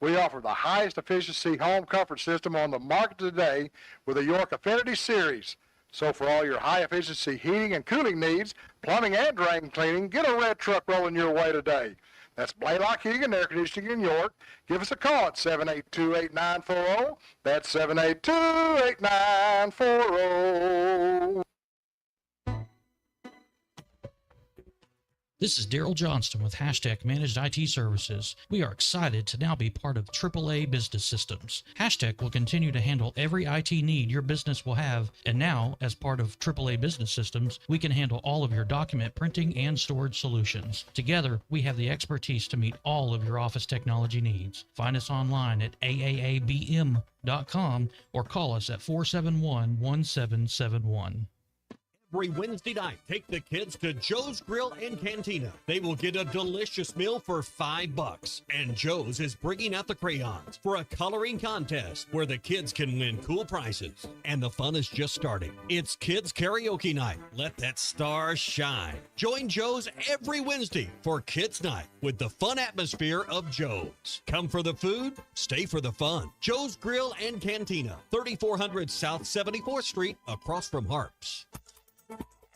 We offer the highest efficiency home comfort system on the market today with the York Affinity Series. So for all your high efficiency heating and cooling needs, plumbing and drain cleaning, get a red truck rolling your way today. That's Blaylock Heating and Air Conditioning in York. Give us a call at 782-8940. That's 782-8940. This is Daryl Johnston with Hashtag Managed IT Services. We are excited to now be part of AAA Business Systems. Hashtag will continue to handle every IT need your business will have, and now, as part of AAA Business Systems, we can handle all of your document printing and storage solutions. Together, we have the expertise to meet all of your office technology needs. Find us online at aaabm.com or call us at 471-1771. Every Wednesday night, take the kids to Joe's Grill and Cantina. They will get a delicious meal for $5. And Joe's is bringing out the crayons for a coloring contest where the kids can win cool prizes. And the fun is just starting. It's Kids Karaoke Night. Let that star shine. Join Joe's every Wednesday for Kids Night with the fun atmosphere of Joe's. Come for the food, stay for the fun. Joe's Grill and Cantina, 3400 South 74th Street, across from Harps.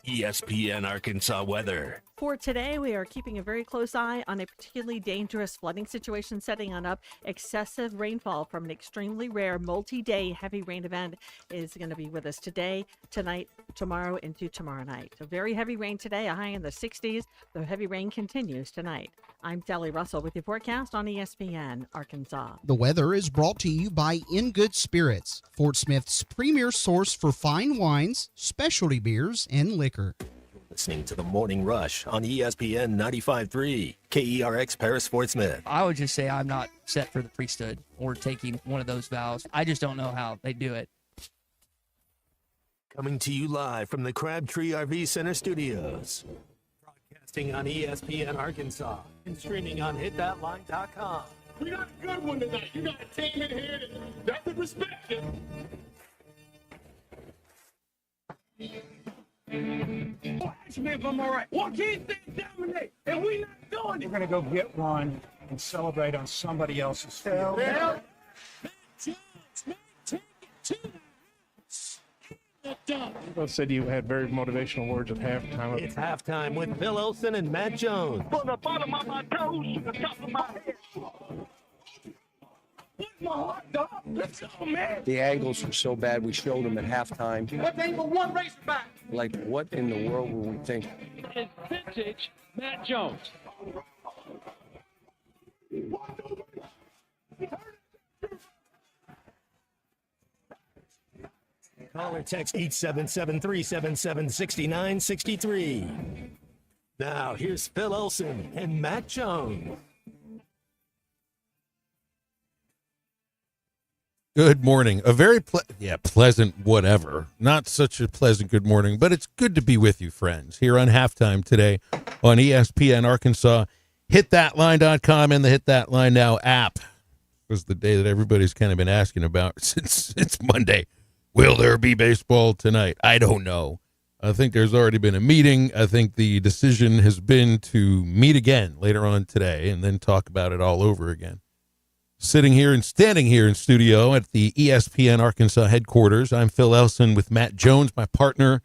ESPN Arkansas weather. For today, we are keeping a very close eye on a particularly dangerous flooding situation setting on up. Excessive rainfall from an extremely rare multi-day heavy rain event is going to be with us today, tonight, tomorrow, into tomorrow night. So very heavy rain today, a high in the 60s. The heavy rain continues tonight. I'm Sally Russell with your forecast on ESPN Arkansas. The weather is brought to you by In Good Spirits, Fort Smith's premier source for fine wines, specialty beers, and liquor. Listening to the Morning Rush on ESPN 95.3 KERX Paris Fort Smith. I would just say I'm not set for the priesthood or taking one of those vows. I just don't know how they do it. Coming to you live from the Crabtree RV Center studios. Broadcasting on ESPN Arkansas and streaming on hitthatline.com. We got a good one tonight. You got a team in here that doesn't respect you. Ask me if I'm all right. Why can't they dominate? And we not doing it. We're going to go get one and celebrate on somebody else's field. Yeah. People said you had very motivational words at halftime. It's halftime with Phil Olsen and Matt Jones. From the bottom of my toes to the top of my head. What's my heart, dog? Let's go, man. The angles were so bad, we showed them at halftime. What ain't but one race back? Like, what in the world were we thinking? It's vintage Matt Jones. Call or text 877-377-6963. Now, here's Phil Olsen and Matt Jones. Good morning. A very pleasant whatever. Not such a pleasant good morning, but it's good to be with you, friends, here on Halftime today on ESPN Arkansas. HitThatLine.com and the Hit That Line Now app. It was the day that everybody's kind of been asking about since it's Monday. Will there be baseball tonight? I don't know. I think there's already been a meeting. I think the decision has been to meet again later on today and then talk about it all over again. Sitting here and standing here in studio at the ESPN Arkansas headquarters, I'm Phil Elson with Matt Jones, my partner.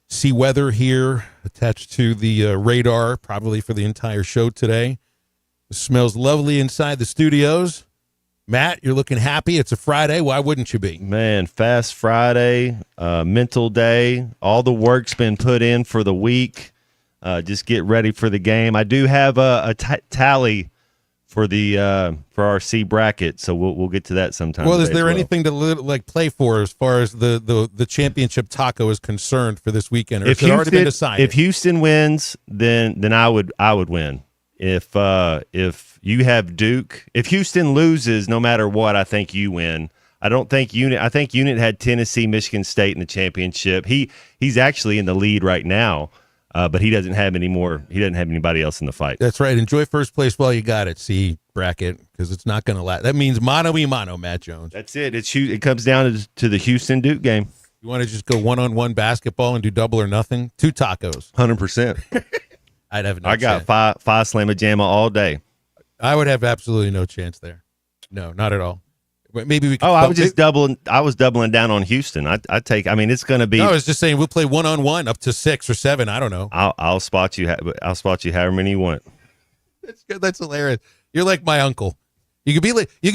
See weather here attached to the radar, probably for the entire show today. It smells lovely inside the studios. Matt, you're looking happy. It's a Friday. Why wouldn't you be? Man, fast Friday, mental day. All the work's been put in for the week. Just get ready for the game. I do have a tally for our C bracket, so we'll get to that sometime. Well, is there anything to play for as far as the championship taco is concerned for this weekend? Or has it already been decided? If Houston wins, then I would win. If you have Duke, if Houston loses, no matter what, I think you win. I think Unit had Tennessee, Michigan State in the championship. He's actually in the lead right now. But he doesn't have any more. He doesn't have anybody else in the fight. That's right. Enjoy first place while you got it. See bracket, because it's not going to last. That means mano-a-mano, Matt Jones. That's it. It comes down to the Houston Duke game. You want to just go one-on-one basketball and do double or nothing? 2 tacos. 100%. I'd have no I got chance. five slamma jamma all day. I would have absolutely no chance there. No, not at all. But maybe we could. Oh, I was just doubling. I was doubling down on Houston. I take. I mean, it's going to be. No, I was just saying we'll play 1-on-1 up to 6 or 7. I don't know. I'll spot you. I'll spot you however many you want. That's good. That's hilarious. You're like my uncle. You could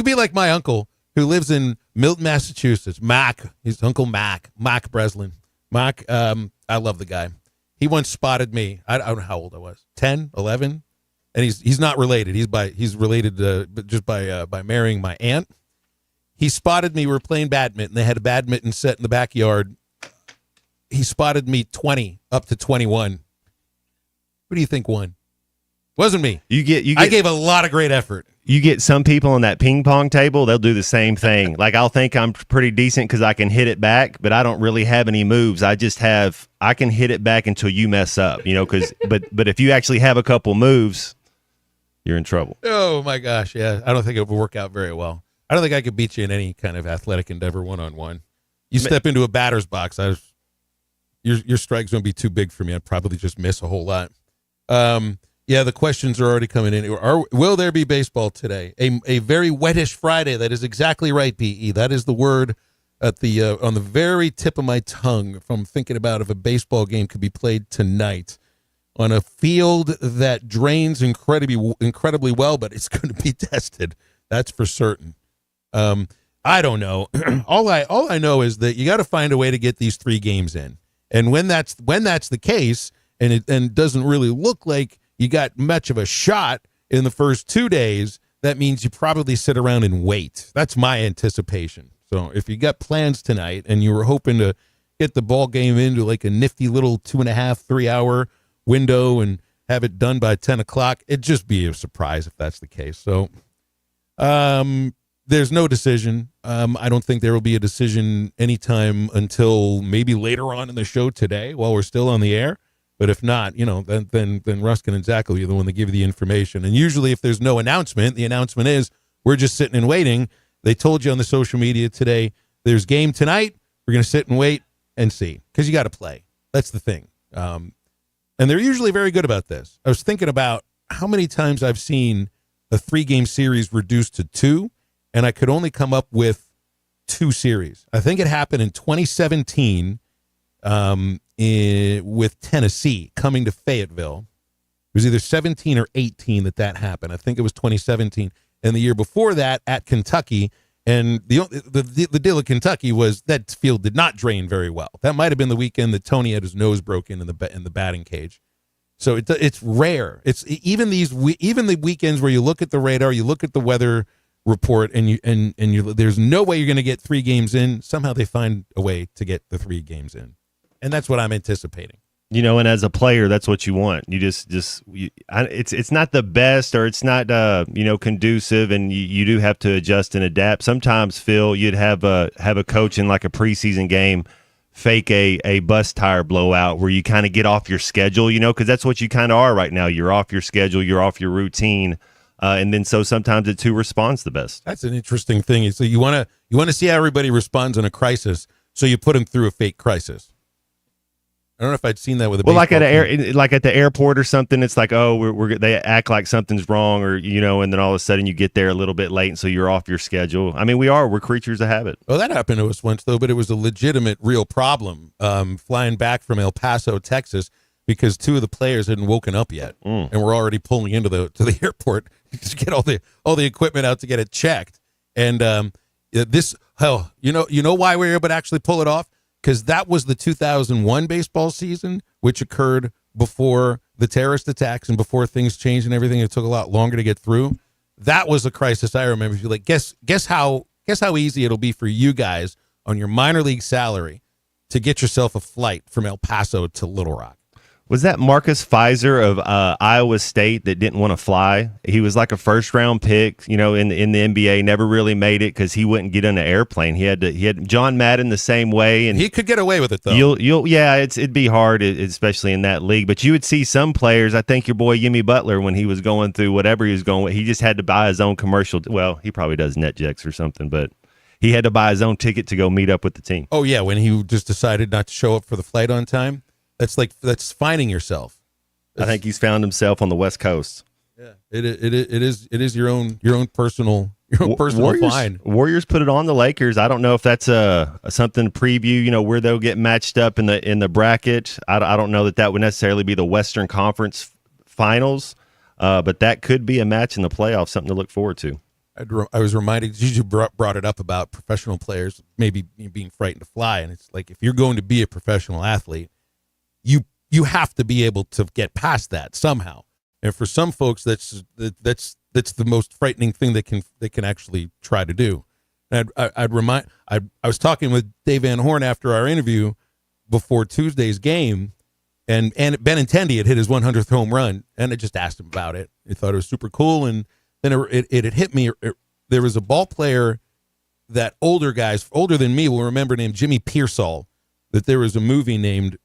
be like my uncle who lives in Milton, Massachusetts. Mac. He's Uncle Mac. Mac Breslin. Mac. I love the guy. He once spotted me. I don't know how old I was. 10, 11, and he's not related. He's related just by marrying my aunt. He spotted me. We were playing badminton. They had a badminton set in the backyard. He spotted me 20 up to 21. Who do you think won? Wasn't me. You get. I gave a lot of great effort. You get some people on that ping pong table. They'll do the same thing. Like I'll think I'm pretty decent because I can hit it back, but I don't really have any moves. I can hit it back until you mess up. But if you actually have a couple moves, you're in trouble. Oh my gosh, yeah. I don't think it would work out very well. I don't think I could beat you in any kind of athletic endeavor 1-on-1. You step into a batter's box, your strike's going to be too big for me. I'd probably just miss a whole lot. Yeah, the questions are already coming in. Will there be baseball today? A very wettish Friday. That is exactly right, PE. That is the word at the on the very tip of my tongue from thinking about if a baseball game could be played tonight on a field that drains incredibly well, but it's going to be tested. That's for certain. I don't know. all I know is that you got to find a way to get these 3 games in. And when that's the case, and it doesn't really look like you got much of a shot in the first 2 days, that means you probably sit around and wait. That's my anticipation. So if you got plans tonight and you were hoping to get the ball game into like a nifty little 2.5, 3 hour window and have it done by 10 o'clock, it'd just be a surprise if that's the case. So, there's no decision. I don't think there will be a decision anytime until maybe later on in the show today while we're still on the air. But if not, then Ruskin and Zach will be the one to give you the information. And usually if there's no announcement, the announcement is we're just sitting and waiting. They told you on the social media today, there's game tonight. We're going to sit and wait and see because you got to play. That's the thing. And they're usually very good about this. I was thinking about how many times I've seen a 3-game series reduced to 2. And I could only come up with 2 series. I think it happened in 2017 with Tennessee coming to Fayetteville. It was either 17 or 18 that happened. I think it was 2017. And the year before that at Kentucky. And the deal at Kentucky was that field did not drain very well. That might have been the weekend that Tony had his nose broken in the batting cage. So it's rare. It's even the weekends where you look at the radar, you look at the weather report, and you there's no way you're going to get 3 games in. Somehow they find a way to get the 3 games in, and that's what I'm anticipating. And as a player, that's what you want. You it's not the best, or it's not conducive, and you do have to adjust and adapt. Sometimes, Phil, you'd have a coach in like a preseason game fake a bus tire blowout where you kind of get off your schedule, because that's what you kind of are right now. You're off your schedule, you're off your routine. And then so sometimes it's who responds the best. That's an interesting thing. So you want to see how everybody responds in a crisis, so you put them through a fake crisis. I don't know if I'd seen that with a like at the airport or something. It's like, they act like something's wrong, or and then all of a sudden you get there a little bit late, and so you're off your schedule. I mean, we're creatures of habit. Well, that happened to us once though, but it was a legitimate, real problem. Flying back from El Paso, Texas, because 2 of the players hadn't woken up yet, and we're already pulling into the airport to get all the equipment out to get it checked. And you know why we were able to actually pull it off? Because that was the 2001 baseball season, which occurred before the terrorist attacks and before things changed and everything. It took a lot longer to get through. That was a crisis I remember. You're like, guess how easy it'll be for you guys on your minor league salary to get yourself a flight from El Paso to Little Rock. Was that Marcus Fizer of Iowa State that didn't want to fly? He was like a first-round pick, in the NBA. Never really made it because he wouldn't get on an airplane. He had John Madden the same way, and he could get away with it though. It'd be hard, especially in that league. But you would see some players. I think your boy Jimmy Butler, when he was going through whatever he was going with, he just had to buy his own commercial. Well, he probably does NetJets or something, but he had to buy his own ticket to go meet up with the team. Oh yeah, when he just decided not to show up for the flight on time. That's finding yourself. I think he's found himself on the West Coast. Yeah, it is your own personal your own personal fine. Warriors put it on the Lakers. I don't know if that's something to preview, where they'll get matched up in the bracket. I don't know that would necessarily be the Western Conference Finals, but that could be a match in the playoffs, something to look forward to. I was reminded, you brought it up about professional players maybe being frightened to fly, and it's like if you're going to be a professional athlete, you have to be able to get past that somehow. And for some folks, that's the most frightening thing they can actually try to do. And I was talking with Dave Van Horn after our interview before Tuesday's game, and Benintendi had hit his 100th home run, and I just asked him about it. He thought it was super cool, and then it had hit me. There was a ball player that older than me will remember, named Jimmy Pearsall, that there was a movie named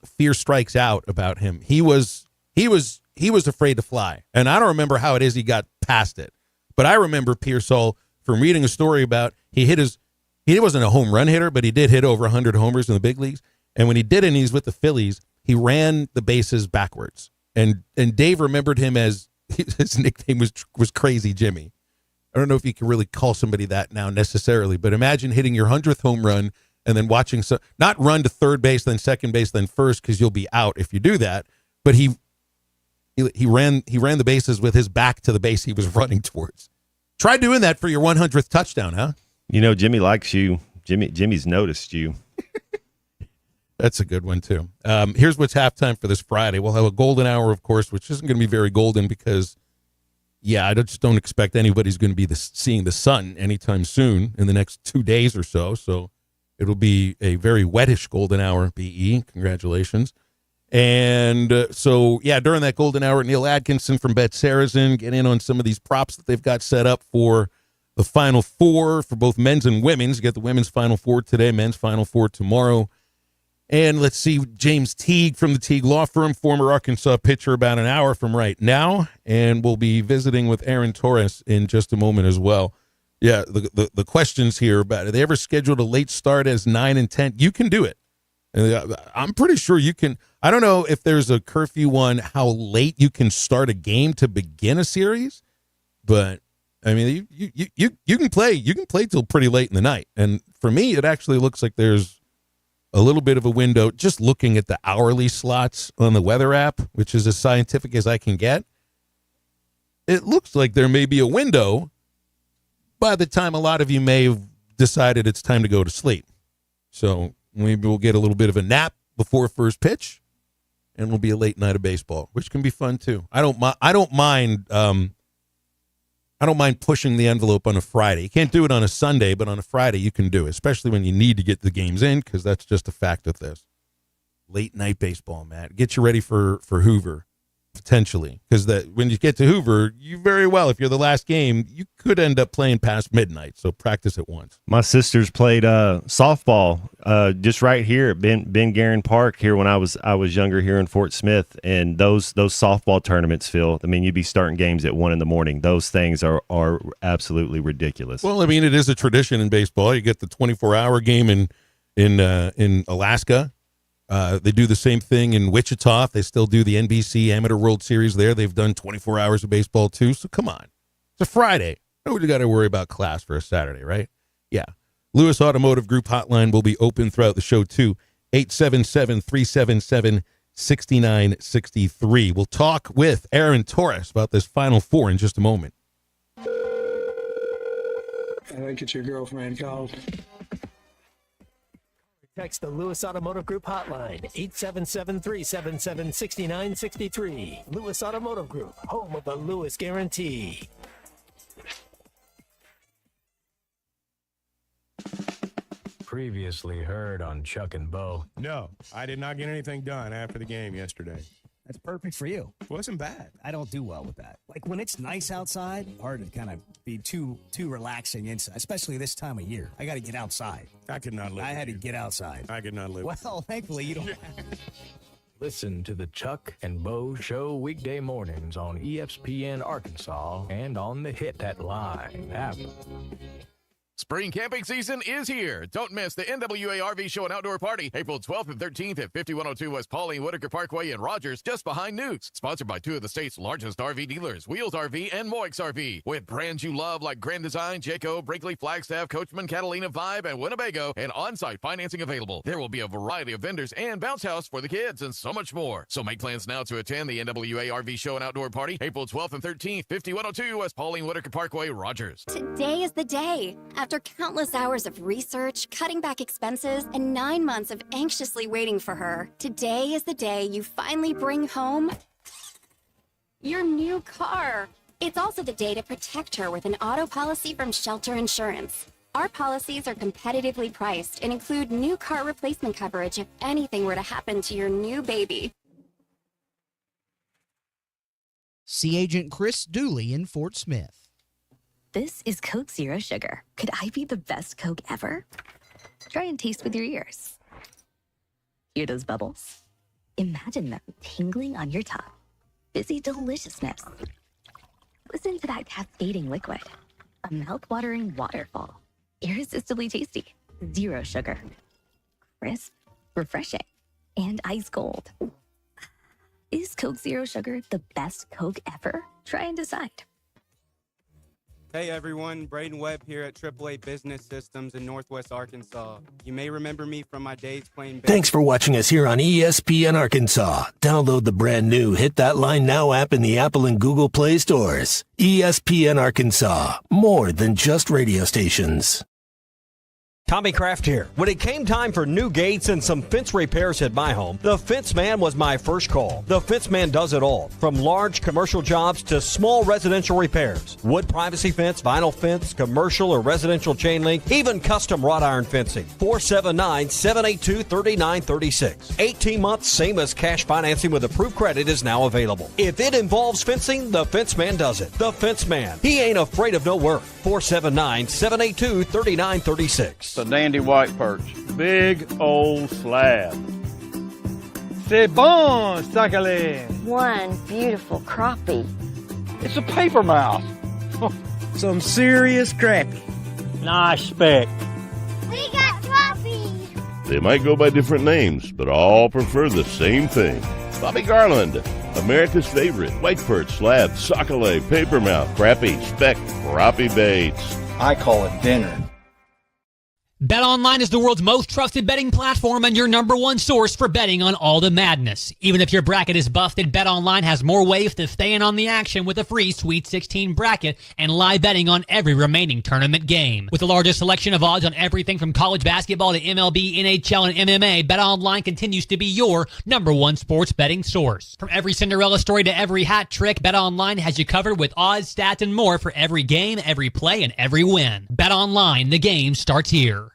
Fear Strikes Out about him. He was afraid to fly, and I don't remember how it is he got past it, but I remember Pearsall from reading a story about he wasn't a home run hitter, but he did hit over 100 homers in the big leagues, and when he did it and he's with the Phillies, he ran the bases backwards, and Dave remembered him as his nickname was Crazy Jimmy. I don't know if you can really call somebody that now necessarily, but imagine hitting your 100th home run and then watching not run to third base, then second base, then first, because you'll be out if you do that. But he ran the bases with his back to the base he was running towards. Try doing that for your 100th touchdown, huh? Jimmy likes you. Jimmy's noticed you. That's a good one, too. Here's what's halftime for this Friday. We'll have a golden hour, of course, which isn't going to be very golden because, I just don't expect anybody's going to be seeing the sun anytime soon in the next 2 days or so. So it'll be a very wettish golden hour, BE. Congratulations. And during that golden hour, Neal Atkinson from Bet Saracen, get in on some of these props that they've got set up for the Final Four for both men's and women's. You get the women's Final Four today, men's Final Four tomorrow. And let's see, James Teague from the Teague Law Firm, former Arkansas pitcher, about an hour from right now. And we'll be visiting with Aaron Torres in just a moment as well. Yeah, the questions here about, have they ever scheduled a late start as 9 and 10? You can do it. And I'm pretty sure you can. I don't know if there's a curfew on how late you can start a game to begin a series, but I mean, you can play. You can play till pretty late in the night. And for me, it actually looks like there's a little bit of a window, just looking at the hourly slots on the weather app, which is as scientific as I can get. It looks like there may be a window by the time a lot of you may have decided it's time to go to sleep. So maybe we'll get a little bit of a nap before first pitch, and it'll be a late night of baseball, which can be fun too. I don't mind pushing the envelope on a Friday. You can't do it on a Sunday, but on a Friday you can do it, especially when you need to get the games in, because that's just a fact of this. Late night baseball, Matt. Get you ready for Hoover, potentially, because when you get to Hoover, you very well, if you're the last game, you could end up playing past midnight, so practice it once. My sisters played softball just right here at Ben Guerin Park here when I was younger here in Fort Smith, and those softball tournaments, Phil, I mean, you'd be starting games at 1 a.m. Those things are absolutely ridiculous. Well, I mean, it is a tradition in baseball. You get the 24-hour game in Alaska. They do the same thing in Wichita. They still do the NBC Amateur World Series there. They've done 24 hours of baseball too. So come on. It's a Friday. Nobody got to worry about class for a Saturday, right? Yeah. Lewis Automotive Group hotline will be open throughout the show too. 877-377-6963. We'll talk with Aaron Torres about this Final Four in just a moment. I think it's your girlfriend called. Text the Lewis Automotive Group hotline, 877-377-6963. Lewis Automotive Group, home of the Lewis Guarantee. Previously heard on Chuck and Bo. No, I did not get anything done after the game yesterday. That's perfect for you. Wasn't bad. I don't do well with that. Like when it's nice outside, hard to kind of be too relaxing inside, especially this time of year. I got to get outside. I could not live. I had to get outside. I could not live. Well, thankfully you don't. Listen to the Chuck and Bo Show weekday mornings on ESPN Arkansas and on the Hit That Line app. Spring camping season is here. Don't miss the NWA RV Show and Outdoor Party, April 12th and 13th at 5102 West Pauline Whitaker Parkway in Rogers, just behind Newt's. Sponsored by two of the state's largest RV dealers, Wheels RV and Moix RV. With brands you love like Grand Design, Jayco, Brinkley, Flagstaff, Coachman, Catalina, Vibe, and Winnebago, and on-site financing available. There will be a variety of vendors and bounce house for the kids and so much more. So make plans now to attend the NWA RV Show and Outdoor Party, April 12th and 13th, 5102 West Pauline Whitaker Parkway, Rogers. Today is the day. After countless hours of research, cutting back expenses, and 9 months of anxiously waiting for her, today is the day you finally bring home your new car. It's also the day to protect her with an auto policy from Shelter Insurance. Our policies are competitively priced and include new car replacement coverage if anything were to happen to your new baby. See Agent Chris Dooley in Fort Smith. This is Coke Zero Sugar. Could I be the best Coke ever? Try and taste with your ears. Hear those bubbles? Imagine them tingling on your tongue. Fizzy deliciousness. Listen to that cascading liquid. A mouth-watering waterfall. Irresistibly tasty. Zero sugar. Crisp, refreshing, and ice cold. Is Coke Zero Sugar the best Coke ever? Try and decide. Hey everyone, Braden Webb here at AAA Business Systems in Northwest Arkansas. You may remember me from my days playing Thanks for watching us here on ESPN Arkansas. Download the brand new Hit That Line Now app in the Apple and Google Play stores. ESPN Arkansas, more than just radio stations. Tommy Kraft here. When it came time for new gates and some fence repairs at my home, the Fence Man was my first call. The Fence Man does it all, from large commercial jobs to small residential repairs. Wood privacy fence, vinyl fence, commercial or residential chain link, even custom wrought iron fencing. 479-782-3936. 18 months, same as cash financing with approved credit is now available. If it involves fencing, the Fence Man does it. The Fence Man. He ain't afraid of no work. 479-782-3936. The dandy white perch. Big old slab. C'est bon, sacalé. One beautiful crappie. It's a paper mouse. Some serious crappie. Nice speck. We got crappie. They might go by different names, but all prefer the same thing. Bobby Garland, America's favorite. White perch, slab, sockeye, papermouth, crappie, speck, crappie baits. I call it dinner. BetOnline is the world's most trusted betting platform and your number one source for betting on all the madness. Even if your bracket is busted, BetOnline has more ways to stay in on the action with a free Sweet 16 bracket and live betting on every remaining tournament game. With the largest selection of odds on everything from college basketball to MLB, NHL, and MMA, BetOnline continues to be your number one sports betting source. From every Cinderella story to every hat trick, BetOnline has you covered with odds, stats, and more for every game, every play, and every win. BetOnline, the game starts here.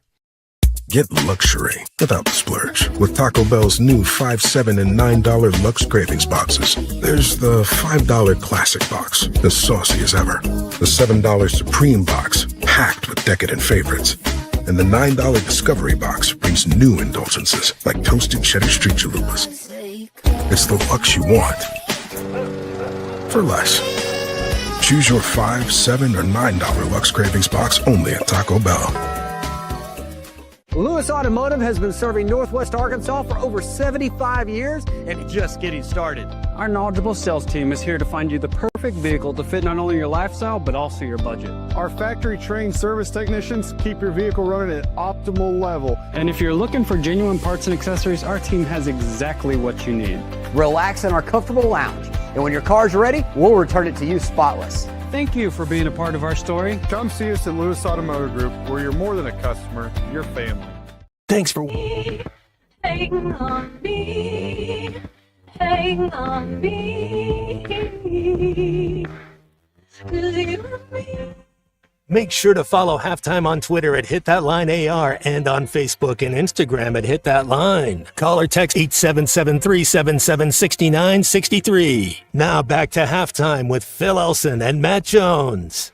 Get luxury without the splurge with Taco Bell's new $5, $7, and $9 Lux Cravings boxes. There's the $5 Classic box, as saucy as ever. The $7 Supreme box, packed with decadent favorites. And the $9 Discovery box brings new indulgences like toasted cheddar street chalupas. It's the Lux you want for less. Choose your $5, $7, or $9 Lux Cravings box only at Taco Bell. Lewis Automotive has been serving Northwest Arkansas for over 75 years and just getting started. Our knowledgeable sales team is here to find you the perfect vehicle to fit not only your lifestyle, but also your budget. Our factory-trained service technicians keep your vehicle running at optimal level. And if you're looking for genuine parts and accessories, our team has exactly what you need. Relax in our comfortable lounge, and when your car's ready, we'll return it to you spotless. Thank you for being a part of our story. Come see us at Lewis Automotive Group, where you're more than a customer, you're family. Thanks for... Hang on me. Hang on me. 'Cause you and me. Make sure to follow Halftime on Twitter at HitThatLineAR and on Facebook and Instagram at HitThatLine. Call or text 877-377-6963. Now back to Halftime with Phil Elson and Matt Jones.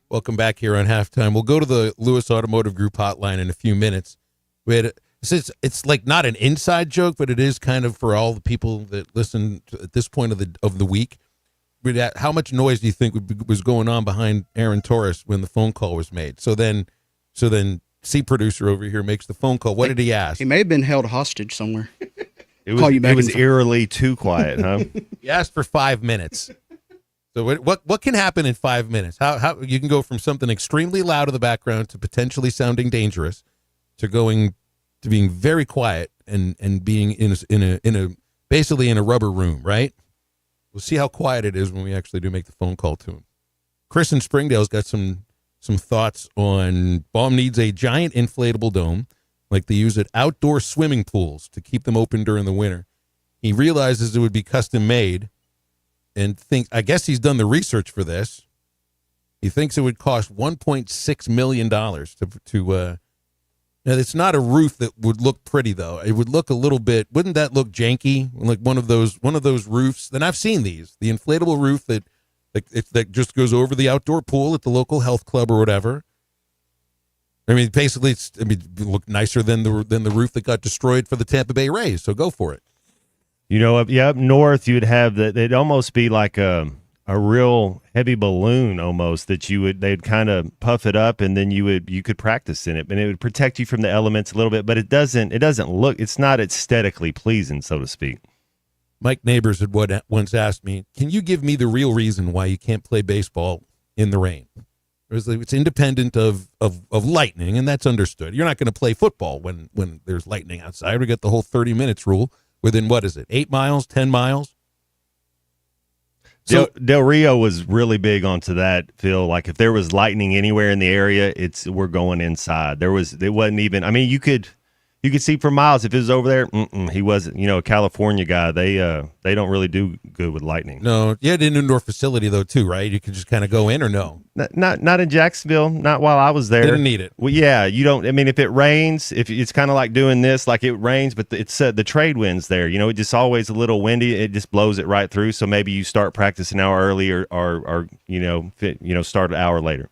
Welcome back here on Halftime. We'll go to the Lewis Automotive Group hotline in a few minutes. It's like not an inside joke, but it is kind of for all the people that listen at this point of the week. how much noise do you think was going on behind Aaron Torres when the phone call was made? So then C producer over here makes the phone call. What did he ask? He may have been held hostage somewhere. It was eerily too quiet, huh? He asked for 5 minutes. So what can happen in 5 minutes? How you can go from something extremely loud in the background to potentially sounding dangerous to being very quiet and being in a basically in a rubber room, right? We'll see how quiet it is when we actually do make the phone call to him. Chris in Springdale's got some thoughts on Baum needs a giant inflatable dome like they use at outdoor swimming pools to keep them open during the winter. He realizes it would be custom made and I guess he's done the research for this. He thinks it would cost $1.6 million to now, it's not a roof that would look pretty, though. It would look a little bit, wouldn't that look janky? Like one of those roofs. And I've seen these, the inflatable roof that just goes over the outdoor pool at the local health club or whatever. I mean, basically, it look nicer than the roof that got destroyed for the Tampa Bay Rays. So go for it. You know, up north, you would have that. It'd almost be like a real heavy balloon almost that they'd kind of puff it up, and then you could practice in it, and it would protect you from the elements a little bit. But it doesn't look. It's not aesthetically pleasing, so to speak. Mike Neighbors had once asked me, "Can you give me the real reason why you can't play baseball in the rain?" It's independent of lightning, and that's understood. You're not going to play football when there's lightning outside. We got the whole 30 minutes rule within, what is it, 8 miles, 10 miles? So, Del Rio was really big onto that, Phil. Like if there was lightning anywhere in the area, we're going inside. It wasn't even. I mean, you could see for miles if it was over there. He wasn't. A California guy. They don't really do good with lightning. No, you had an indoor facility though too, right? You could just kind of go in or no. Not in Jacksonville. Not while I was there. Didn't need it. Well, yeah, you don't. I mean, if it rains, if it's kind of like doing this, like it rains, but it's the trade wind's there. It just always a little windy. It just blows it right through. So maybe you start practice an hour early, or start an hour later.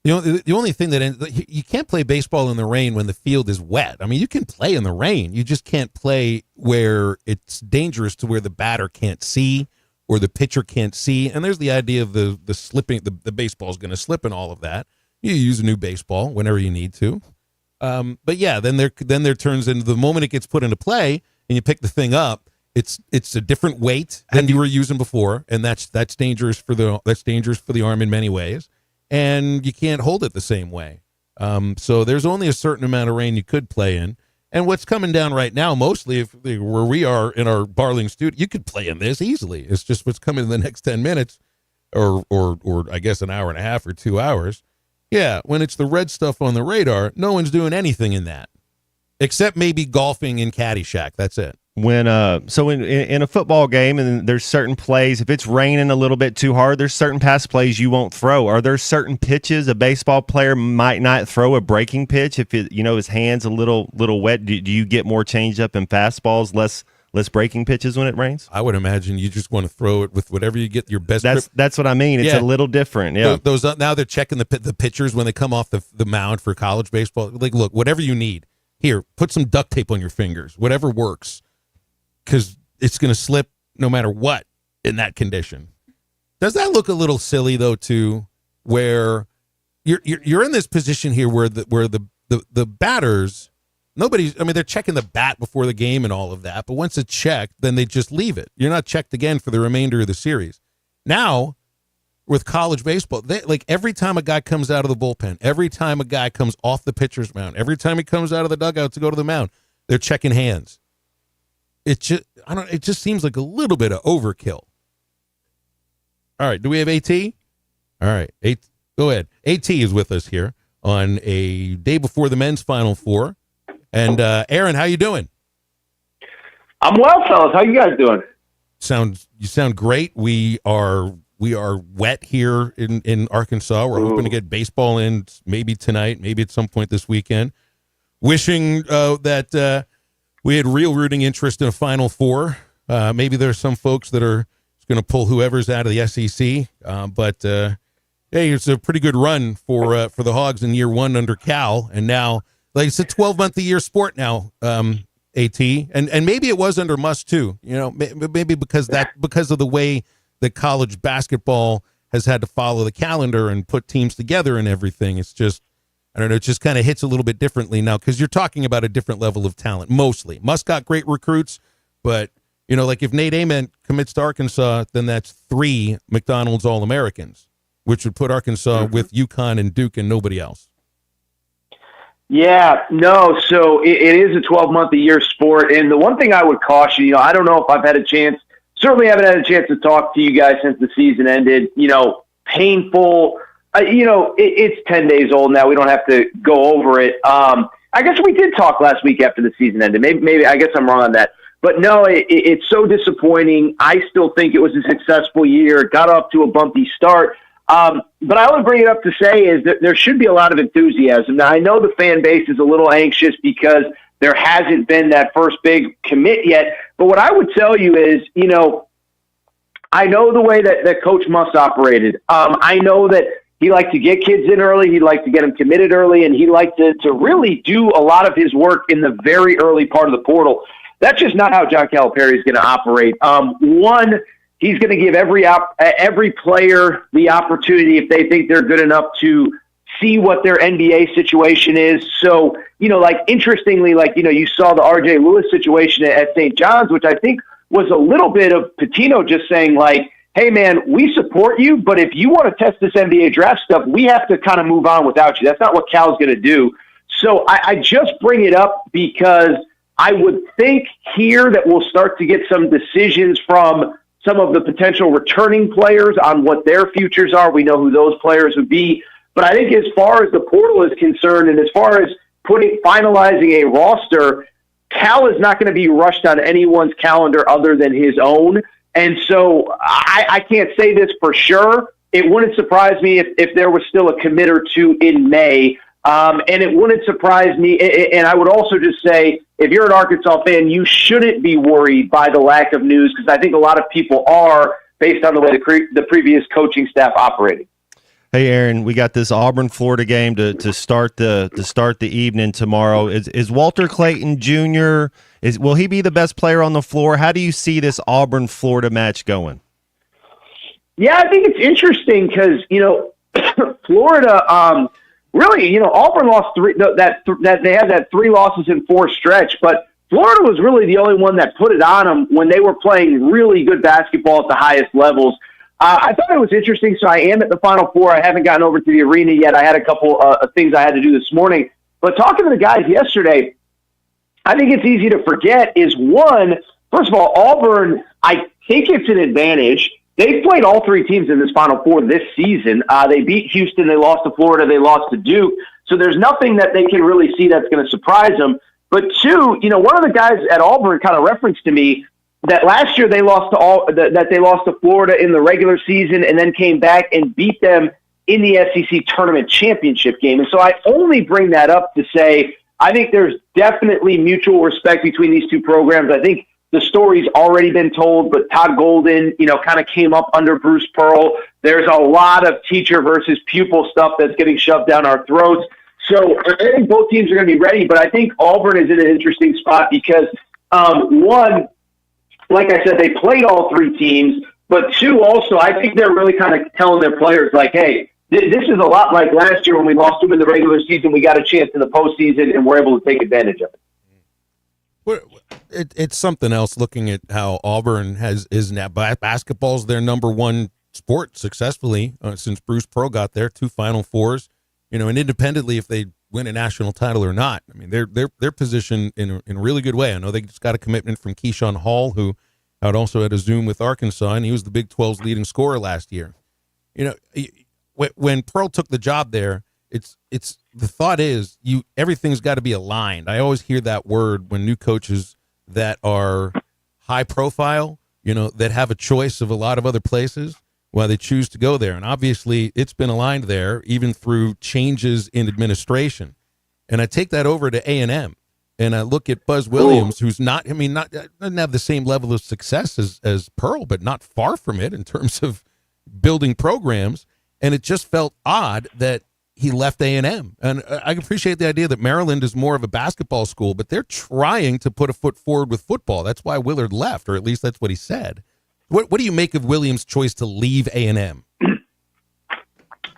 The only thing that you can't play baseball in the rain when the field is wet. I mean, you can play in the rain. You just can't play where it's dangerous to where the batter can't see or the pitcher can't see. And there's the idea of the slipping, the baseball's going to slip and all of that. You use a new baseball whenever you need to. But yeah, then there turns into the moment it gets put into play and you pick the thing up, it's a different weight than you were using before, and that's dangerous for the arm in many ways. And you can't hold it the same way. So there's only a certain amount of rain you could play in. And what's coming down right now, mostly where we are in our Barling studio, you could play in this easily. It's just what's coming in the next 10 minutes or I guess an hour and a half or 2 hours. Yeah, when it's the red stuff on the radar, no one's doing anything in that. Except maybe golfing in Caddyshack. That's it. When in a football game, and there's certain plays, if it's raining a little bit too hard, there's certain pass plays you won't throw. Are there certain pitches a baseball player might not throw a breaking pitch if his hand's a little wet? Do you get more changeup and fastballs, less breaking pitches when it rains? I would imagine you just want to throw it with whatever you get your best. That's what I mean. It's a little different. Yeah. Those now they're checking the pitchers when they come off the mound for college baseball. Like, look, whatever you need. Here, put some duct tape on your fingers. Whatever works. Because it's going to slip no matter what in that condition. Does that look a little silly though, too? Where you're in this position here where the batters, they're checking the bat before the game and all of that. But once it's checked, then they just leave it. You're not checked again for the remainder of the series. Now, with college baseball, every time a guy comes out of the bullpen, every time a guy comes off the pitcher's mound, every time he comes out of the dugout to go to the mound, they're checking hands. It just seems like a little bit of overkill. All right, do we have AT? All right, go ahead. AT is with us here on a day before the men's Final Four. And Aaron, how you doing? I'm well, fellas. How you guys doing? You sound great. We are wet here in Arkansas. We're hoping to get baseball in maybe tonight, maybe at some point this weekend. Wishing that we had real rooting interest in a Final Four. Maybe there's some folks that are going to pull whoever's out of the SEC. But hey, it's a pretty good run for the Hogs in year one under Cal, and now it's a 12-month-a-year sport now. AT, and maybe it was under Muss too. Maybe because of the way that college basketball has had to follow the calendar and put teams together and everything. It's just, I don't know, it just kind of hits a little bit differently now because you're talking about a different level of talent, mostly. Musk got great recruits, but, you know, like if Nate Ament commits to Arkansas, then that's 3 McDonald's All-Americans, which would put Arkansas with UConn and Duke and nobody else. Yeah, no, so it is a 12-month-a-year sport, and the one thing I would caution, I don't know if I've had a chance, certainly haven't had a chance to talk to you guys since the season ended, painful, it's 10 days old now, we don't have to go over it. I guess we did talk last week after the season ended, maybe I guess I'm wrong on that, but no, it's so disappointing. I still think it was a successful year, got off to a bumpy start. But I only bring it up to say is that there should be a lot of enthusiasm. Now, I know the fan base is a little anxious because there hasn't been that first big commit yet. But what I would tell you is, I know the way that Coach Musk operated. I know that he liked to get kids in early. He liked to get them committed early. And he liked to really do a lot of his work in the very early part of the portal. That's just not how John Calipari is going to operate. He's going to give every player the opportunity if they think they're good enough to see what their NBA situation is. So, interestingly, you saw the RJ Lewis situation at St. John's, which I think was a little bit of Pitino just saying hey man, we support you, but if you want to test this NBA draft stuff, we have to kind of move on without you. That's not what Cal's going to do. So I just bring it up because I would think here that we'll start to get some decisions from some of the potential returning players on what their futures are. We know who those players would be. But I think as far as the portal is concerned and as far as finalizing a roster, Cal is not going to be rushed on anyone's calendar other than his own. And so I can't say this for sure. It wouldn't surprise me if there was still a commit or two in May. And it wouldn't surprise me. And I would also just say, if you're an Arkansas fan, you shouldn't be worried by the lack of news because I think a lot of people are based on the way the previous coaching staff operated. Hey, Aaron, we got this Auburn-Florida game to start the evening tomorrow. Is Walter Clayton Jr. Will he be the best player on the floor? How do you see this Auburn-Florida match going? Yeah, I think it's interesting because Florida. Really, Auburn lost 3. That they had that 3 losses in 4 stretch, but Florida was really the only one that put it on them when they were playing really good basketball at the highest levels. I thought it was interesting. So I am at the Final Four. I haven't gotten over to the arena yet. I had a couple of things I had to do this morning. But talking to the guys yesterday, I think it's easy to forget is one. First of all, Auburn. I think it's an advantage. They've played all 3 teams in this Final Four this season. They beat Houston. They lost to Florida. They lost to Duke. So there's nothing that they can really see that's going to surprise them. But 2, one of the guys at Auburn kind of referenced to me that last year they lost to Florida in the regular season and then came back and beat them in the SEC tournament championship game. And so I only bring that up to say I think there's definitely mutual respect between these 2 programs. I think the story's already been told, but Todd Golden, kind of came up under Bruce Pearl. There's a lot of teacher versus pupil stuff that's getting shoved down our throats. So I think both teams are going to be ready, but I think Auburn is in an interesting spot because, one, like I said, they played all 3 teams, but 2, also, I think they're really kind of telling their players, hey, this is a lot like last year when we lost them in the regular season. We got a chance in the postseason, and we're able to take advantage of it. It's something else looking at how Auburn is now basketball's their number 1 sport successfully since Bruce Pearl got there, 2 Final Fours, and independently if they win a national title or not. I mean, they're positioned in a really good way. I know they just got a commitment from Keyshawn Hall, who had also had a Zoom with Arkansas, and he was the Big 12's leading scorer last year. When Pearl took the job there, it's the thought is everything's got to be aligned. I always hear that word when new coaches that are high profile, that have a choice of a lot of other places, why they choose to go there. And obviously it's been aligned there even through changes in administration. And I take that over to A&M and I look at Buzz Williams, who's doesn't have the same level of success as Pearl, but not far from it in terms of building programs. And it just felt odd that he left A&M. And I appreciate the idea that Maryland is more of a basketball school, but they're trying to put a foot forward with football. That's why Willard left, or at least that's what he said. What do you make of Williams' choice to leave A&M?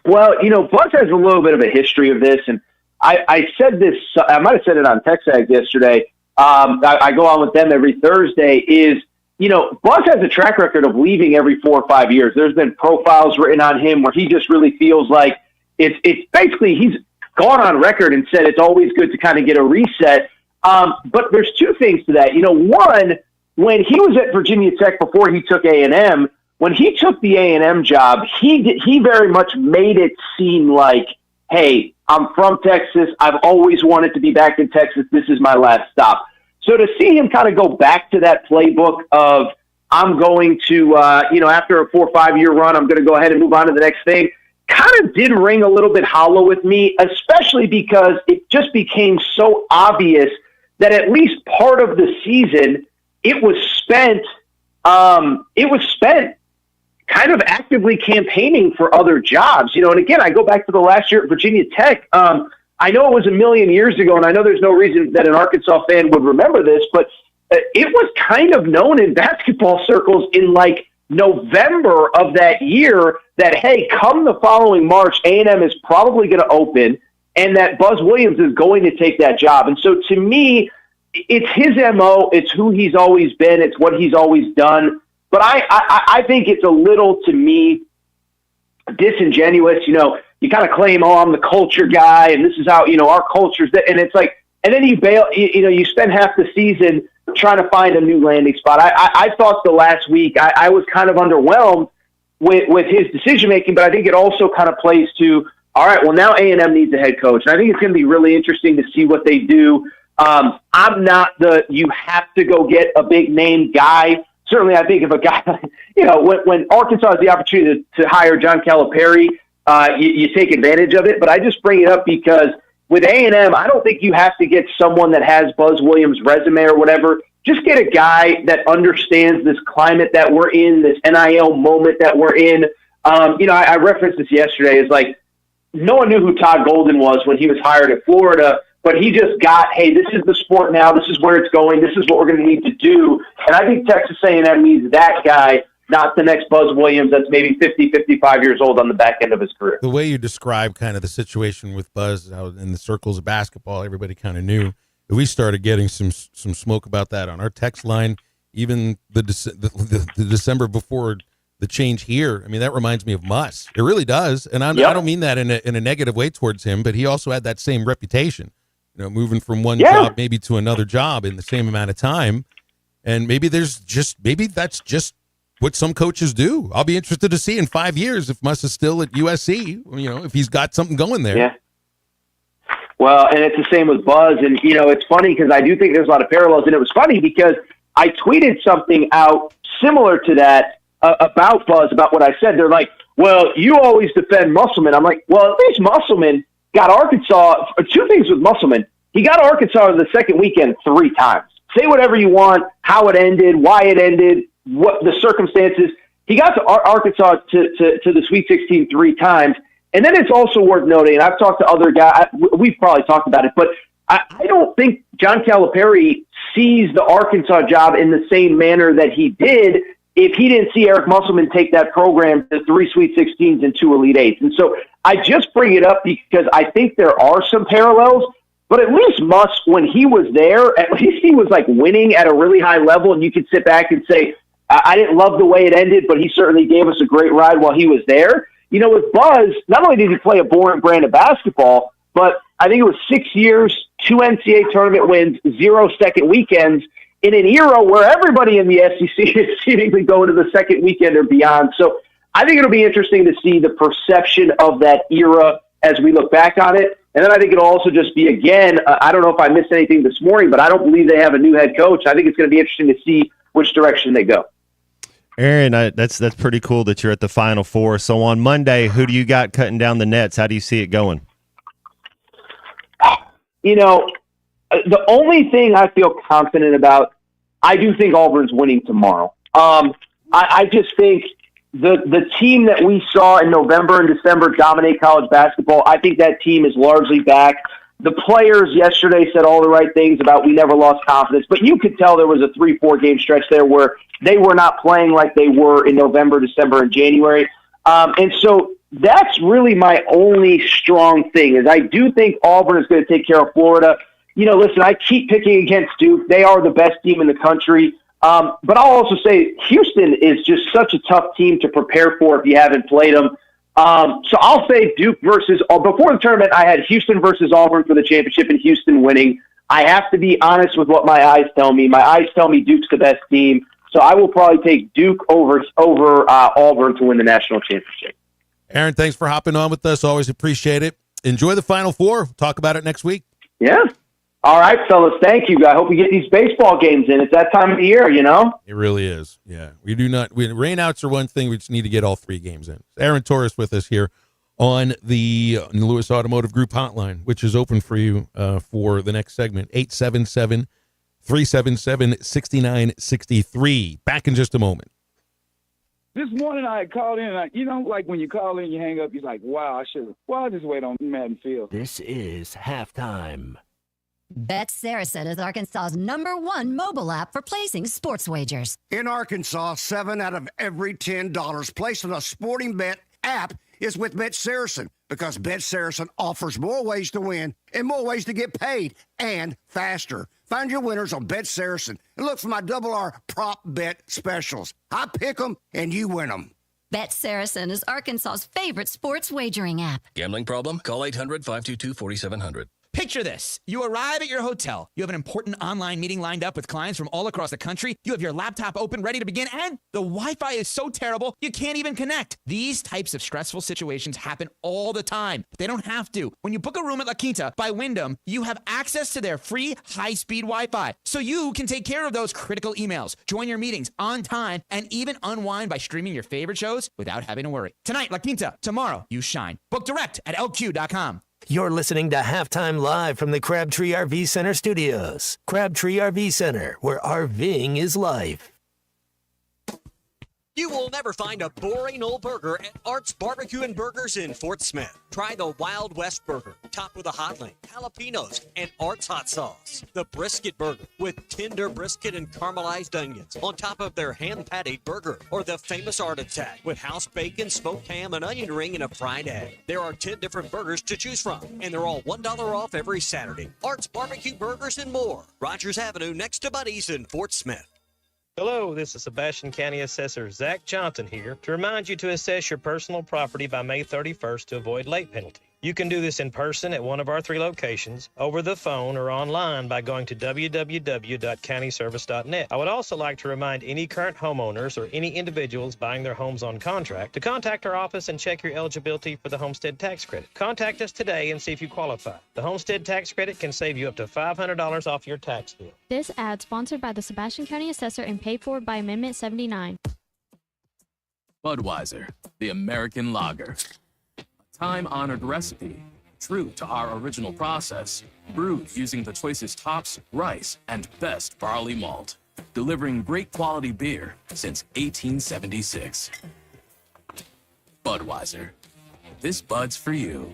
Well, Buzz has a little bit of a history of this, and I said this, I might have said it on TexAg yesterday. I go on with them every Thursday, is, Buzz has a track record of leaving every 4 or 5 years. There's been profiles written on him where he just really feels like it's basically, he's gone on record and said it's always good to kind of get a reset. But there's two things to that. One, when he was at Virginia Tech before he took A&M, when he took the A&M job, he very much made it seem like, hey, I'm from Texas. I've always wanted to be back in Texas. This is my last stop. So to see him kind of go back to that playbook of, I'm going to, after a 4 or 5 year run, I'm going to go ahead and move on to the next thing, kind of did ring a little bit hollow with me, especially because it just became so obvious that at least part of the season, it was spent kind of actively campaigning for other jobs, and again, I go back to the last year at Virginia Tech. I know it was a million years ago, and I know there's no reason that an Arkansas fan would remember this, but it was kind of known in basketball circles in like November of that year that, hey, come the following March, A&M is probably going to open, and that Buzz Williams is going to take that job. And so to me, it's his MO, it's who he's always been, it's what he's always done. But I think it's a little, to me, disingenuous. You kind of claim, oh, I'm the culture guy, and this is how, our culture's that. And it's like, and then you bail, you spend half the season trying to find a new landing spot. I thought the last week, I was kind of underwhelmed with his decision-making, but I think it also kind of plays to, all right, well, now A&M needs a head coach. And I think it's going to be really interesting to see what they do. I'm not you have to go get a big-name guy. Certainly, I think if a guy, when Arkansas has the opportunity to hire John Calipari, you take advantage of it. But I just bring it up because with A&M, I don't think you have to get someone that has Buzz Williams' resume or whatever. Just get a guy that understands this climate that we're in, this NIL moment that we're in. I referenced this yesterday. It's like no one knew who Todd Golden was when he was hired at Florida. But he just got, hey, this is the sport now. This is where it's going. This is what we're going to need to do. And I think Texas A&M needs that guy, not the next Buzz Williams that's maybe 50, 55 years old on the back end of his career. The way you describe kind of the situation with Buzz out in the circles of basketball, everybody kind of knew. We started getting some smoke about that on our text line, even the December before the change here. I mean, that reminds me of Muss. It really does. And I don't mean that in a negative way towards him, but he also had that same reputation. Moving from one job maybe to another job in the same amount of time. And maybe that's just what some coaches do. I'll be interested to see in 5 years if Muss is still at USC, if he's got something going there. Yeah. Well, and it's the same with Buzz. And, it's funny because I do think there's a lot of parallels. And it was funny because I tweeted something out similar to that about Buzz, about what I said. They're like, well, you always defend Musselman. I'm like, well, at least Musselman got Arkansas. Two things with Musselman. He got Arkansas the second weekend 3 times. Say whatever you want, how it ended, why it ended, what the circumstances. He got to Arkansas to the Sweet 16 3 times. And then it's also worth noting, and I've talked to other guys, we've probably talked about it, but I don't think John Calipari sees the Arkansas job in the same manner that he did if he didn't see Eric Musselman take that program to 3 Sweet 16s and 2 Elite 8s. And so I just bring it up because I think there are some parallels, but at least Muss, when he was there, at least he was like winning at a really high level, and you could sit back and say, I didn't love the way it ended, but he certainly gave us a great ride while he was there. With Buzz, not only did he play a boring brand of basketball, but I think it was 6 years, 2 NCAA tournament wins, 0 second weekends, in an era where everybody in the SEC is seemingly going to the second weekend or beyond. So I think it'll be interesting to see the perception of that era as we look back on it. And then I think it'll also just be, again, I don't know if I missed anything this morning, but I don't believe they have a new head coach. I think it's going to be interesting to see which direction they go. Aaron, that's pretty cool that you're at the Final Four. So on Monday, who do you got cutting down the nets? How do you see it going? The only thing I feel confident about, I do think Auburn's winning tomorrow. I just think the team that we saw in November and December dominate college basketball, I think that team is largely back. The players yesterday said all the right things about we never lost confidence, but you could tell there was a 3-4 game stretch there where they were not playing like they were in November, December, and January. And so that's really my only strong thing is I do think Auburn is going to take care of Florida. Listen, I keep picking against Duke. They are the best team in the country. But I'll also say Houston is just such a tough team to prepare for if you haven't played them. So I'll say Duke versus – before the tournament, I had Houston versus Auburn for the championship and Houston winning. I have to be honest with what my eyes tell me. My eyes tell me Duke's the best team. So I will probably take Duke over Auburn to win the national championship. Aaron, thanks for hopping on with us. Always appreciate it. Enjoy the Final Four. Talk about it next week. Yeah. All right, fellas. Thank you. I hope we get these baseball games in. It's that time of the year, It really is. Yeah. Rainouts are one thing. We just need to get all 3 games in. Aaron Torres with us here on the Lewis Automotive Group hotline, which is open for you for the next segment, 877-377-6963. Back in just a moment. This morning I had called in, and like when you call in, you hang up, you're like, wow, I'll just wait on Madden Field. This is halftime. Bet Saracen is Arkansas's #1 mobile app for placing sports wagers. In Arkansas, 7 out of every $10 placed on a sporting bet app is with Bet Saracen because Bet Saracen offers more ways to win and more ways to get paid and faster. Find your winners on Bet Saracen and look for my R prop bet specials. I pick them and you win them. Bet Saracen is Arkansas's favorite sports wagering app. Gambling problem? Call 800-522-4700. Picture this. You arrive at your hotel. You have an important online meeting lined up with clients from all across the country. You have your laptop open, ready to begin, and the Wi-Fi is so terrible, you can't even connect. These types of stressful situations happen all the time. They don't have to. When you book a room at La Quinta by Wyndham, you have access to their free high-speed Wi-Fi, so you can take care of those critical emails, join your meetings on time, and even unwind by streaming your favorite shows without having to worry. Tonight, La Quinta. Tomorrow, you shine. Book direct at lq.com. You're listening to Halftime Live from the Crabtree RV Center studios. Crabtree RV Center, where RVing is life. You will never find a boring old burger at Art's Barbecue and Burgers in Fort Smith. Try the Wild West Burger, topped with a hot link, jalapenos, and Art's hot sauce. The Brisket Burger, with tender brisket and caramelized onions on top of their hand-patted burger. Or the famous Art Attack, with house bacon, smoked ham, an onion ring, and a fried egg. There are 10 different burgers to choose from, and they're all $1 off every Saturday. Art's Barbecue Burgers and more. Rogers Avenue, next to Buddy's in Fort Smith. Hello, this is Sebastian County Assessor Zach Johnson here to remind you to assess your personal property by May 31st to avoid late penalty. You can do this in person at one of our 3 locations, over the phone, or online by going to www.countyservice.net. I would also like to remind any current homeowners or any individuals buying their homes on contract to contact our office and check your eligibility for the homestead tax credit. Contact us today and see if you qualify. The homestead tax credit can save you up to $500 off your tax bill. This ad sponsored by the Sebastian County Assessor and paid for by Amendment 79. Budweiser, the American lager. Time-honored recipe, true to our original process, brewed using the choicest hops, rice, and best barley malt, delivering great quality beer since 1876. Budweiser. This Bud's for you.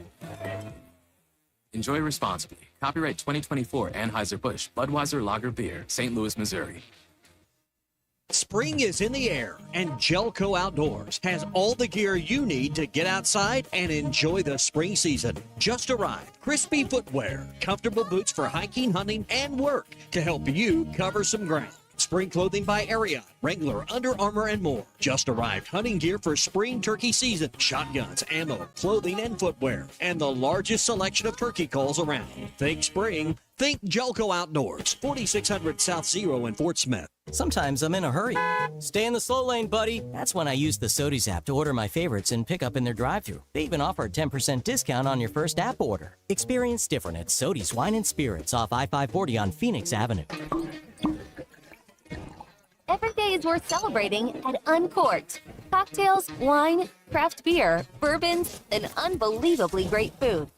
Enjoy responsibly. Copyright 2024 Anheuser-Busch Budweiser Lager Beer, St. Louis, Missouri. Spring is in the air, and Gelco Outdoors has all the gear you need to get outside and enjoy the spring season. Just arrived. Crispy footwear, comfortable boots for hiking, hunting, and work to help you cover some ground. Spring clothing by Ariat, Wrangler, Under Armour, and more. Just arrived hunting gear for spring turkey season. Shotguns, ammo, clothing, and footwear. And the largest selection of turkey calls around. Think spring. Think Gelco Outdoors. 4600 South Zero in Fort Smith. Sometimes I'm in a hurry. Stay in the slow lane, buddy. That's when I use the Sodies app to order my favorites and pick up in their drive-thru. They even offer a 10% discount on your first app order. Experience different at Sodies Wine and Spirits off I-540 on Phoenix Avenue. Every day is worth celebrating at Uncorked. Cocktails, wine, craft beer, bourbons, and unbelievably great food.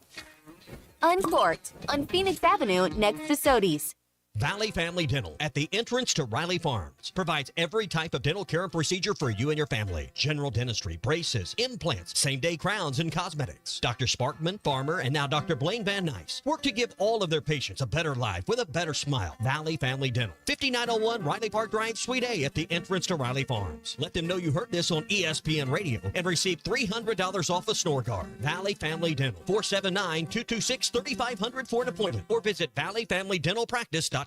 Uncorked on Phoenix Avenue next to Sodies. Valley Family Dental at the entrance to Riley Farms provides every type of dental care and procedure for you and your family. General dentistry, braces, implants, same-day crowns, and cosmetics. Dr. Sparkman, Farmer, and now Dr. Blaine Van Nice work to give all of their patients a better life with a better smile. Valley Family Dental, 5901 Riley Park Drive, Suite A at the entrance to Riley Farms. Let them know you heard this on ESPN Radio and receive $300 off a snore guard. Valley Family Dental, 479-226-3500 for an appointment or visit valleyfamilydentalpractice.com.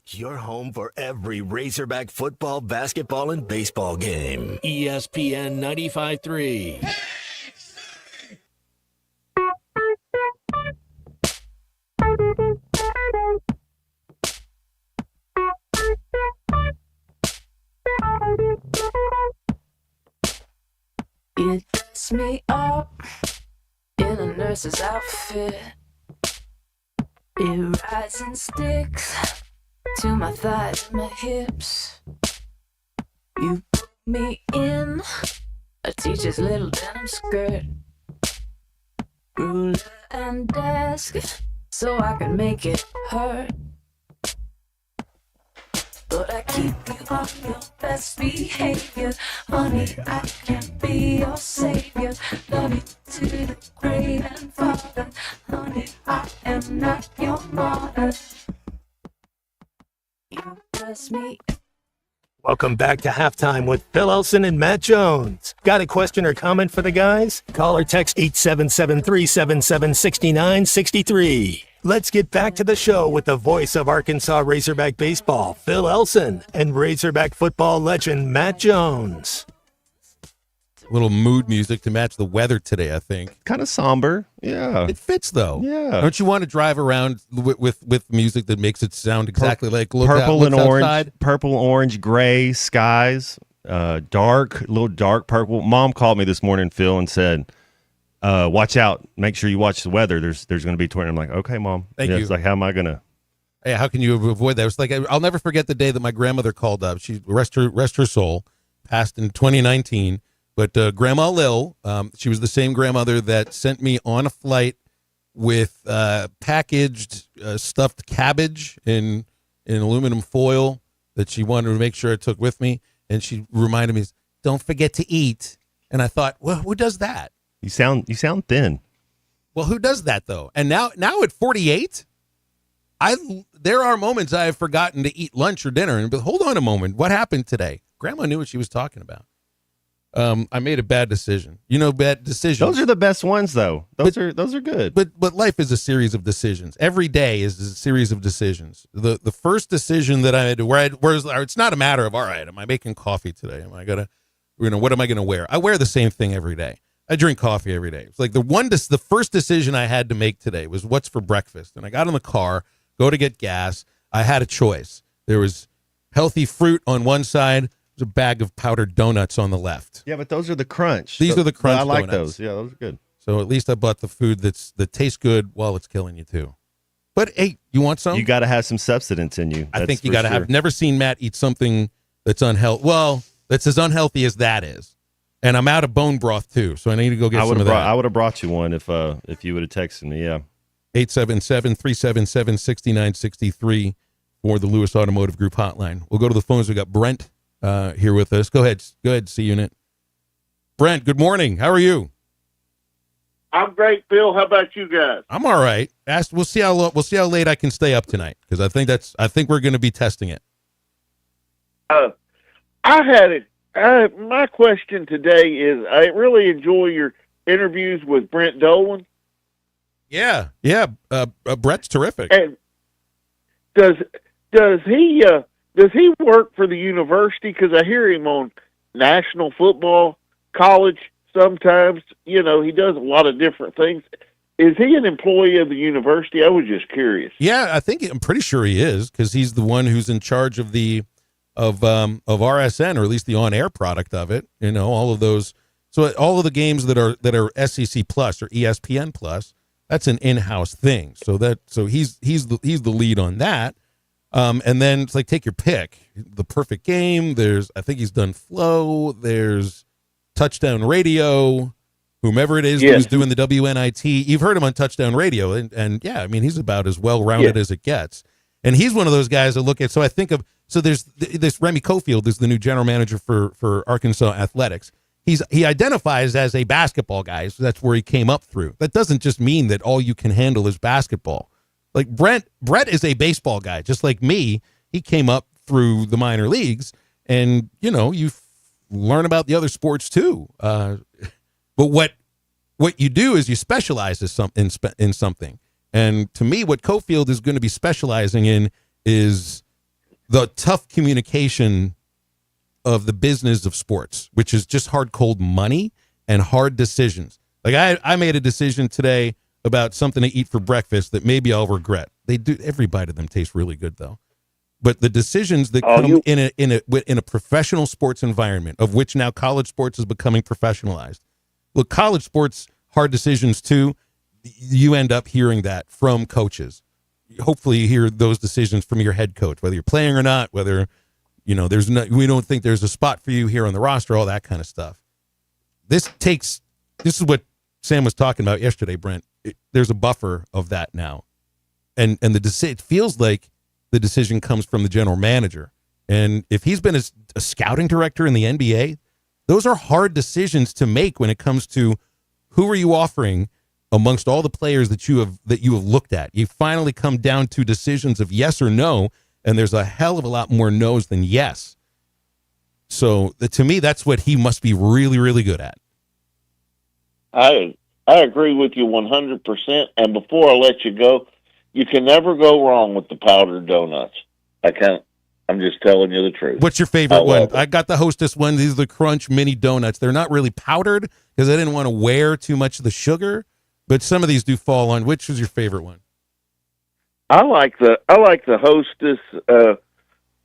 Your home for every Razorback football, basketball, and baseball game. ESPN 95.3. You dress me up in a nurse's outfit. It rides and sticks to my thighs and my hips. You put me in a teacher's little denim skirt, ruler and desk, so I can make it hurt. But I keep you on your best behavior. Honey, I can't be your savior. Love you to the grave and father. Honey, I am not your mother. You dress me. Welcome back to Halftime with Phil Elson and Matt Jones. Got a question or comment for the guys? Call or text 877-377-6963. Let's get back to the show with the voice of Arkansas Razorback baseball, Phil Elson, and Razorback football legend Matt Jones. Little mood music to match the weather today, I think. Kind of somber. Yeah. It fits, though. Yeah. Don't you want to drive around with music that makes it sound exactly like purple and orange, outside? purple, orange, gray skies, dark, a little dark purple. Mom called me this morning, Phil, and said, watch out. Make sure you watch the weather. There's going to be tornado. I'm like, okay, Mom. Thank you. It's like, how am I going to? Hey, how can you avoid that? It's like, I'll never forget the day that my grandmother called up. She rest her soul, passed in 2019. But Grandma Lil, she was the same grandmother that sent me on a flight with packaged stuffed cabbage in aluminum foil that she wanted to make sure I took with me. And she reminded me, don't forget to eat. And I thought, well, who does that? You sound thin. Well, who does that, though? And now at 48, there are moments I have forgotten to eat lunch or dinner. But hold on a moment. What happened today? Grandma knew what she was talking about. I made a bad decision. Bad decisions. Those are the best ones, though. Those are good. But life is a series of decisions. Every day is a series of decisions. The first decision that I had to it's not a matter of, all right, am I making coffee today? Am I gonna, what am I gonna wear? I wear the same thing every day. I drink coffee every day. It's like the first decision I had to make today was what's for breakfast. And I got in the car, go to get gas. I had a choice. There was healthy fruit on one side. There's a bag of powdered donuts on the left. Yeah, but those are the crunch. These are the crunch. I like donuts. those. Yeah, those are good. So at least I bought the food that tastes good while it's killing you too. But hey, you want some? You got to have some substance in you. I think you got to have. Never seen Matt eat something that's unhealthy. Well, that's as unhealthy as that is. And I'm out of bone broth too, so I need to go get some of that. I would have brought you one if you would have texted me. Yeah. 877-377-6963 for the Lewis Automotive Group hotline. We'll go to the phones. We got Brent here with us. Go ahead, C-Unit. Brent, good morning. How are you? I'm great, Phil. How about you guys? I'm all right. We'll see how late I can stay up tonight because I think we're going to be testing it. My question today is: I really enjoy your interviews with Brent Dolan. Yeah. Brett's terrific. And does he work for the university? Because I hear him on national football, college. Sometimes, he does a lot of different things. Is he an employee of the university? I was just curious. Yeah, I'm pretty sure he is because he's the one who's in charge of of RSN, or at least the on-air product of it. All of those. So all of the games that are SEC Plus or ESPN Plus, that's an in-house thing. So he's the lead on that. And then it's like, take your pick. The Perfect Game. I think he's done Flow. There's Touchdown Radio, whomever it is who's doing the WNIT. You've heard him on Touchdown Radio, and yeah, I mean, he's about as well-rounded as it gets. And he's one of those guys that look at. So I think of there's this Remy Cofield is the new general manager for Arkansas Athletics. He identifies as a basketball guy. So that's where he came up through. That doesn't just mean that all you can handle is basketball. Like Brett is a baseball guy, just like me. He came up through the minor leagues, and you learn about the other sports too. But what you do is you specialize in something. And to me, what Cofield is going to be specializing in is the tough communication of the business of sports, which is just hard, cold money and hard decisions. Like I made a decision today about something to eat for breakfast that maybe I'll regret. They do. Every bite of them tastes really good, though. But the decisions that come in a professional sports environment, of which now college sports is becoming professionalized. Look, college sports, hard decisions too. You end up hearing that from coaches. Hopefully you hear those decisions from your head coach, whether you're playing or not, whether, we don't think there's a spot for you here on the roster, all that kind of stuff. This is what Sam was talking about yesterday, Brent. There's a buffer of that now. And it feels like the decision comes from the general manager. And if he's been a scouting director in the NBA, those are hard decisions to make when it comes to who are you offering amongst all the players that you have looked at. You finally come down to decisions of yes or no, and there's a hell of a lot more no's than yes. So to me, that's what he must be really, really good at. I agree with you 100%. And before I let you go, you can never go wrong with the powdered donuts. I'm just telling you the truth. What's your favorite one? I got the Hostess one. These are the Crunch Mini Donuts. They're not really powdered because I didn't want to wear too much of the sugar, but some of these do fall on. Which was your favorite one? I like the Hostess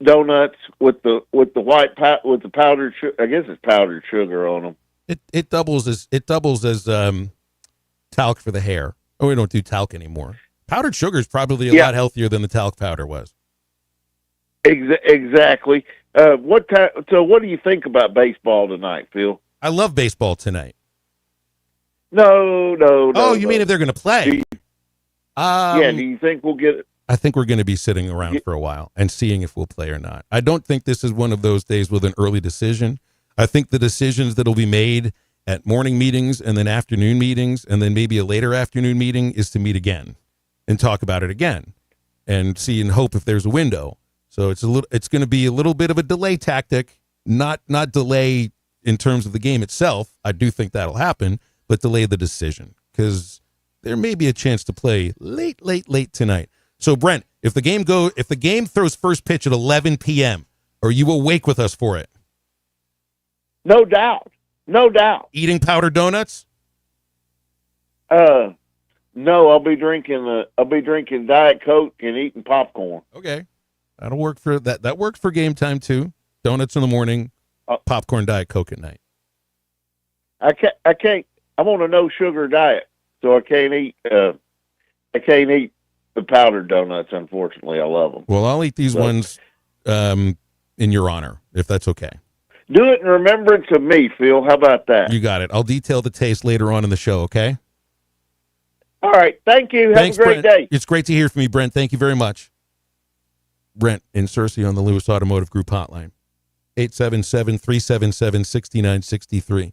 donuts with the powdered sugar. I guess it's powdered sugar on them. It doubles as talc for the hair. Oh, we don't do talc anymore. Powdered sugar is probably a lot healthier than the talc powder was. Exactly. So what do you think about baseball tonight, Phil? I love baseball tonight. No. Oh, you mean if they're going to play? Do you think we'll get it? I think we're going to be sitting around for a while and seeing if we'll play or not. I don't think this is one of those days with an early decision. I think the decisions that will be made at morning meetings and then afternoon meetings and then maybe a later afternoon meeting is to meet again and talk about it again and see and hope if there's a window. So it's going to be a little bit of a delay tactic, not delay in terms of the game itself. I do think that'll happen, but delay the decision because there may be a chance to play late tonight. So Brent, if the game throws first pitch at 11 p.m., are you awake with us for it? No doubt. Eating powdered donuts? No, I'll be drinking Diet Coke and eating popcorn. Okay. That'll work for that. That worked for game time too. Donuts in the morning, popcorn, Diet Coke at night. I can't. I'm on a no sugar diet, so I can't eat the powdered donuts. Unfortunately, I love them. Well, I'll eat these ones in your honor, if that's okay. Do it in remembrance of me, Phil. How about that? You got it. I'll detail the taste later on in the show. Okay. All right. Thank you. Thanks, Have a great Brent. day. It's great to hear from you, Brent. Thank you very much. Brent in Searcy on the Lewis Automotive Group hotline, 877-377-6963.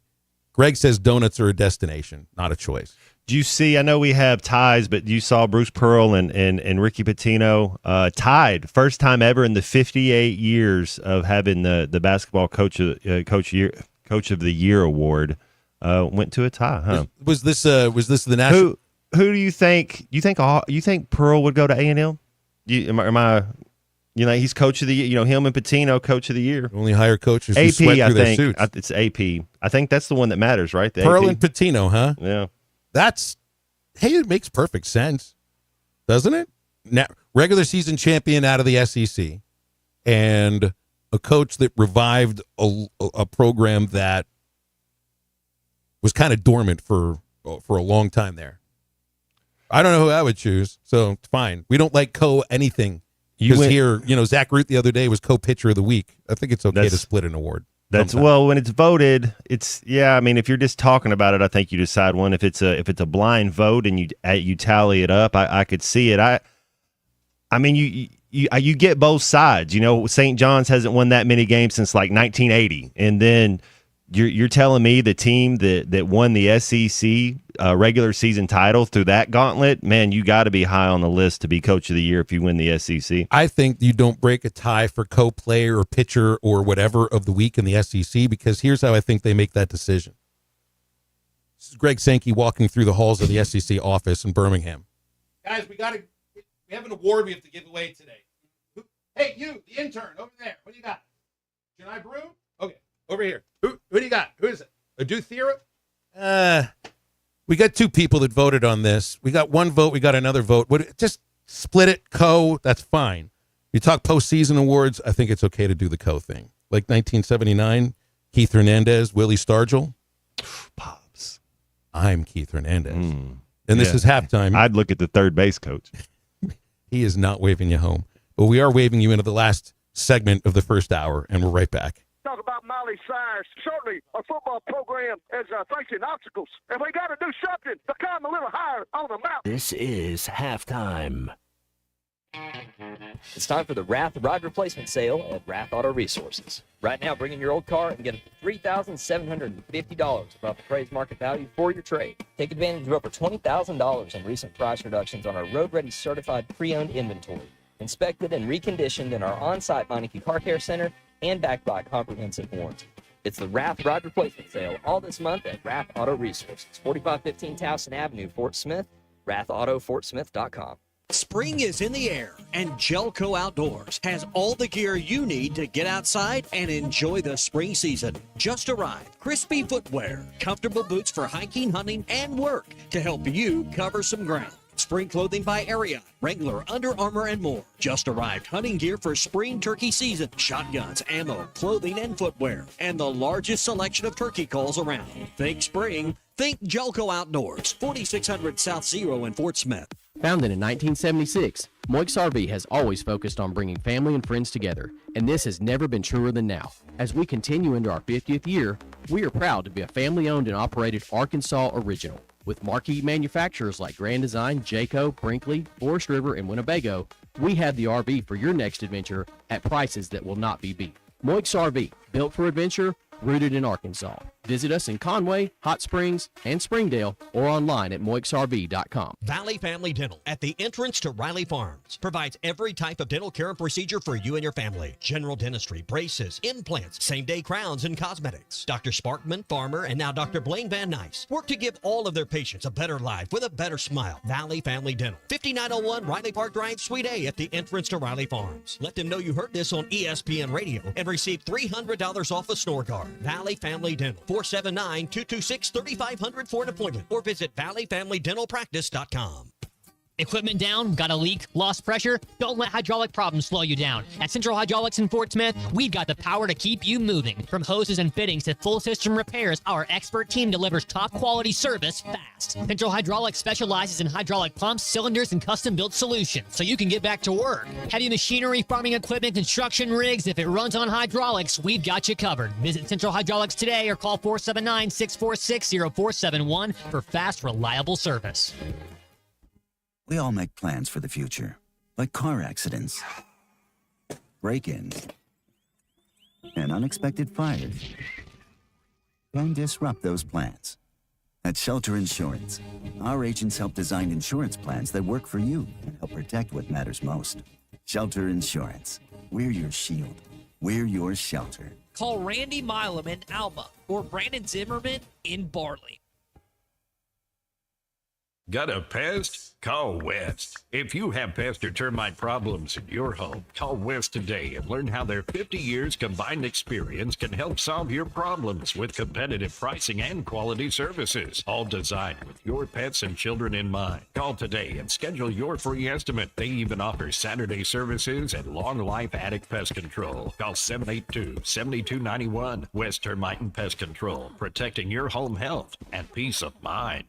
Greg says donuts are a destination, not a choice. Do you see, I know we have ties, but you saw Bruce Pearl and Ricky Pitino tied. First time ever in the 58 years of having the basketball coach of the year award. Went to a tie, huh? Was this the national? Who do you think? You think Pearl would go to A&M? Am I? He's coach of the year. Him and Pitino, coach of the year. Only hire coaches who AP, sweat I through their think. suits. It's AP. I think that's the one that matters, right? The Pearl AP. and Pitino, huh? Yeah. It makes perfect sense, doesn't it? Now, regular season champion out of the SEC and a coach that revived a program that was kind of dormant for a long time there. I don't know who I would choose, so it's fine. We don't like anything. Because here, Zach Root the other day was co-pitcher of the week. I think it's okay to split an award. When it's voted, if you're just talking about it, I think you decide one. If it's a blind vote and you tally it up, I could see it. you get both sides. You know, St. John's hasn't won that many games since like 1980, and then you're telling me the team that won the SEC regular season title through that gauntlet, man, you got to be high on the list to be coach of the year if you win the SEC. I think you don't break a tie for co-player or pitcher or whatever of the week in the SEC, because here's how I think they make that decision. This is Greg Sankey walking through the halls of the SEC office in Birmingham. Guys, we have an award we have to give away today. Hey, you, the intern over there. What do you got? Janai Brew? Okay, over here. Who do you got? Who is it? Adu Thera? We got 2 people that voted on this. We got 1 vote. We got another vote. Just split it, co. That's fine. You talk postseason awards, I think it's okay to do the co thing. Like 1979, Keith Hernandez, Willie Stargell. Pops. I'm Keith Hernandez. And this is halftime. I'd look at the third base coach. He is not waving you home. But we are waving you into the last segment of the first hour, and we're right back. Talk about Miley Cyrus. Certainly, our football program is facing obstacles, and we got to do something to climb a little higher on the mountain. This is halftime. It's time for the Rath Rod Replacement Sale at Rath Auto Resources. Right now, bring in your old car and get $3,750 above the appraised market value for your trade. Take advantage of over $20,000 in recent price reductions on our road-ready certified pre-owned inventory, inspected and reconditioned in our on-site Meineke Car Care Center and backed by comprehensive warranty. It's the Rath Rod Replacement Sale all this month at Rath Auto Resources, 4515 Towson Avenue, Fort Smith, rathautofortsmith.com. Spring is in the air, and Gelco Outdoors has all the gear you need to get outside and enjoy the spring season. Just arrived. Crispy footwear, comfortable boots for hiking, hunting, and work to help you cover some ground. Spring clothing by Ariat, Wrangler, Under Armour, and more. Just arrived hunting gear for spring turkey season. Shotguns, ammo, clothing, and footwear. And the largest selection of turkey calls around. Think spring, think Gelco Outdoors. 4600 South Zero in Fort Smith. Founded in 1976, Moix RV has always focused on bringing family and friends together, and this has never been truer than now. As we continue into our 50th year, we are proud to be a family-owned and operated Arkansas original. With marquee manufacturers like Grand Design, Jayco, Brinkley, Forest River, and Winnebago, we have the RV for your next adventure at prices that will not be beat. Moix RV, built for adventure, rooted in Arkansas. Visit us in Conway, Hot Springs, and Springdale, or online at moixrv.com. Valley Family Dental at the entrance to Riley Farms provides every type of dental care and procedure for you and your family. General dentistry, braces, implants, same-day crowns, and cosmetics. Dr. Sparkman, Farmer, and now Dr. Blaine Van Nice work to give all of their patients a better life with a better smile. Valley Family Dental, 5901 Riley Park Drive, Suite A at the entrance to Riley Farms. Let them know you heard this on ESPN Radio and receive $300 off a snore guard. Valley Family Dental, 479-226-3500 for an appointment, or visit valleyfamilydentalpractice.com. Equipment down? Got a leak? Lost pressure? Don't let hydraulic problems slow you down. At Central Hydraulics in Fort Smith, we've got the power to keep you moving. From hoses and fittings to full system repairs, our expert team delivers top quality service fast. Central Hydraulics specializes in hydraulic pumps, cylinders, and custom-built solutions, so you can get back to work. Heavy machinery, farming equipment, construction rigs, if it runs on hydraulics, we've got you covered. Visit Central Hydraulics today or call 479-646-0471 for fast, reliable service. We all make plans for the future, like car accidents, break-ins, and unexpected fires. Don't disrupt those plans. At Shelter Insurance, our agents help design insurance plans that work for you and help protect what matters most. Shelter Insurance. We're your shield. We're your shelter. Call Randy Milam in Alma or Brandon Zimmerman in Barley. Got a pest? Call West. If you have pest or termite problems in your home, call West today and learn how their 50 years combined experience can help solve your problems with competitive pricing and quality services, all designed with your pets and children in mind. Call today and schedule your free estimate. They even offer Saturday services and long life attic pest control. Call 782-7291. West Termite and Pest Control, protecting your home health and peace of mind.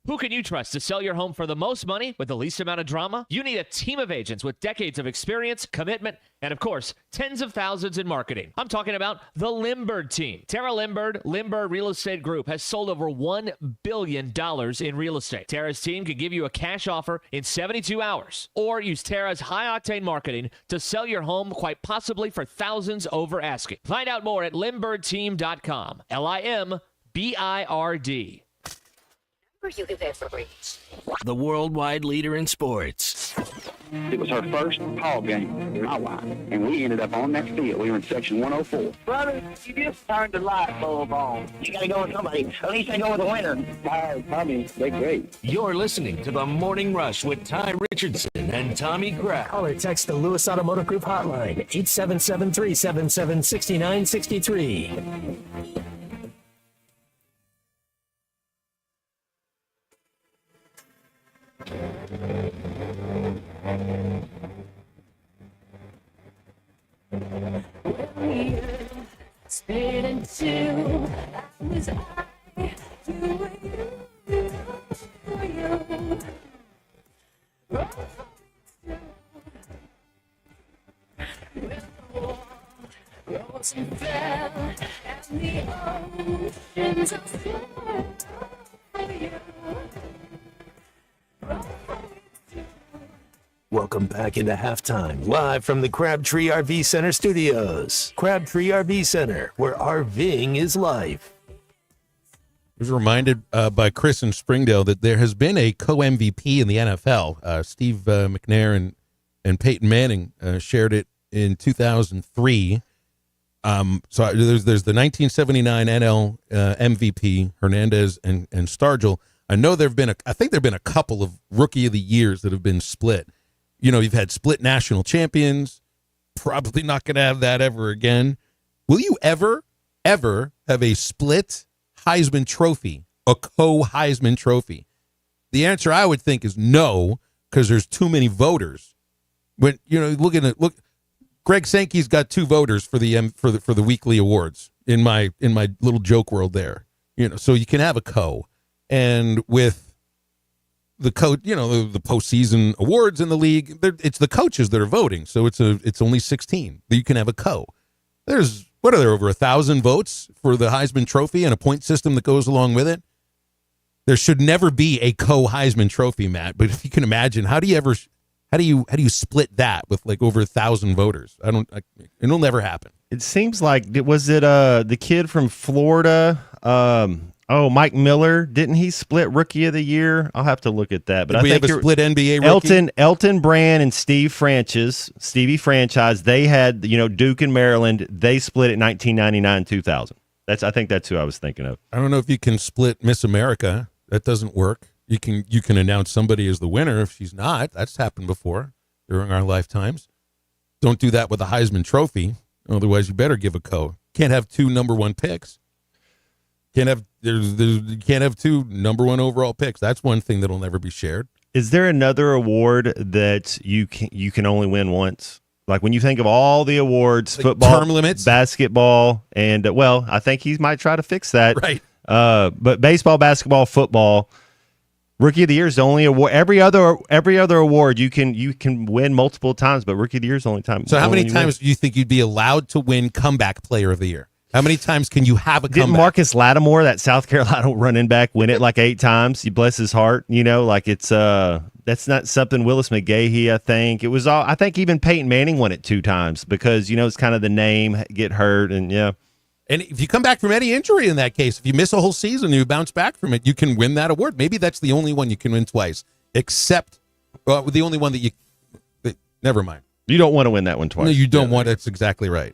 Who can you trust to sell your home for the most money with the least amount of drama? You need a team of agents with decades of experience, commitment, and of course, tens of thousands in marketing. I'm talking about the Limbird team. Tara Limbird, Limbird Real Estate Group, has sold over $1 billion in real estate. Tara's team can give you a cash offer in 72 hours, or use Tara's high-octane marketing to sell your home quite possibly for thousands over asking. Find out more at limbirdteam.com. LIMBIRD. You can pay for reach. The worldwide leader in sports. It was her first call game with my wife, and we ended up on that field. We were in section 104. Brother, you just turned the light bulb on. You gotta go with somebody. At least I go with a winner. Tommy, they're great. You're listening to The Morning Rush with Ty Richardson and Tommy Kraft. Call or text the Lewis Automotive Group hotline, 877-377-6963. Split in two, was I doing you? Rose and fell, and the oceans are full for you. Welcome back into halftime, live from the Crabtree RV Center studios. Crabtree RV Center, where RVing is life. I was reminded by Chris in Springdale that there has been a co-MVP in the NFL. Steve McNair and Peyton Manning shared it in 2003. So there's the 1979 NL MVP, Hernandez and Stargell. I know I think there've been a couple of Rookie of the Years that have been split. You know, you've had split national champions. Probably not going to have that ever again. Will you ever have a split Heisman Trophy, a co-Heisman Trophy? The answer I would think is no, because there's too many voters. But you know, look, Greg Sankey's got 2 voters for the weekly awards in my little joke world there. You know, so you can have a co, and with the coach, you know, the postseason awards in the league, it's the coaches that are voting. So it's only 16 that you can have a co. There's, what are there, over 1,000 votes for the Heisman Trophy and a point system that goes along with it? There should never be a co-Heisman Trophy, Matt. But if you can imagine, how do you split that with like over 1,000 voters? It'll never happen. It seems like, was it the kid from Florida? Mike Miller, didn't he split Rookie of the Year? I'll have to look at that. But I think have a split NBA rookie? Elton Brand and Stevie Franchise, they had, you know, Duke and Maryland, they split it 1999-2000. I think that's who I was thinking of. I don't know if you can split Miss America. That doesn't work. You can announce somebody as the winner if she's not. That's happened before during our lifetimes. Don't do that with a Heisman Trophy. Otherwise, you better give a co. Can't have 2 number 1 picks. You can't have 2 number 1 overall picks. That's one thing that'll never be shared. Is there another award that you can only win once? Like when you think of all the awards, like football, term limits, basketball, and I think he might try to fix that. Right. But baseball, basketball, football, Rookie of the Year is the only award. Every other award you can win multiple times, but Rookie of the Year is the only time. So how many times do you think you'd be allowed to win Comeback Player of the Year? How many times can you have a comeback? Didn't Marcus Lattimore, that South Carolina running back, win it like 8 times? You bless his heart. You know, like it's that's not something Willis McGahee, I think. It was all, I think even Peyton Manning won it 2 times because, you know, it's kind of the name, get hurt, and yeah. And if you come back from any injury in that case, if you miss a whole season and you bounce back from it, you can win that award. Maybe that's the only one you can win twice, except the only one never mind. You don't want to win that one twice. No, you don't want. That's exactly right.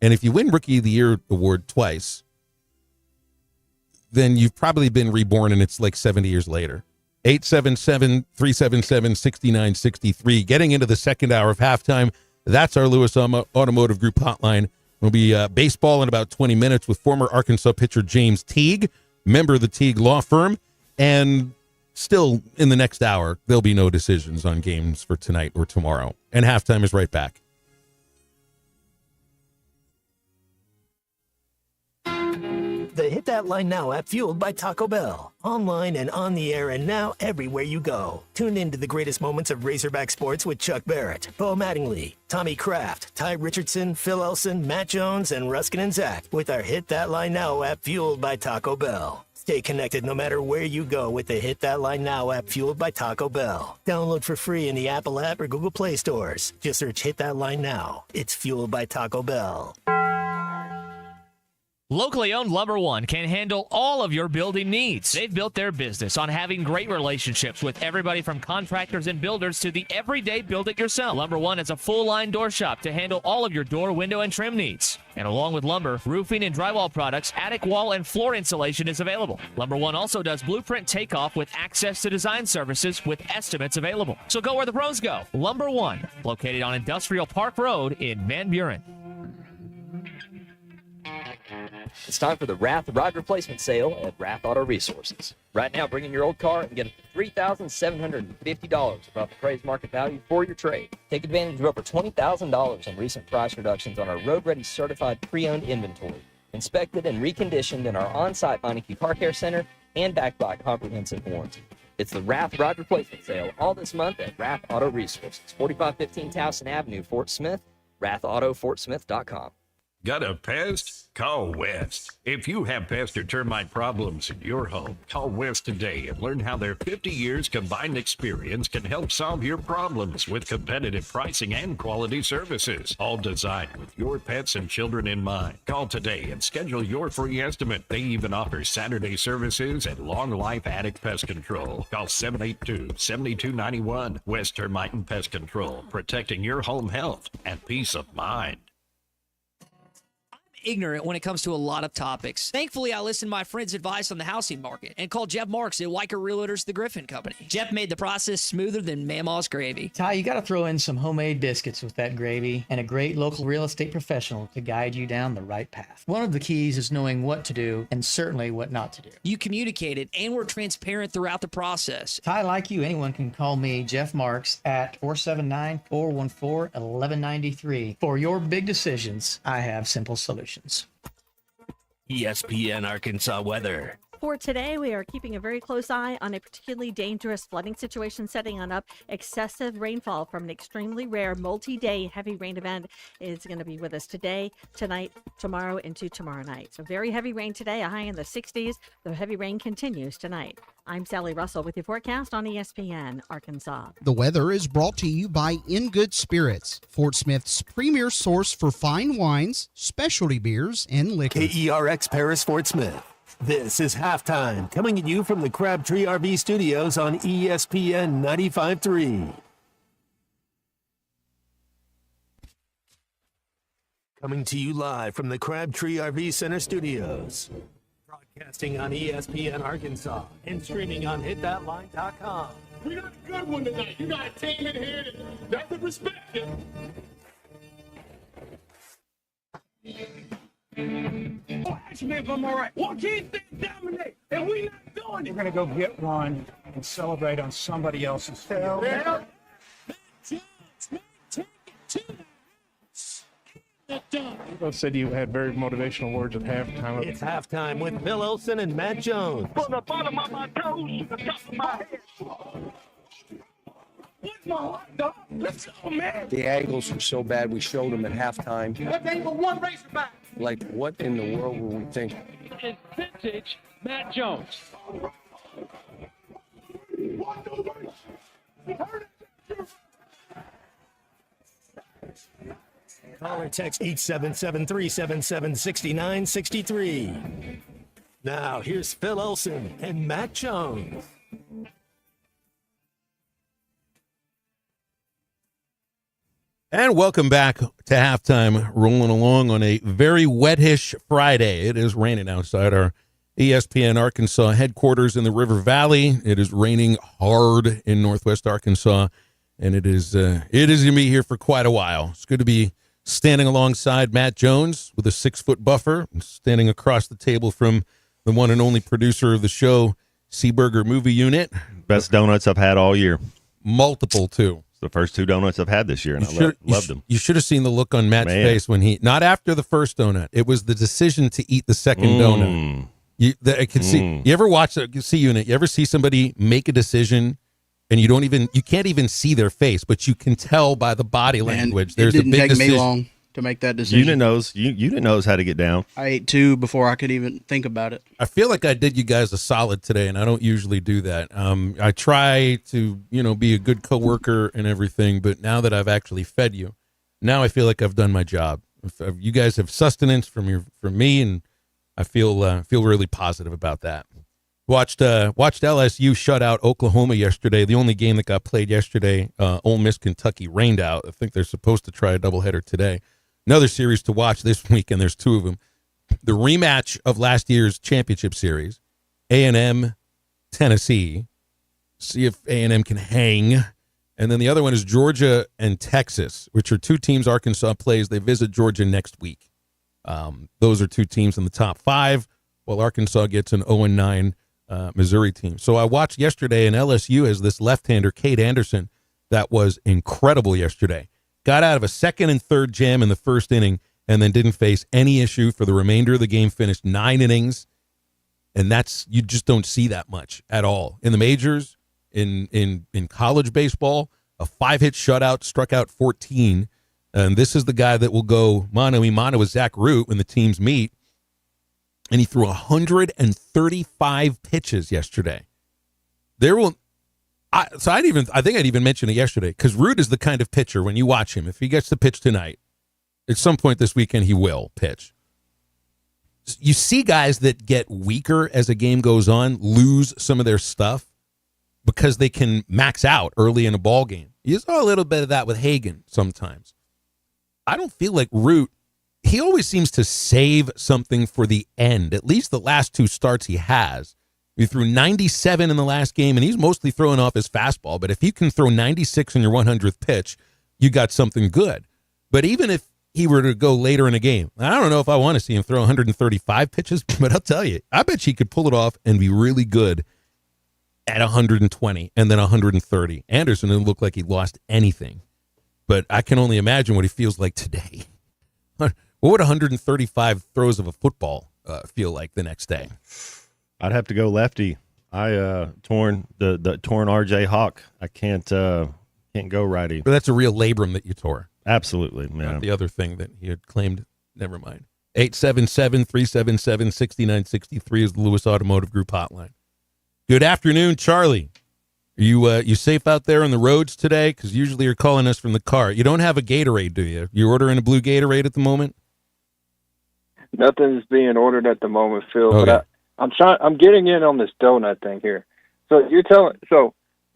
And if you win Rookie of the Year award twice, then you've probably been reborn, and it's like 70 years later. 877-377-6963. Getting into the second hour of halftime. That's our Lewis Automotive Group hotline. It'll be baseball in about 20 minutes with former Arkansas pitcher James Teague, member of the Teague law firm. And still in the next hour, there'll be no decisions on games for tonight or tomorrow. And halftime is right back. The Hit That Line Now app fueled by Taco Bell. Online and on the air and now everywhere you go. Tune in to the greatest moments of Razorback sports with Chuck Barrett, Bo Mattingly, Tommy Kraft, Ty Richardson, Phil Elson, Matt Jones, and Ruskin and Zach with our Hit That Line Now app fueled by Taco Bell. Stay connected no matter where you go with the Hit That Line Now app fueled by Taco Bell. Download for free in the Apple app or Google Play stores. Just search Hit That Line Now. It's fueled by Taco Bell. Locally owned Lumber One can handle all of your building needs. They've built their business on having great relationships with everybody from contractors and builders to the everyday build-it-yourself. Lumber One is a full-line door shop to handle all of your door, window, and trim needs. And along with lumber, roofing and drywall products, attic wall and floor insulation is available. Lumber One also does blueprint takeoff with access to design services with estimates available. So go where the pros go. Lumber One, located on Industrial Park Road in Van Buren. It's time for the Rath Rod Replacement Sale at Rath Auto Resources. Right now, bring in your old car and get $3,750 above the appraised market value for your trade. Take advantage of over $20,000 in recent price reductions on our road-ready certified pre-owned inventory, inspected and reconditioned in our on-site Meineke Car Care Center and backed by comprehensive warranty. It's the Rath Rod Replacement Sale all this month at Rath Auto Resources, 4515 Towson Avenue, Fort Smith, rathautofortsmith.com. Got a pest? Call West. If you have pest or termite problems in your home, call West today and learn how their 50 years combined experience can help solve your problems with competitive pricing and quality services, all designed with your pets and children in mind. Call today and schedule your free estimate. They even offer Saturday services and long life attic pest control. Call 782-7291. West Termite and Pest Control, protecting your home health and peace of mind. Ignorant when it comes to a lot of topics. Thankfully, I listened to my friend's advice on the housing market and called Jeff Marks at Weicker Realtors, the Griffin Company. Jeff made the process smoother than Mamaw's gravy. Ty, you got to throw in some homemade biscuits with that gravy and a great local real estate professional to guide you down the right path. One of the keys is knowing what to do and certainly what not to do. You communicated and were transparent throughout the process. Ty, like you, anyone can call me, Jeff Marks, at 479-414-1193. For your big decisions, I have simple solutions. ESPN Arkansas weather. For today, we are keeping a very close eye on a particularly dangerous flooding situation setting on up. Excessive rainfall from an extremely rare multi-day heavy rain event is going to be with us today, tonight, tomorrow, into tomorrow night. So very heavy rain today, a high in the 60s. The heavy rain continues tonight. I'm Sally Russell with your forecast on ESPN Arkansas. The weather is brought to you by In Good Spirits, Fort Smith's premier source for fine wines, specialty beers, and liquor. KERX Paris Fort Smith. This is Halftime, coming at you from the Crabtree RV Studios on ESPN 95.3. Coming to you live from the Crabtree RV Center Studios. Broadcasting on ESPN Arkansas and streaming on hitthatline.com. We got a good one tonight. You got a team in here that doesn't respect you. Oh, actually, if I'm all right. Well, can't they dominate? And we not doing it. We're going to go get one and celebrate on somebody else's field. Yeah. Both said you had very motivational words at halftime. It's halftime with Bill Olson and Matt Jones. From the bottom of my toes to the top of my head. What's my hot dog? Let's go, man. The angles were so bad, we showed them at halftime. That ain't but one Razorback. Like, what in the world were we thinking? It's vintage Matt Jones. Call or text 877-377-6963. Now, here's Phil Olson and Matt Jones. And welcome back to halftime, rolling along on a very wetish Friday. It is raining outside our ESPN Arkansas headquarters in the River Valley. It is raining hard in Northwest Arkansas, and it is going to be here for quite a while. It's good to be standing alongside Matt Jones with a 6-foot buffer, and standing across the table from the one and only producer of the show, Seaburger Movie Unit. Best donuts I've had all year. Multiple, too. The first 2 donuts I've had this year, and I loved them. You should have seen the look on Matt's face when not after the first donut. It was the decision to eat the second donut. I can see. You ever watch see unit? You ever see somebody make a decision and you can't even see their face, but you can tell by the body language. There's it didn't a big take decision. me long to make that decision. Unit knows how to get down. I ate 2 before I could even think about it. I feel like I did you guys a solid today, and I don't usually do that. I try to, be a good coworker and everything, but now that I've actually fed you, now I feel like I've done my job. You guys have sustenance from me, and I feel really positive about that. Watched LSU shut out Oklahoma yesterday. The only game that got played yesterday. Ole Miss Kentucky rained out. I think they're supposed to try a doubleheader today. Another series to watch this weekend. There's 2 of them. The rematch of last year's championship series, A&M, Tennessee. See if A&M can hang. And then the other one is Georgia and Texas, which are 2 teams Arkansas plays. They visit Georgia next week. Those are 2 teams in the top 5, while Arkansas gets an 0-9 Missouri team. So I watched yesterday, and LSU has this left-hander, Cade Anderson, that was incredible yesterday. Got out of a second and third jam in the first inning, and then didn't face any issue for the remainder of the game. Finished 9 innings, and you just don't see that much at all in the majors. In college baseball, a 5-hit shutout, struck out 14, and this is the guy that will go mano a mano with Zach Root when the teams meet. And he threw 135 pitches yesterday. I think I'd even mention it yesterday, because Root is the kind of pitcher, when you watch him, if he gets to pitch tonight, at some point this weekend he will pitch. You see guys that get weaker as a game goes on, lose some of their stuff because they can max out early in a ball game. You saw a little bit of that with Hagen sometimes. I don't feel like Root, he always seems to save something for the end, at least the last 2 starts he has. He threw 97 in the last game, and he's mostly throwing off his fastball. But if you can throw 96 in your 100th pitch, you got something good. But even if he were to go later in a game, I don't know if I want to see him throw 135 pitches, but I'll tell you, I bet he could pull it off and be really good at 120 and then 130. Anderson didn't look like he lost anything, but I can only imagine what he feels like today. What would 135 throws of a football feel like the next day? I'd have to go lefty. I torn the torn RJ Hawk. I can't go righty. But that's a real labrum that you tore. Absolutely, man. Not the other thing that he had claimed. Never mind. 877-377-6963 is the Lewis Automotive Group hotline. Good afternoon, Charlie. Are you safe out there on the roads today? Because usually you're calling us from the car. You don't have a Gatorade, do you? You're ordering a blue Gatorade at the moment? Nothing's being ordered at the moment, Phil. Okay. But I'm getting in on this donut thing here. So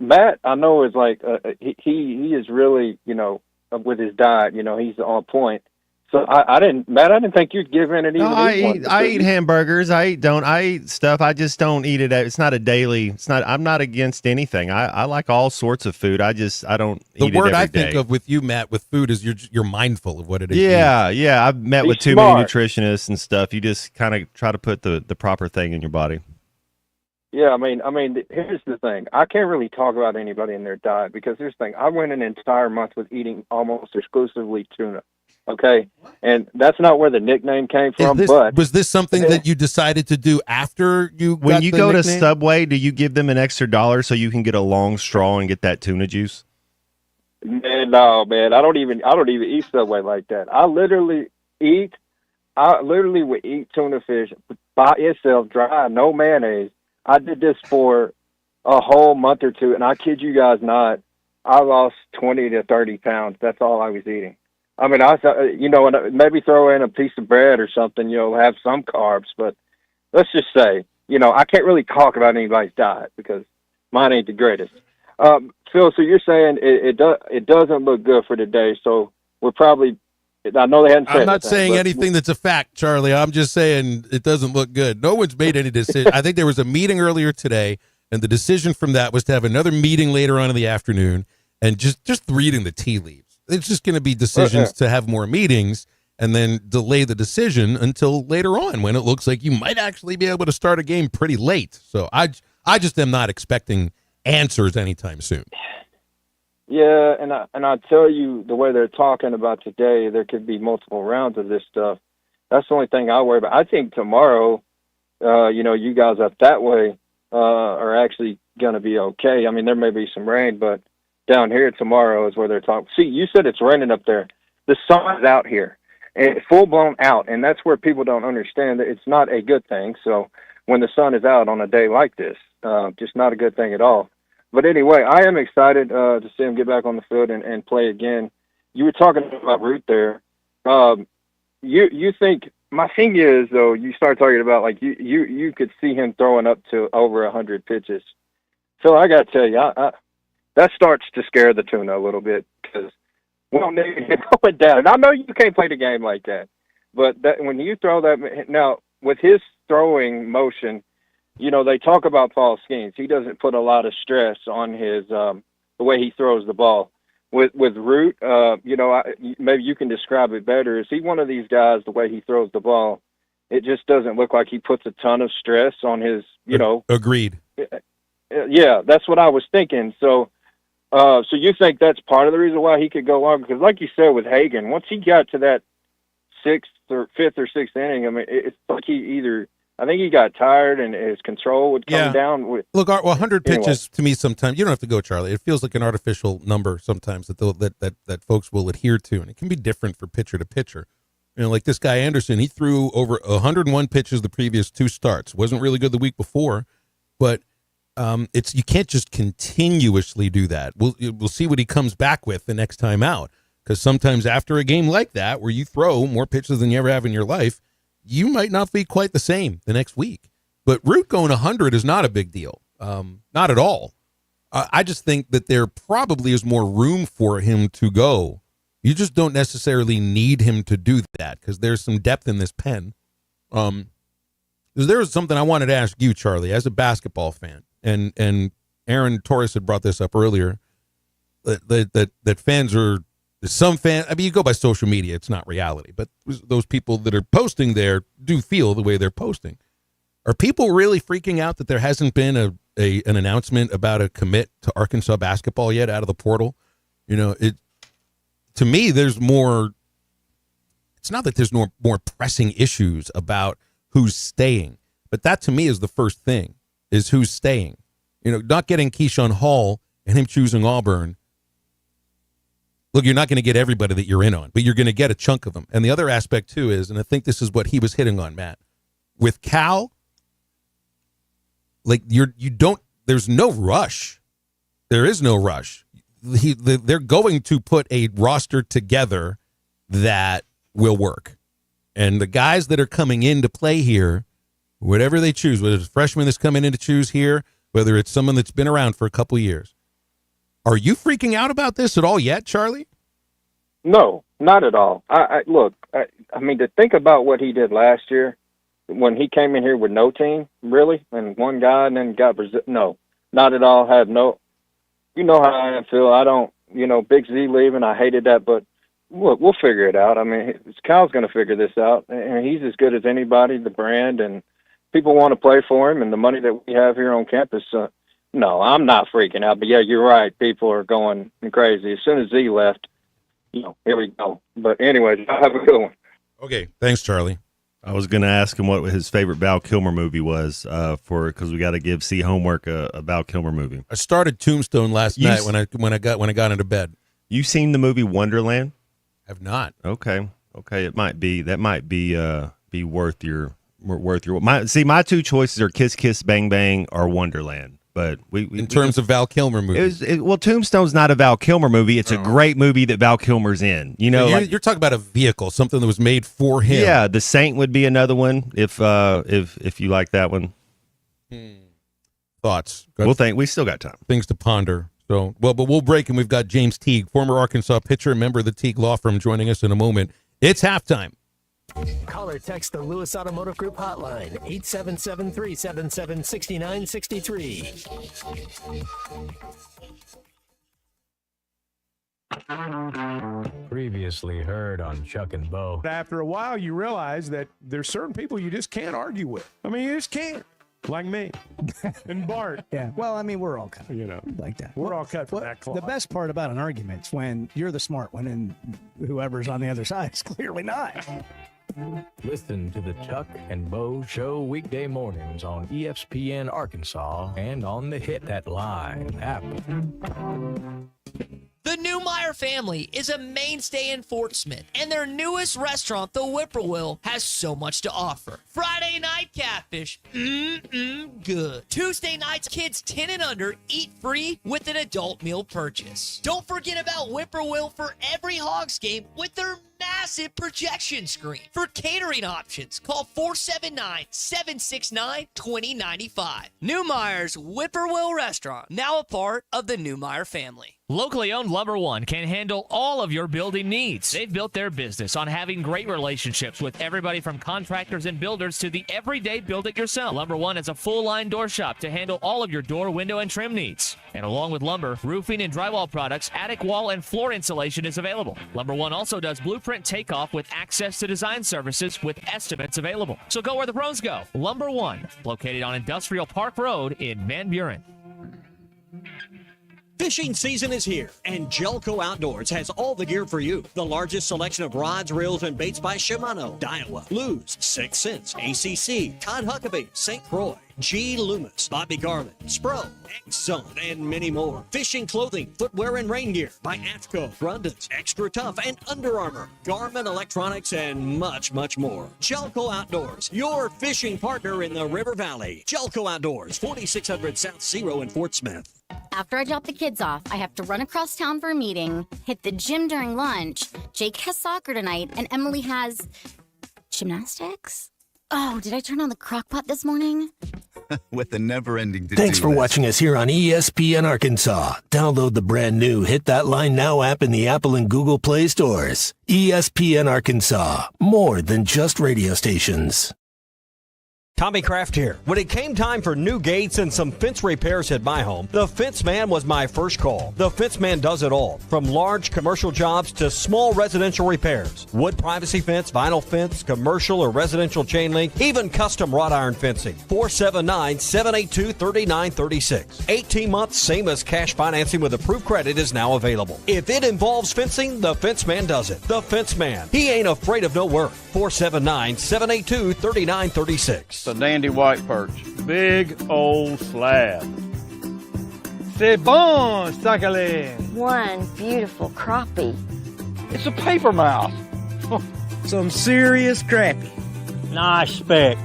Matt, I know is like he is really, with his diet, he's on point. So I didn't think you'd give in and even I eat hamburgers. I eat stuff. I just don't eat it. It's not a daily. I'm not against anything. I like all sorts of food. I don't eat it every day. The word I think of with you, Matt, with food is you're mindful of what it is. Yeah. I've met with too many nutritionists and stuff. You just kind of try to put the proper thing in your body. Yeah, I mean, here's the thing. I can't really talk about anybody in their diet because here's the thing. I went an entire month with eating almost exclusively tuna. Okay, and that's not where the nickname came from. But was this something that you decided to do after you? When you go nickname? to Subway, do you give them an extra $1 so you can get a long straw and get that tuna juice? No, man, I don't even eat Subway like that. I literally would eat tuna fish by itself, dry, no mayonnaise. I did this for a whole month or 2, and I kid you guys not, I lost 20 to 30 pounds. That's all I was eating. I mean, maybe throw in a piece of bread or something, have some carbs. But let's just say, I can't really talk about anybody's diet because mine ain't the greatest. Phil, so you're saying it doesn't look good for today. So we're probably, I know they hadn't said I'm not saying anything that's a fact, Charlie. I'm just saying it doesn't look good. No one's made any decision. I think there was a meeting earlier today, and the decision from that was to have another meeting later on in the afternoon and just reading the tea leaves. It's just going to be decisions to have more meetings and then delay the decision until later on when it looks like you might actually be able to start a game pretty late. So I just am not expecting answers anytime soon. Yeah, and I tell you, the way they're talking about today, there could be multiple rounds of this stuff. That's the only thing I worry about. I think tomorrow, you guys up that way are actually going to be okay. I mean, there may be some rain, but down here tomorrow is where they're talking. See, you said it's raining up there. The sun is out here, and full blown out, and that's where people don't understand that it's not a good thing. So when the sun is out on a day like this, just not a good thing at all. But anyway, I am excited to see him get back on the field and play again. You were talking about Root there. You think, my thing is, though, you start talking about, like, you could see him throwing up to over 100 pitches. Phil, I got to tell you, that starts to scare the tuna a little bit, because we don't need him going down. And I know you can't play the game like that, but when you throw that, now, with his throwing motion, they talk about Paul Skeens. He doesn't put a lot of stress on his the way he throws the ball. With Root, maybe you can describe it better. Is he one of these guys, the way he throws the ball, it just doesn't look like he puts a ton of stress on his, Agreed. Yeah, that's what I was thinking. So you think that's part of the reason why he could go longer? Because like you said with Hagan, once he got to that fifth or sixth inning, I mean, it's like I think he got tired and his control would come down. Look, 100 pitches to me sometimes, you don't have to go, Charlie. It feels like an artificial number sometimes that folks will adhere to, and it can be different for pitcher to pitcher. Like this guy Anderson, he threw over 101 pitches the previous 2 starts. Wasn't really good the week before, but you can't just continuously do that. We'll see what he comes back with the next time out, because sometimes after a game like that, where you throw more pitches than you ever have in your life, you might not be quite the same the next week. But Root going 100 is not a big deal. Not at all. I just think that there probably is more room for him to go. You just don't necessarily need him to do that, because there's some depth in this pen. There was something I wanted to ask you, Charlie, as a basketball fan. And Aaron Torres had brought this up earlier, that fans are... Some fans, I mean, you go by social media, it's not reality, but those people that are posting there do feel the way they're posting. Are people really freaking out that there hasn't been an announcement about a commit to Arkansas basketball yet out of the portal? To me, there's more. It's not that there's more pressing issues about who's staying, but that to me is the first thing, is who's staying. Not getting Keyshawn Hall and him choosing Auburn. Look, you're not going to get everybody that you're in on, but you're going to get a chunk of them. And the other aspect, too, is, and I think this is what he was hitting on, Matt, with Cal, like, there's no rush. There is no rush. They're going to put a roster together that will work. And the guys that are coming in to play here, whatever they choose, whether it's a freshman that's coming in to choose here, whether it's someone that's been around for a couple of years, are you freaking out about this at all yet, Charlie? No, not at all. I mean, to think about what he did last year when he came in here with no team, really, and one guy and then got Brazil. No, not at all. You know how I feel. I don't, Big Z leaving, I hated that, but we'll figure it out. I mean, Cal's going to figure this out, and he's as good as anybody, the brand, and people want to play for him, and the money that we have here on campus. No, I'm not freaking out, but yeah, you're right. People are going crazy. As soon as Z left, here we go. But anyway, have a good one. Okay, thanks, Charlie. I was going to ask him what his favorite Val Kilmer movie was because we got to give C homework a Val Kilmer movie. I started Tombstone last night when I got into bed. You seen the movie Wonderland? Have not. Okay. It might be worth your. My 2 choices are Kiss Kiss Bang Bang or Wonderland. But in terms of Val Kilmer movies, Tombstone's not a Val Kilmer movie. It's a great movie that Val Kilmer's in. You're talking about a vehicle, something that was made for him. Yeah, The Saint would be another one if you like that one. Thoughts? We still got time. Things to ponder. So but we'll break, and we've got James Teague, former Arkansas pitcher, member of the Teague Law Firm, joining us in a moment. It's halftime. Call or text the Lewis Automotive Group hotline, 877-377-6963. Previously heard on Chuck and Bo. After a while, you realize that there's certain people you just can't argue with. I mean, you just can't. Like me and Bart. Yeah. Well, I mean, we're all cut. Like that. We're all cut for that cloth. The best part about an argument is when you're the smart one and whoever's on the other side is clearly not. Listen to the Chuck and Bo Show weekday mornings on ESPN Arkansas and on the Hit That Line app. The Neumeier family is a mainstay in Fort Smith, and their newest restaurant, the Whippoorwill, has so much to offer. Friday night catfish, good. Tuesday nights, kids 10 and under eat free with an adult meal purchase. Don't forget about Whippoorwill for every Hogs game with their massive projection screen. For catering options, call 479-769-2095. Neumeier's Whippoorwill Restaurant, now a part of the Neumeier family. Locally owned Lumber One can handle all of your building needs. They've built their business on having great relationships with everybody from contractors and builders to the everyday build-it-yourself. Lumber One is a full-line door shop to handle all of your door, window, and trim needs. And along with lumber, roofing, and drywall products, attic wall and floor insulation is available. Lumber One also does blueprint takeoff with access to design services with estimates available. So go where the pros go. Lumber One, located on Industrial Park Road in Van Buren. Fishing season is here, and Jelco Outdoors has all the gear for you. The largest selection of rods, reels, and baits by Shimano, Daiwa, Lew's, 6th Sense, ACC, Todd Huckabee, St. Croix, G. Loomis, Bobby Garland, Spro, X-Zone, and many more. Fishing clothing, footwear, and rain gear by AFCO, Grundens, Extra Tough, and Under Armour, Garmin Electronics, and much, much more. Jelco Outdoors, your fishing partner in the River Valley. Jelco Outdoors, 4600 South Zero in Fort Smith. After I drop the kids off, I have to run across town for a meeting, hit the gym during lunch. Jake has soccer tonight, and Emily has gymnastics? Oh, did I turn on the crock pot this morning? With the never-ending to-do Thanks for list. watching us here on ESPN Arkansas. Download the brand new Hit That Line Now app in the Apple and Google Play stores. ESPN Arkansas, more than just radio stations. Tommy Kraft here. When it came time for new gates and some fence repairs at my home, the Fence Man was my first call. The Fence Man does it all, from large commercial jobs to small residential repairs. Wood privacy fence, vinyl fence, commercial or residential chain link, even custom wrought iron fencing. 479-782-3936. 18 months, same as cash financing with approved credit is now available. If it involves fencing, the Fence Man does it. The Fence Man. He ain't afraid of no work. 479-782-3936. A dandy white perch. Big old slab. C'est bon, Sakhalin. One beautiful crappie. It's a paper mouse. Some serious crappie. Nice speck.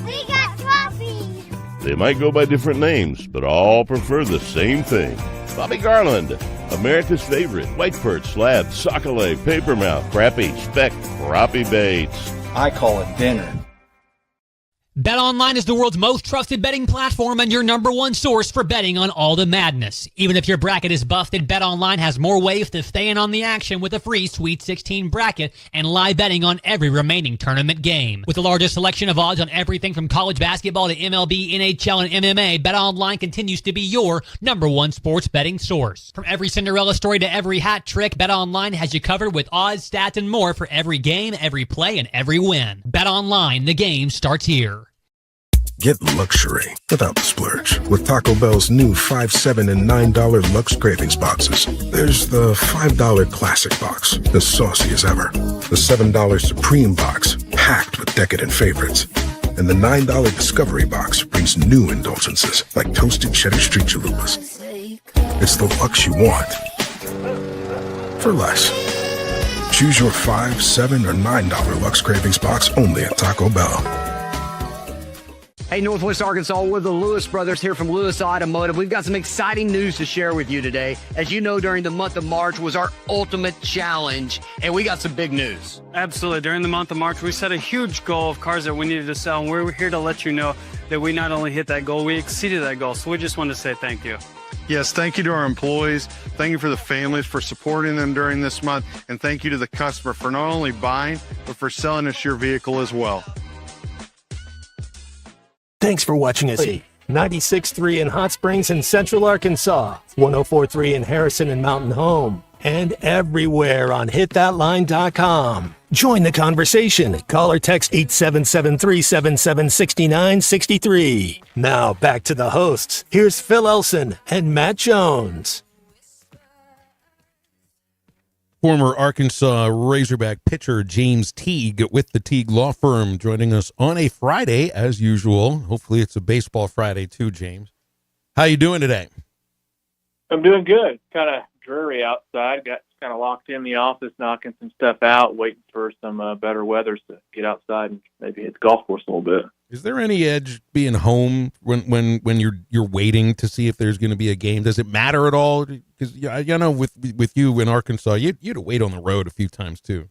We got crappies. They might go by different names, but all prefer the same thing. Bobby Garland, America's favorite white perch, slab, sockeye, papermouth, crappie, speck, crappie baits. I call it dinner. BetOnline is the world's most trusted betting platform and your number one source for betting on all the madness. Even if your bracket is busted, BetOnline has more ways to stay in on the action with a free Sweet 16 bracket and live betting on every remaining tournament game. With the largest selection of odds on everything from college basketball to MLB, NHL, and MMA, BetOnline continues to be your number one sports betting source. From every Cinderella story to every hat trick, BetOnline has you covered with odds, stats, and more for every game, every play, and every win. BetOnline, the game starts here. Get luxury without the splurge with Taco Bell's new $5, $7, and $9 Lux Cravings boxes. There's the $5 Classic box, the saucy as ever. The $7 Supreme box, packed with decadent favorites. And the $9 Discovery box brings new indulgences like toasted cheddar street chalupas. It's the Lux you want for less. Choose your $5, $7, or $9 Lux Cravings box only at Taco Bell. Hey, Northwest Arkansas, we're the Lewis brothers here from Lewis Automotive. We've got some exciting news to share with you today. As you know, during the month of March was our ultimate challenge, and we got some big news. Absolutely. During the month of March, we set a huge goal of cars that we needed to sell, and we're here to let you know that we not only hit that goal, we exceeded that goal. So we just want to say thank you. Yes, thank you to our employees. Thank you for the families for supporting them during this month. And thank you to the customer for not only buying, but for selling us your vehicle as well. Thanks for watching us. 96.3 in Hot Springs and Central Arkansas, 104.3 in Harrison and Mountain Home, and everywhere on hitthatline.com. Join the conversation. Call or text 877-377-6963. Now back to the hosts. Here's Phil Elson and Matt Jones. Former Arkansas Razorback pitcher James Teague with the Teague Law Firm joining us on a Friday as usual. Hopefully it's a baseball Friday too, James. How you doing today? I'm doing good. Kind of dreary outside. Got kind of locked in the office, knocking some stuff out, waiting for some better weather to get outside and maybe hit the golf course a little bit. Is there any edge being home when you're waiting to see if there's going to be a game? Does it matter at all? Because you know, with you in Arkansas, you had to wait on the road a few times too.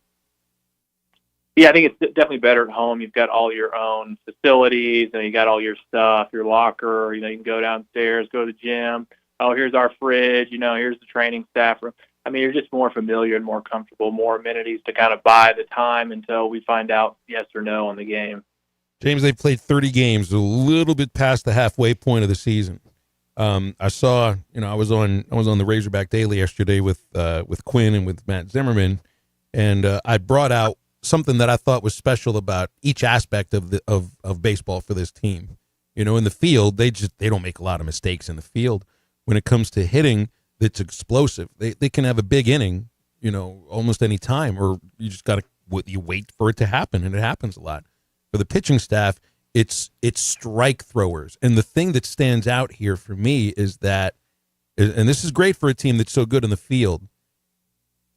Yeah, I think it's definitely better at home. You've got all your own facilities, and you got all your stuff, your locker. You know, you can go downstairs, go to the gym. Oh, here's our fridge. You know, here's the training staff room. I mean, you're just more familiar and more comfortable, more amenities to kind of buy the time until we find out yes or no on the game. James, they played 30 games, a little bit past the halfway point of the season. I saw, you know, I was on the Razorback Daily yesterday with Quinn and with Matt Zimmerman, and I brought out something that I thought was special about each aspect of baseball for this team. You know, in the field, they don't make a lot of mistakes in the field. When it comes to hitting, it's explosive. They can have a big inning, you know, almost any time, or you just got to you wait for it to happen, and it happens a lot. For the pitching staff, it's strike throwers. And the thing that stands out here for me is that, and this is great for a team that's so good in the field,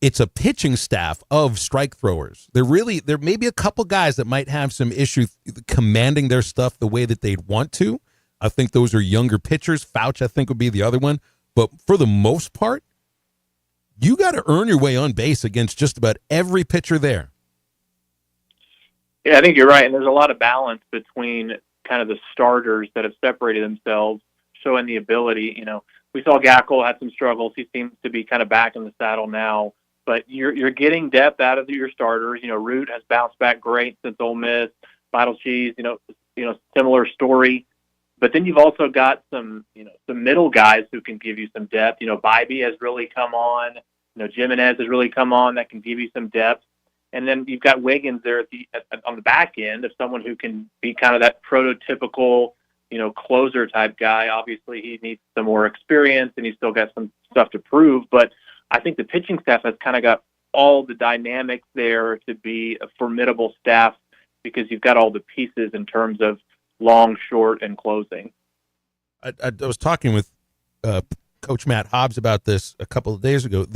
it's a pitching staff of strike throwers. There may be a couple guys that might have some issue commanding their stuff the way that they'd want to. I think those are younger pitchers. Fouch, I think, would be the other one. But for the most part, you got to earn your way on base against just about every pitcher there. Yeah, I think you're right. And there's a lot of balance between kind of the starters that have separated themselves, showing the ability. You know, we saw Gackle had some struggles. He seems to be kind of back in the saddle now. But you're getting depth out of your starters. You know, Root has bounced back great since Ole Miss. Vital Cheese, you know, similar story. But then you've also got some middle guys who can give you some depth. You know, Bybee has really come on. You know, Jimenez has really come on. That can give you some depth. And then you've got Wiggins there on the back end of someone who can be kind of that prototypical, you know, closer type guy. Obviously, he needs some more experience, and he's still got some stuff to prove. But I think the pitching staff has kind of got all the dynamics there to be a formidable staff because you've got all the pieces in terms of long, short, and closing. I was talking with Coach Matt Hobbs about this a couple of days ago.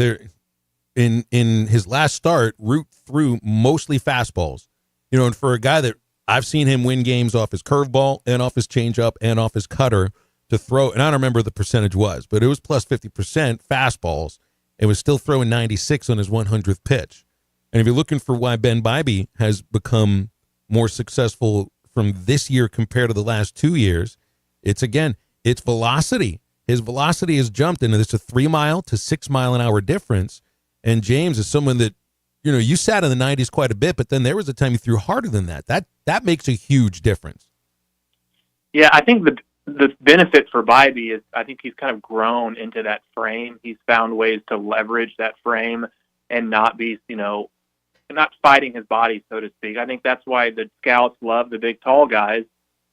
In his last start, Root threw mostly fastballs. You know, and for a guy that I've seen him win games off his curveball and off his changeup and off his cutter to throw, and I don't remember what the percentage was, but it was plus 50% fastballs. It was still throwing 96 on his 100th pitch. And if you're looking for why Ben Bybee has become more successful from this year compared to the last 2 years, it's velocity. His velocity has jumped, and it's a 3 mile to 6 mile an hour difference. And James is someone that, you know, you sat in the 90s quite a bit, but then there was a time you threw harder than that. That makes a huge difference. Yeah, I think the benefit for Bybee is I think he's kind of grown into that frame. He's found ways to leverage that frame and not be, you know, not fighting his body, so to speak. I think that's why the scouts love the big, tall guys,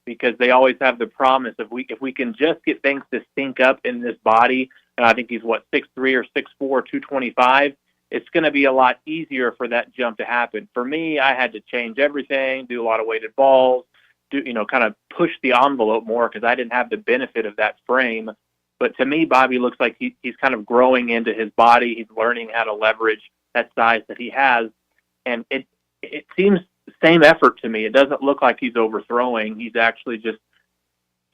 because they always have the promise of if we can just get things to sync up in this body, and I think he's 6'3" or 6'4", 225, it's going to be a lot easier for that jump to happen. For me, I had to change everything, do a lot of weighted balls, kind of push the envelope more because I didn't have the benefit of that frame. But to me, Bobby looks like he's kind of growing into his body. He's learning how to leverage that size that he has. And it seems same effort to me. It doesn't look like he's overthrowing. He's actually just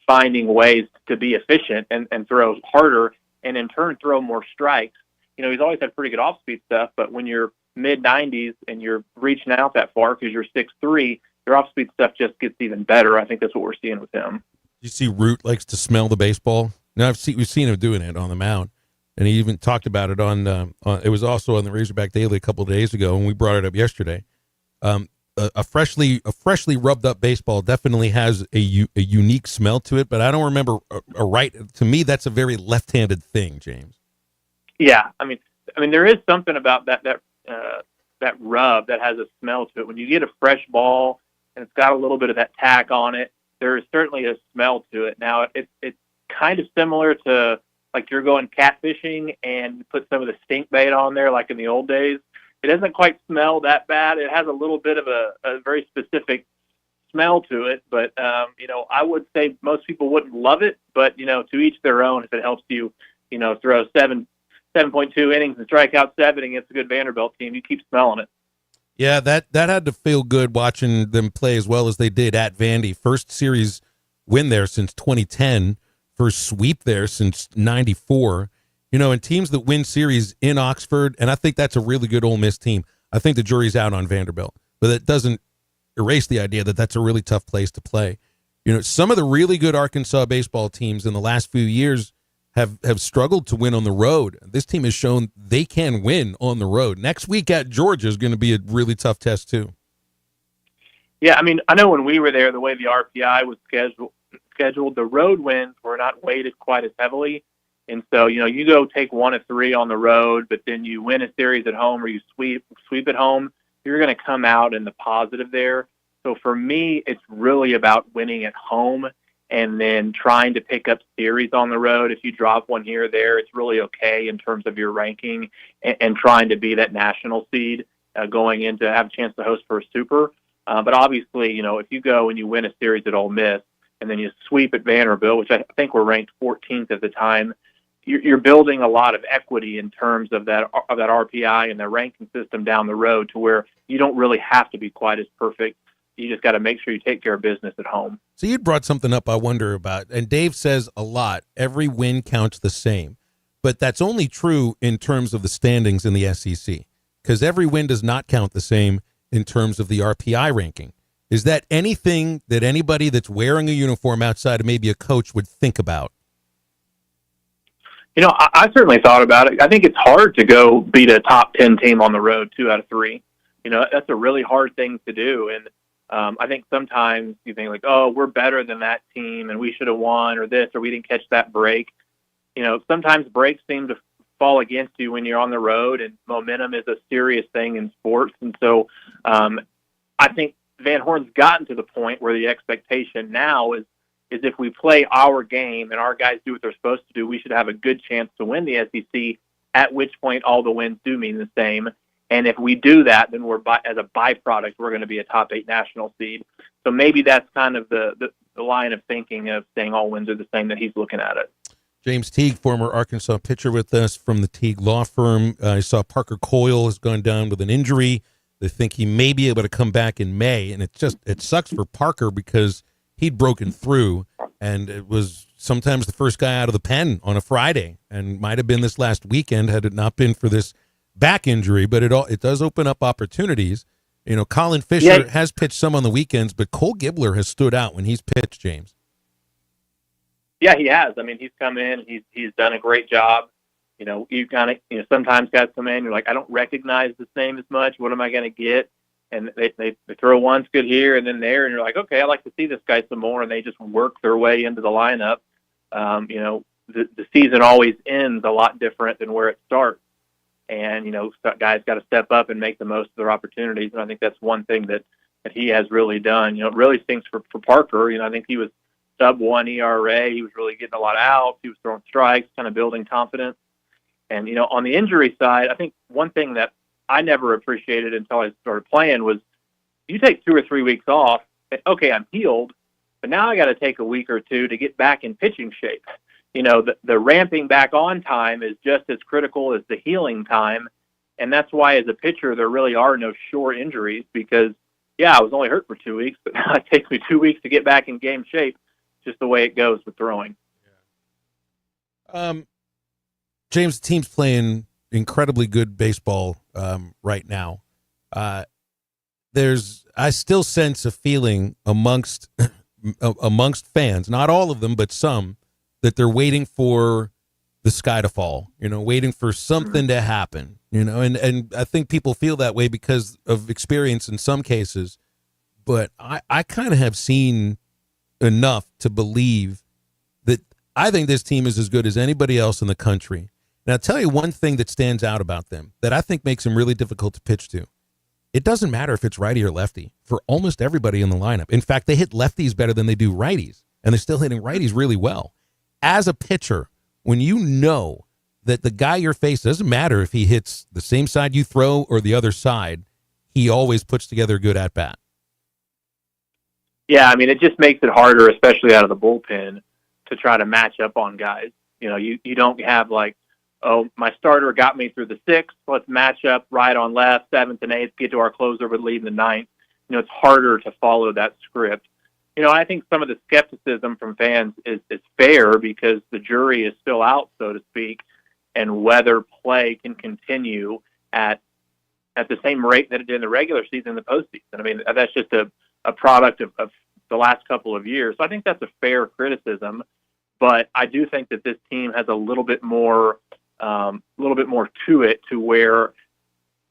finding ways to be efficient and throw harder and in turn throw more strikes. You know, he's always had pretty good off-speed stuff, but when you're mid-90s and you're reaching out that far because you're 6'3", your off-speed stuff just gets even better. I think that's what we're seeing with him. You see Root likes to smell the baseball. Now we've seen him doing it on the mound, and he even talked about it on it was also on the Razorback Daily a couple of days ago, and we brought it up yesterday. A freshly rubbed up baseball definitely has a unique smell to it, but I don't remember a right. To me, that's a very left-handed thing, James. Yeah, I mean, there is something about that rub that has a smell to it. When you get a fresh ball and it's got a little bit of that tack on it, there is certainly a smell to it. Now, it's kind of similar to like you're going catfishing and you put some of the stink bait on there like in the old days. It doesn't quite smell that bad. It has a little bit of a very specific smell to it, but I would say most people wouldn't love it, but to each their own. If it helps you, throw 7.2 innings and strike out 7 against a good Vanderbilt team, you keep smelling it. Yeah, that had to feel good watching them play as well as they did at Vandy. First series win there since 2010, first sweep there since 94. And teams that win series in Oxford, and I think that's a really good Ole Miss team. I think the jury's out on Vanderbilt, but that doesn't erase the idea that that's a really tough place to play. Some of the really good Arkansas baseball teams in the last few years have struggled to win on the road. This team has shown they can win on the road. Next week at Georgia is going to be a really tough test too. Yeah, I mean, I know when we were there, the way the RPI was scheduled, the road wins were not weighted quite as heavily. And so, you go take 1 of 3 on the road, but then you win a series at home or you sweep at home, you're going to come out in the positive there. So for me, it's really about winning at home and then trying to pick up series on the road. If you drop one here or there, it's really okay in terms of your ranking and trying to be that national seed going in to have a chance to host for a super. But obviously, if you go and you win a series at Ole Miss and then you sweep at Vanderbilt, which I think were ranked 14th at the time, you're building a lot of equity in terms of that RPI and the ranking system down the road to where you don't really have to be quite as perfect. You just got to make sure you take care of business at home. So you brought something up I wonder about, and Dave says a lot, every win counts the same. But that's only true in terms of the standings in the SEC, because every win does not count the same in terms of the RPI ranking. Is that anything that anybody that's wearing a uniform outside of maybe a coach would think about? I certainly thought about it. I think it's hard to go beat a top 10 team on the road 2 out of 3. That's a really hard thing to do. And I think sometimes you think like, oh, we're better than that team and we should have won or this, or we didn't catch that break. Sometimes breaks seem to fall against you when you're on the road, and momentum is a serious thing in sports. And so I think Van Horn's gotten to the point where the expectation now is if we play our game and our guys do what they're supposed to do, we should have a good chance to win the SEC, at which point all the wins do mean the same. And if we do that, then as a byproduct, we're going to be a top 8 national seed. So maybe that's kind of the line of thinking of saying all wins are the same that he's looking at it. James Teague, former Arkansas pitcher with us from the Teague Law Firm. I saw Parker Coyle has gone down with an injury. They think he may be able to come back in May. And it sucks for Parker because he'd broken through, and it was sometimes the first guy out of the pen on a Friday, and might have been this last weekend had it not been for this back injury. But it does open up opportunities. Colin Fisher has pitched some on the weekends, but Cole Gibler has stood out when he's pitched, James. Yeah, he has. I mean, he's come in, he's done a great job. You kind of, sometimes guys come in, you're like, I don't recognize this name as much. What am I going to get? And they throw one good here and then there, and you're like, okay, I'd like to see this guy some more, and they just work their way into the lineup. The season always ends a lot different than where it starts. And, guys got to step up and make the most of their opportunities, and I think that's one thing that he has really done. It really stinks for Parker. I think he was sub-1 ERA. He was really getting a lot of outs. He was throwing strikes, kind of building confidence. And, on the injury side, I think one thing that I never appreciated until I started playing was you take 2 or 3 weeks off. Okay, I'm healed, but now I got to take a week or 2 to get back in pitching shape. The ramping back on time is just as critical as the healing time. And that's why as a pitcher, there really are no sure injuries because, I was only hurt for 2 weeks, but now it takes me 2 weeks to get back in game shape. Just the way it goes with throwing. James, the team's playing incredibly good baseball right now. I still sense a feeling amongst fans, not all of them, but some, that they're waiting for the sky to fall, waiting for something to happen, and I think people feel that way because of experience in some cases, but I kind of have seen enough to believe that I think this team is as good as anybody else in the country. And I'll tell you one thing that stands out about them that I think makes them really difficult to pitch to. It doesn't matter if it's righty or lefty for almost everybody in the lineup. In fact, they hit lefties better than they do righties, and they're still hitting righties really well. As a pitcher, when you know that the guy you're facing, doesn't matter if he hits the same side you throw or the other side, he always puts together a good at-bat. Yeah, I mean, it just makes it harder, especially out of the bullpen, to try to match up on guys. You don't have like, oh, my starter got me through the 6th. Let's match up right on left, 7th and 8th, get to our closer with lead in the 9th. It's harder to follow that script. I think some of the skepticism from fans is fair because the jury is still out, so to speak, and whether play can continue at the same rate that it did in the regular season in the postseason. I mean, that's just a product of the last couple of years. So I think that's a fair criticism, but I do think that this team has a little bit more to it, to where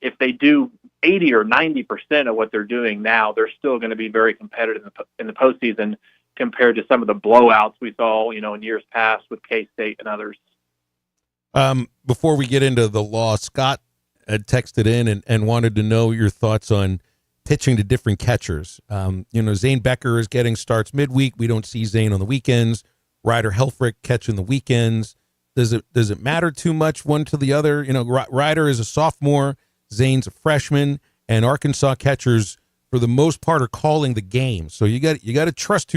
if they do 80 or 90% of what they're doing now, they're still going to be very competitive in the postseason compared to some of the blowouts we saw, in years past with K-State and others. Before we get into the law, Scott had texted in and wanted to know your thoughts on pitching to different catchers. Zane Becker is getting starts midweek. We don't see Zane on the weekends. Ryder Helfrich catching the weekends. Does it matter too much one to the other? Ryder is a sophomore, Zane's a freshman, and Arkansas catchers for the most part are calling the game. So you got to trust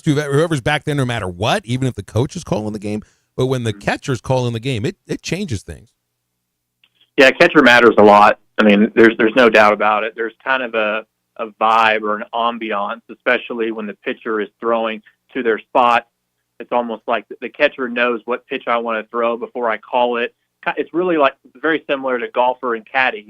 whoever's back there no matter what, even if the coach is calling the game. But when the catcher's calling the game, it changes things. Yeah, catcher matters a lot. I mean, there's no doubt about it. There's kind of a vibe or an ambiance, especially when the pitcher is throwing to their spot. It's almost like the catcher knows what pitch I want to throw before I call it. It's really like very similar to golfer and caddy.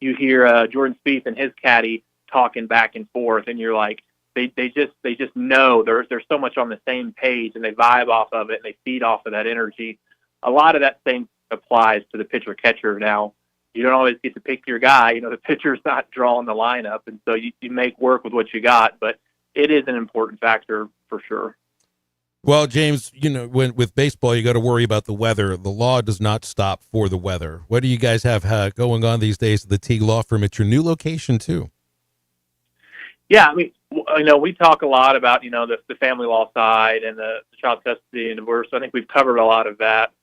You hear Jordan Spieth and his caddy talking back and forth, and you're like, they just know there's so much on the same page, and they vibe off of it, and they feed off of that energy. A lot of that same applies to the pitcher catcher. Now, you don't always get to pick your guy. The pitcher's not drawing the lineup, and so you make work with what you got. But it is an important factor for sure. Well, James, with baseball, you got to worry about the weather. The law does not stop for the weather. What do you guys have going on these days at the Teague Law Firm at your new location, too? Yeah, I mean, we talk a lot about, the family law side and the child custody and divorce. I think we've covered a lot of that.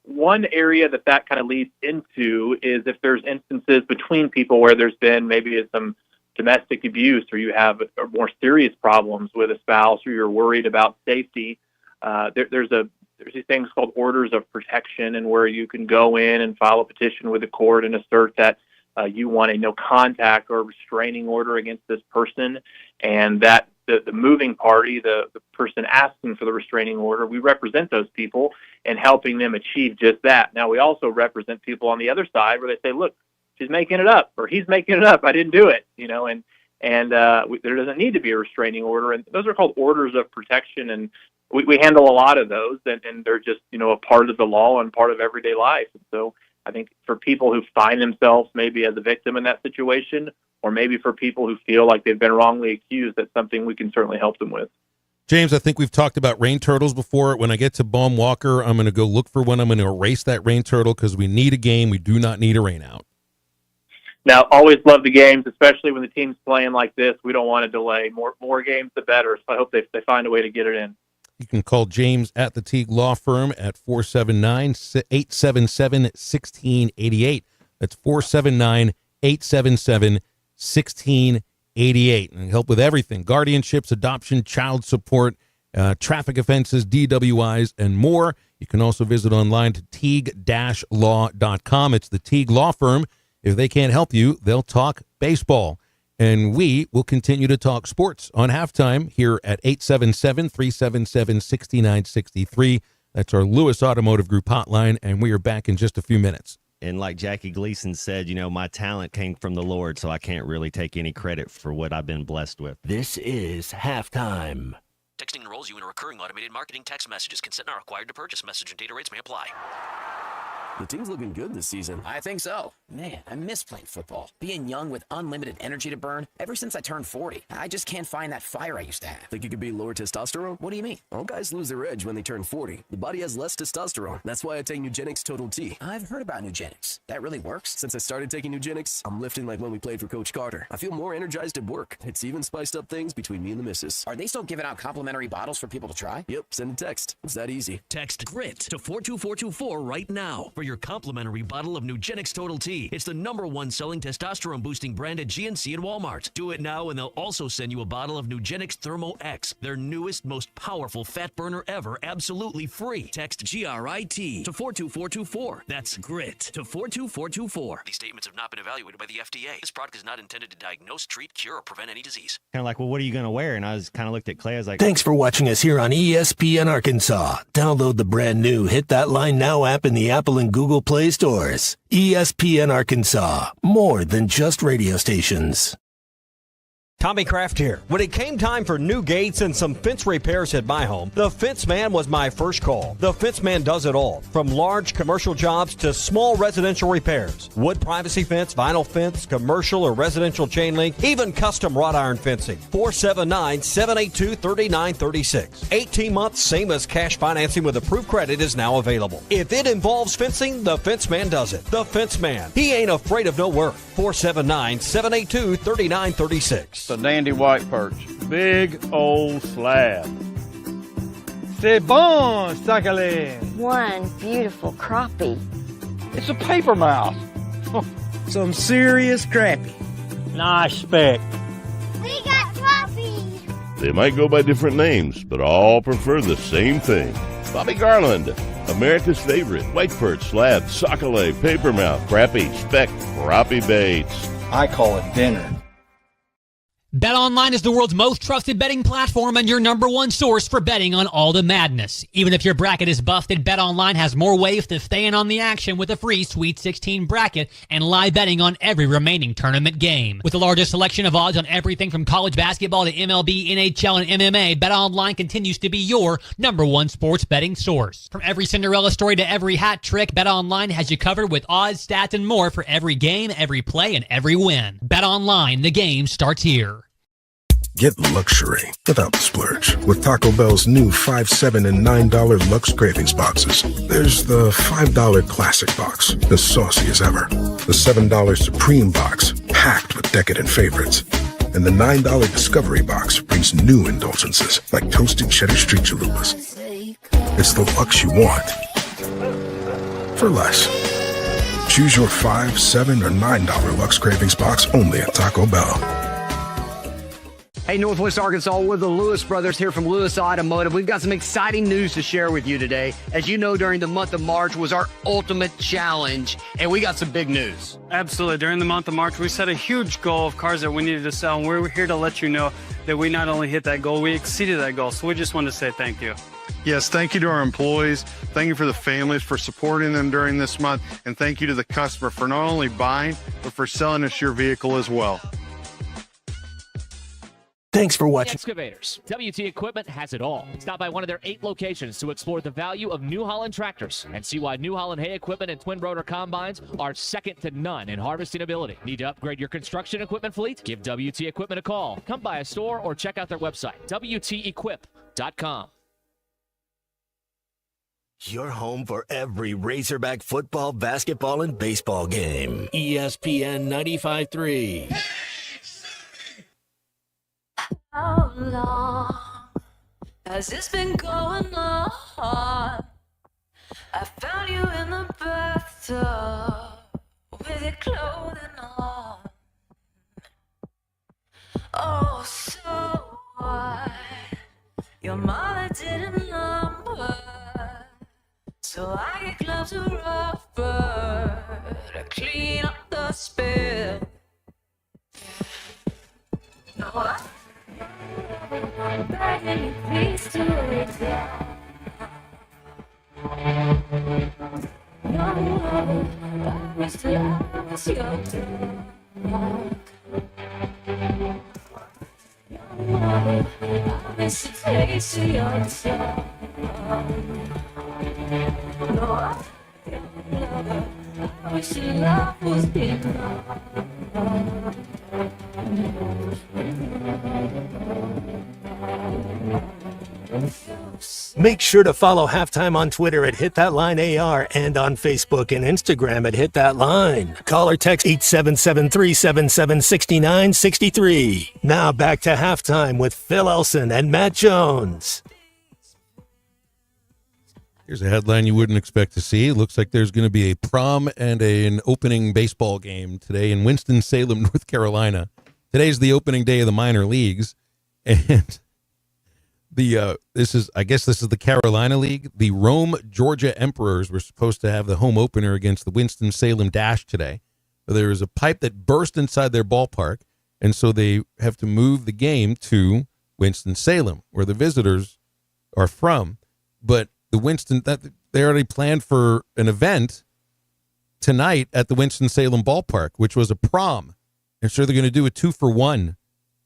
One area that kind of leads into is if there's instances between people where there's been maybe some domestic abuse, or you have more serious problems with a spouse, or you're worried about safety. There's these things called orders of protection, and where you can go in and file a petition with the court and assert that you want a no contact or restraining order against this person, and that the moving party, the person asking for the restraining order, we represent those people and helping them achieve just that. Now, we also represent people on the other side where they say, look, she's making it up, or he's making it up, I didn't do it, and there doesn't need to be a restraining order. And those are called orders of protection, and we handle a lot of those, and they're just, a part of the law and part of everyday life. And so I think for people who find themselves maybe as a victim in that situation, or maybe for people who feel like they've been wrongly accused, that's something we can certainly help them with. James, I think we've talked about rain turtles before. When I get to Baum Walker, I'm going to go look for one. I'm going to erase that rain turtle because we need a game. We do not need a rain out. Now, always love the games, especially when the team's playing like this. We don't want to delay. More games, the better. So I hope they find a way to get it in. You can call James at the Teague Law Firm at 479-877-1688. That's 479-877-1688. And help with everything: guardianships, adoption, child support, traffic offenses, DWIs, and more. You can also visit online to teague-law.com. It's the Teague Law Firm. If they can't help you, they'll talk baseball. And we will continue to talk sports on halftime here at 877-377-6963. That's our Lewis Automotive Group hotline, and we are back in just a few minutes. And like Jackie Gleason said, my talent came from the Lord, so I can't really take any credit for what I've been blessed with. This is halftime. Texting enrolls you in a recurring automated marketing text messages. Consent not required to purchase. Message and data rates may apply. The team's looking good this season. I think so. Man, I miss playing football. Being young with unlimited energy to burn. Ever since I turned 40, I just can't find that fire I used to have. Think you could beat lower testosterone? What do you mean? All guys lose their edge when they turn 40. The body has less testosterone. That's why I take Nugenix Total T. I've heard about Nugenix. That really works? Since I started taking Nugenix, I'm lifting like when we played for Coach Carter. I feel more energized at work. It's even spiced up things between me and the missus. Are they still giving out complimentary complimentary bottles for people to try? Yep, send a text. It's that easy. Text GRIT to 42424 right now for your complimentary bottle of Nugenix Total T. It's the #1 selling testosterone-boosting brand at GNC and Walmart. Do it now, and they'll also send you a bottle of Nugenix Thermo X, their newest, most powerful fat burner ever, absolutely free. Text GRIT to 42424. That's GRIT to 42424. These statements have not been evaluated by the FDA. This product is not intended to diagnose, treat, cure, or prevent any disease. Kind of like, well, what are you going to wear? And I was kind of looked at Clay. I was like, Thanks for watching us here on ESPN Arkansas. Download the brand new Hit That Line Now app in the Apple and Google Play stores. ESPN Arkansas, more than just radio stations. Tommy Kraft here. When it came time for new gates and some fence repairs at my home, the Fence Man was my first call. The Fence Man does it all, from large commercial jobs to small residential repairs. Wood privacy fence, vinyl fence, commercial or residential chain link, even custom wrought iron fencing. 479-782-3936. 18 months, same as cash financing with approved credit is now available. If it involves fencing, the Fence Man does it. The Fence Man. He ain't afraid of no work. 479-782-3936. The dandy white perch. Big old slab. C'est bon, sacalé. One beautiful crappie. It's a paper mouse. Some serious crappie. Nice speck. We got trophies. They might go by different names, but all prefer the same thing. Bobby Garland, America's favorite white perch, slab, sockeye, papermouth, crappie, speck, crappie baits. I call it dinner. BetOnline is the world's most trusted betting platform and your #1 source for betting on all the madness. Even if your bracket is busted, BetOnline has more ways to stay in on the action with a free Sweet 16 bracket and live betting on every remaining tournament game. With the largest selection of odds on everything from college basketball to MLB, NHL, and MMA, BetOnline continues to be your #1 sports betting source. From every Cinderella story to every hat trick, BetOnline has you covered with odds, stats, and more for every game, every play, and every win. BetOnline, the game starts here. Get luxury without the splurge with Taco Bell's new $5, $7, and $9 Lux Cravings boxes. There's the $5 Classic box, the saucy as ever. The $7 Supreme box, packed with decadent favorites. And the $9 Discovery box brings new indulgences like toasted cheddar street chalupas. It's the Lux you want for less. Choose your $5, $7, or $9 Lux Cravings box only at Taco Bell. Hey, Northwest Arkansas, we're the Lewis brothers here from Lewis Automotive. We've got some exciting news to share with you today. As you know, during the month of March was our ultimate challenge, and we got some big news. Absolutely. During the month of March, we set a huge goal of cars that we needed to sell, and we're here to let you know that we not only hit that goal, we exceeded that goal. So we just wanted to say thank you. Yes, thank you to our employees. Thank you for the families for supporting them during this month. And thank you to the customer for not only buying, but for selling us your vehicle as well. Thanks for watching. Excavators. WT Equipment has it all. Stop by one of their 8 locations to explore the value of New Holland tractors and see why New Holland hay equipment and twin rotor combines are second to none in harvesting ability. Need to upgrade your construction equipment fleet? Give WT Equipment a call. Come by a store or check out their website, WTEquip.com. Your home for every Razorback football, basketball, and baseball game. ESPN 95.3. How long has this been going on? I found you in the bathtub with your clothing on. Oh, so what? Your mother didn't number, so I get gloves of rubber to clean up the spill. No, what? I'm begging you, please do it down. No, I wish that I was your dog. No, I miss the taste of your tongue. No, I wish your love was enough. Make sure to follow Halftime on Twitter at HitThatLineAR and on Facebook and Instagram at HitThatLine. Call or text 877-377-6963. Now back to Halftime with Phil Elson and Matt Jones. Here's a headline you wouldn't expect to see. It looks like there's going to be a prom and an opening baseball game today in Winston-Salem, North Carolina. Today's the opening day of the minor leagues, and this is the Carolina League. The Rome, Georgia Emperors were supposed to have the home opener against the Winston-Salem Dash today. But there was a pipe that burst inside their ballpark, and so they have to move the game to Winston-Salem, where the visitors are from. But they already planned for an event tonight at the Winston-Salem ballpark, which was a prom. And so they're going to do a 2-for-1.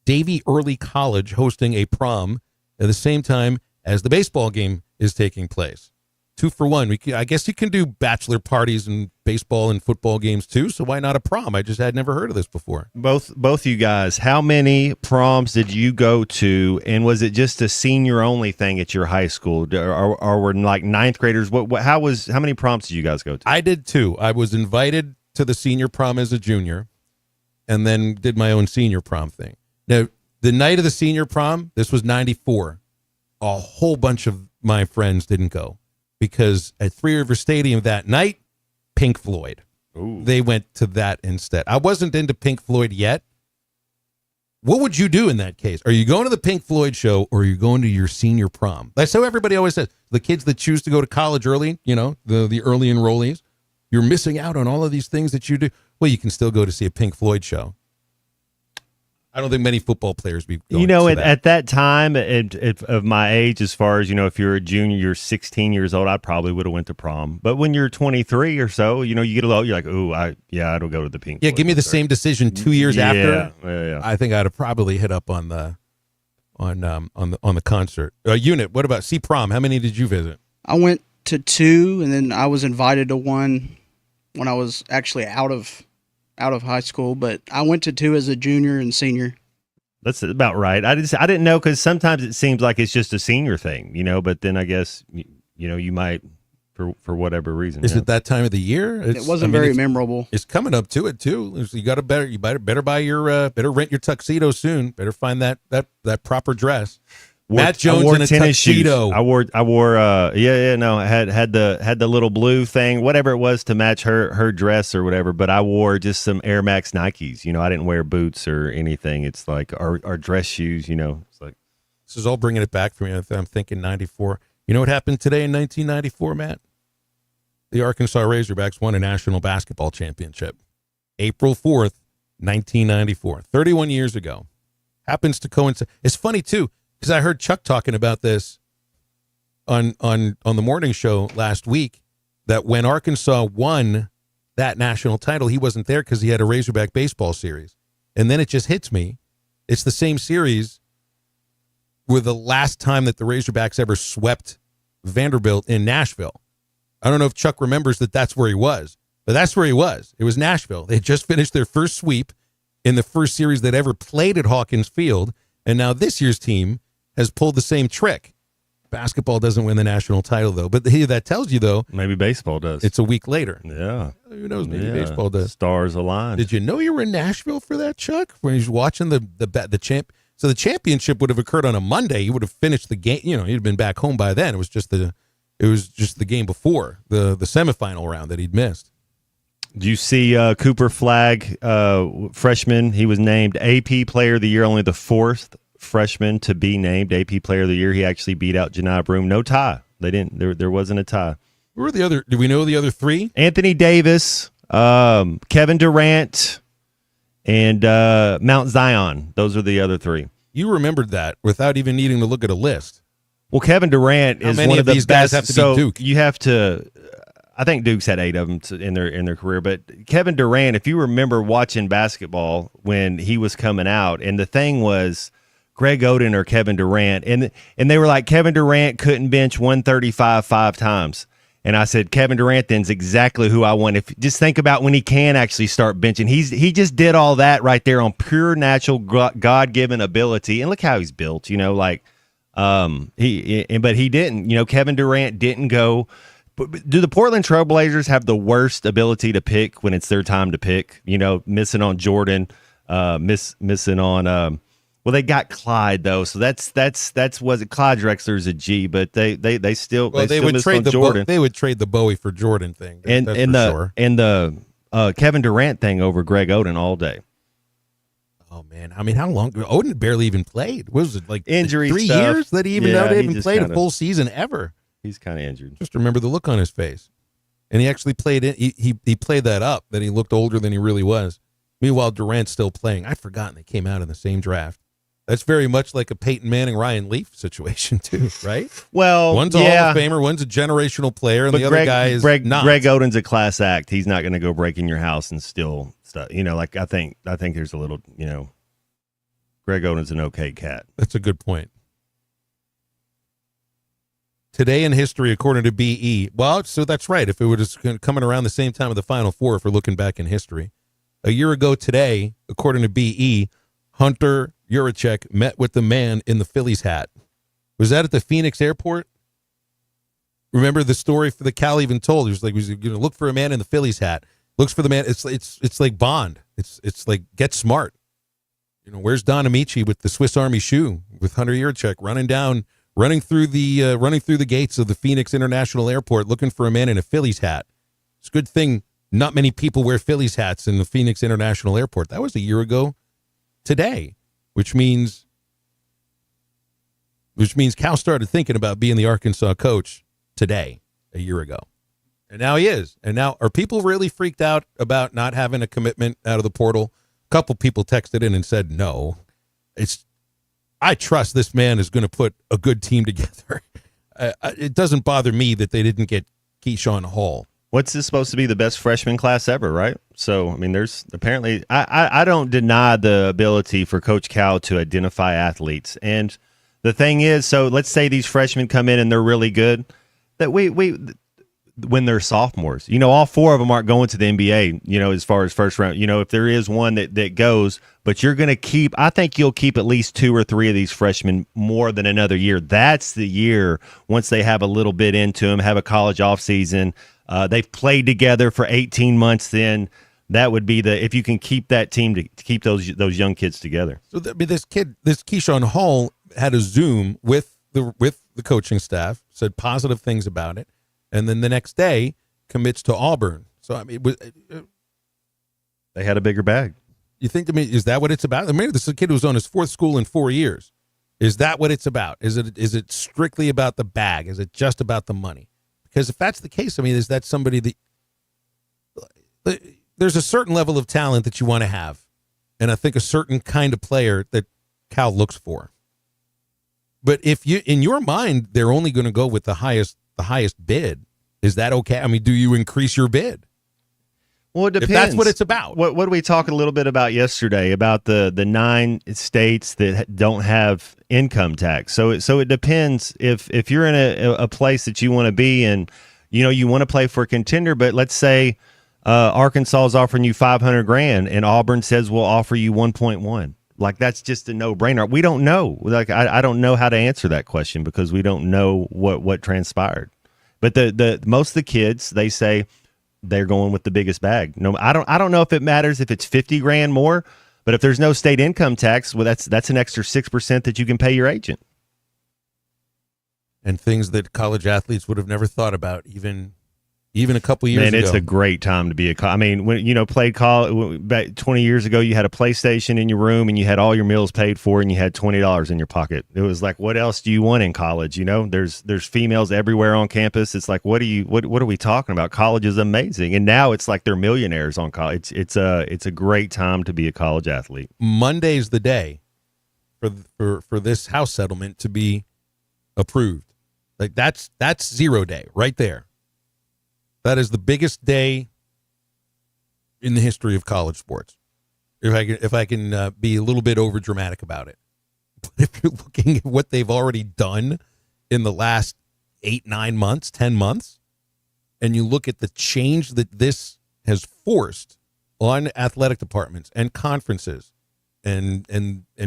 Davie Early College hosting a prom at the same time as the baseball game is taking place. 2-for-1. I guess you can do bachelor parties and baseball and football games too, so why not a prom? I just had never heard of this before. Both you guys, how many proms did you go to, and was it just a senior-only thing at your high school, or were like ninth graders? How many proms did you guys go to? I did too. I was invited to the senior prom as a junior, and then did my own senior prom thing. Now, the night of the senior prom, this was 94, a whole bunch of my friends didn't go because at Three River Stadium that night, Pink Floyd. Ooh. They went to that instead. I wasn't into Pink Floyd yet. What would you do in that case? Are you going to the Pink Floyd show or are you going to your senior prom? That's how everybody always says. The kids that choose to go to college early, the early enrollees, you're missing out on all of these things that you do. Well, you can still go to see a Pink Floyd show. I don't think many football players be going to that. At that time of my age, as far as, if you're a junior, you're 16 years old, I probably would have went to prom. But when you're 23 or so, you get a little, you're like, I don't go to the Pink Floyd. Give me the same decision 2 years after. Yeah. I think I'd have probably hit up on the concert. Unit, what about prom? How many did you visit? I went to 2, and then I was invited to one when I was actually out of high school, but I went to 2 as a junior and senior. That's about right. I didn't know, because sometimes it seems like it's just a senior thing, but then I guess you might for whatever reason. Is it that time of the year? It wasn't very memorable. It's coming up to it too. You better buy your better rent your tuxedo soon. Better find that proper dress. Matt Jones in a tuxedo. Shoes. I wore I had the little blue thing, whatever it was, to match her dress or whatever, but I wore just some Air Max Nikes. I didn't wear boots or anything. It's like our dress shoes, It's like, this is all bringing it back for me. I'm thinking 94. You know what happened today in 1994, Matt? The Arkansas Razorbacks won a national basketball championship. April 4th, 1994. 31 years ago. Happens to coincide. It's funny too, because I heard Chuck talking about this on the morning show last week, that when Arkansas won that national title, he wasn't there because he had a Razorback baseball series. And then it just hits me. It's the same series with the last time that the Razorbacks ever swept Vanderbilt in Nashville. I don't know if Chuck remembers that that's where he was, but that's where he was. It was Nashville. They had just finished their first sweep in the first series that ever played at Hawkins Field. And now this year's team has pulled the same trick. Basketball doesn't win the national title, though. But that tells you, though. Maybe baseball does. It's a week later. Yeah. Who knows? Maybe baseball does. Stars align. Did you know you were in Nashville for that, Chuck? When he was watching the champ. So the championship would have occurred on a Monday. He would have finished the game. He'd have been back home by then. It was just the game before the semifinal round that he'd missed. Do you see Cooper Flagg, freshman? He was named AP Player of the Year, only the 4th freshman to be named AP Player of the Year. He actually beat out Janai Broome. No tie. They didn't. There wasn't a tie. Who were the other? Do we know the other 3? Anthony Davis, Kevin Durant, and Mount Zion. Those are the other 3. You remembered that without even needing to look at a list. Well, Kevin Durant is one of the these best. Guys have to be Duke? You have to. I think Duke's had 8 of them in their career, but Kevin Durant, if you remember watching basketball when he was coming out, and the thing was Greg Oden or Kevin Durant, and they were like, Kevin Durant couldn't bench 135 5 times. And I said, Kevin Durant then's exactly who I want. Just think about when he can actually start benching. He just did all that right there on pure natural God-given ability. And look how he's built, But he didn't. You know, Kevin Durant didn't go. But do the Portland Trailblazers have the worst ability to pick when it's their time to pick? You know, missing on Jordan, missing on. Well, they got Clyde though, so that's was it. Clyde Drexler's a G, but they still they would trade the Jordan. They would trade the Bowie for Jordan thing, and the Kevin Durant thing over Greg Oden all day. Oh man, I mean, how long? Oden barely even played. What was it, like injury 3 stuff. years that he even played a full season ever? He's kind of injured. Just remember the look on his face, and he actually played it. He played that up, that he looked older than he really was. Meanwhile, Durant's still playing. I'd forgotten they came out in the same draft. That's very much like a Peyton Manning, Ryan Leaf situation too, right? Well, one's a Hall of Famer, one's a generational player, and the other guy is not. Greg Oden's a class act. He's not going to go break in your house and steal stuff. You know, like I think there's a little, you know, Greg Oden's an okay cat. That's a good point. Today in history, according to BE, well, so that's right. If it was coming around the same time of the Final Four, if we're looking back in history, a year ago today, according to BE, Hunter Yurachek met with the man in the Phillies hat. Was that at the Phoenix airport? Remember the story for the Cal even told? He was going to look for a man in the Phillies hat. Looks for the man. It's like Bond. It's like Get Smart. You know, where's Don Amici with the Swiss Army shoe with Hunter Yurachek running through the gates of the Phoenix International Airport looking for a man in a Phillies hat. It's a good thing not many people wear Phillies hats in the Phoenix International Airport. That was a year ago today, which means Cal started thinking about being the Arkansas coach today, a year ago. And now he is. And now, are people really freaked out about not having a commitment out of the portal? A couple people texted in and said, no, I trust this man is going to put a good team together. It doesn't bother me that they didn't get Keyshawn Hall. What's this supposed to be the best freshman class ever, right? So, I mean, there's apparently I don't deny the ability for Coach Cal to identify athletes. And the thing is, so let's say these freshmen come in and they're really good, that when they're sophomores, you know, all 4 of them aren't going to the NBA, you know, as far as first round. You know, if there is one that goes, but you're going to keep, I think you'll keep at least 2 or 3 of these freshmen more than another year. That's the year once they have a little bit into them, have a college offseason. They've played together for 18 months. Then that would be if you can keep that team to keep those young kids together. So this Keyshawn Hall had a Zoom with the coaching staff, said positive things about it, and then the next day commits to Auburn. So I mean, they had a bigger bag. You think? I mean, is that what it's about? I mean, this is a kid who was on his 4th school in 4 years. Is that what it's about? Is it strictly about the bag? Is it just about the money? Because if that's the case, I mean, is that somebody that there's a certain level of talent that you want to have, and I think a certain kind of player that Cal looks for. But if you, in your mind, they're only going to go with the highest bid, is that okay? I mean, do you increase your bid? Well, it depends. If that's what it's about. What did we talk a little bit about yesterday about the 9 states that don't have income tax? So it depends if you're in a place that you want to be and you know you want to play for a contender, but let's say Arkansas is offering you $500,000 and Auburn says we'll offer you 1.1. Like that's just a no-brainer. We don't know. Like I don't know how to answer that question because we don't know what transpired. But the most of the kids, they say they're going with the biggest bag. No, I don't know if it matters if it's $50,000 more, but if there's no state income tax, well, that's an extra 6% that you can pay your agent. And things that college athletes would have never thought about, even a couple years ago. Man, it's a great time to be I mean, when played college back 20 years ago, you had a PlayStation in your room and you had all your meals paid for and you had $20 in your pocket. It was like, what else do you want in college? You know, there's females everywhere on campus. It's like, what are we talking about? College is amazing. And now it's like they're millionaires on college. It's a great time to be a college athlete. Monday's the day for this house settlement to be approved. Like that's 0 day right there. That is the biggest day in the history of college sports. If I can be a little bit over dramatic about it. But if you're looking at what they've already done in the last 8, 9 months, 10 months, and you look at the change that this has forced on athletic departments and conferences and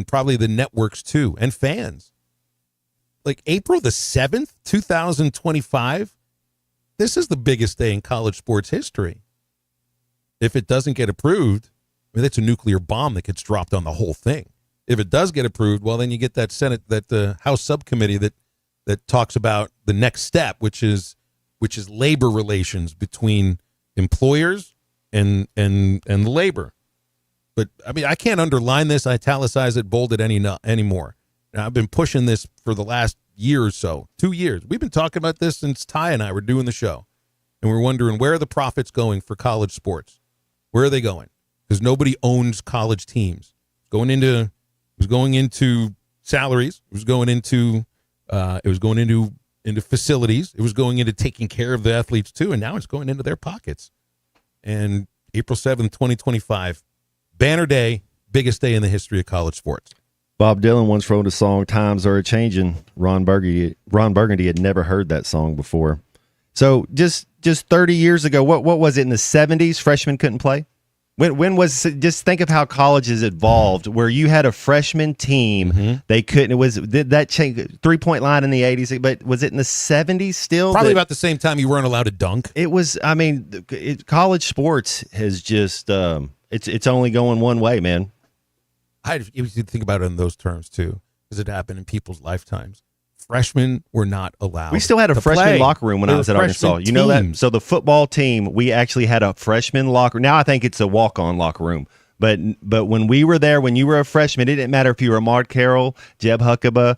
probably the networks too, and fans. like April the 7th, 2025. This is the biggest day in college sports history. If it doesn't get approved, I mean, that's a nuclear bomb that gets dropped on the whole thing. If it does get approved, well, then you get that the House subcommittee that talks about the next step, which is labor relations between employers and labor. But I mean, I can't underline this, italicize it, bold it anymore. Now, I've been pushing this for the last year or so, 2 years. We've been talking about this since Ty and I were doing the show, and we're wondering, where are the profits going for college sports? Where are they going? Because nobody owns college teams. It was going into salaries. It was going into into facilities. It was going into taking care of the athletes too, and now it's going into their pockets. And April 7th, 2025, banner day, biggest day in the history of college sports. Bob Dylan once wrote a song, "Times Are A-Changin'." Ron Burgundy had never heard that song before. So just 30 years ago, what was it in the 70s? Freshmen couldn't play? When was, just think of how college has evolved, where you had a freshman team, they couldn't, that change, 3-point line in the 80s, but was it in the 70s still? Probably about the same time you weren't allowed to dunk. It was, I mean, college sports has just, it's only going one way, man. I used to think about it in those terms too, because it happened in people's lifetimes. Freshmen were not allowed. We still had a freshman locker room when I was at Arkansas. You know that? So the football team, we actually had a freshman locker. Now I think it's a walk-on locker room. But when we were there, when you were a freshman, it didn't matter if you were Ahmad Carroll, Jeb Huckabee,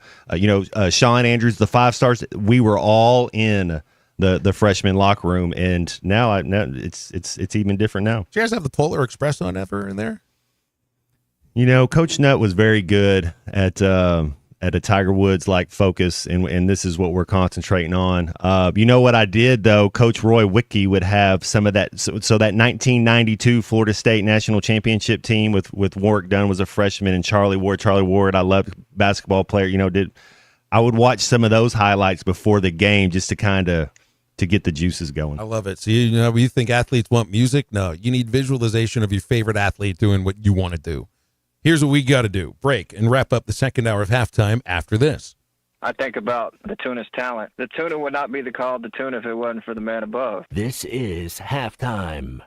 Sean Andrews, the 5 stars. We were all in the freshman locker room, and now it's even different now. Did you guys have the Polar Express on ever in there? You know, Coach Nutt was very good at a Tiger Woods-like focus, and this is what we're concentrating on. You know what I did, though? Coach Roy Wickey would have some of that. So that 1992 Florida State National Championship team with Warwick Dunn was a freshman, and Charlie Ward, I loved basketball player. I would watch some of those highlights before the game just to kind of to get the juices going. I love it. So you think athletes want music? No, you need visualization of your favorite athlete doing what you want to do. Here's what we got to do. Break and wrap up the second hour of halftime after this. I think about the tuna's talent. The tuna would not be called the tuna if it wasn't for the man above. This is halftime.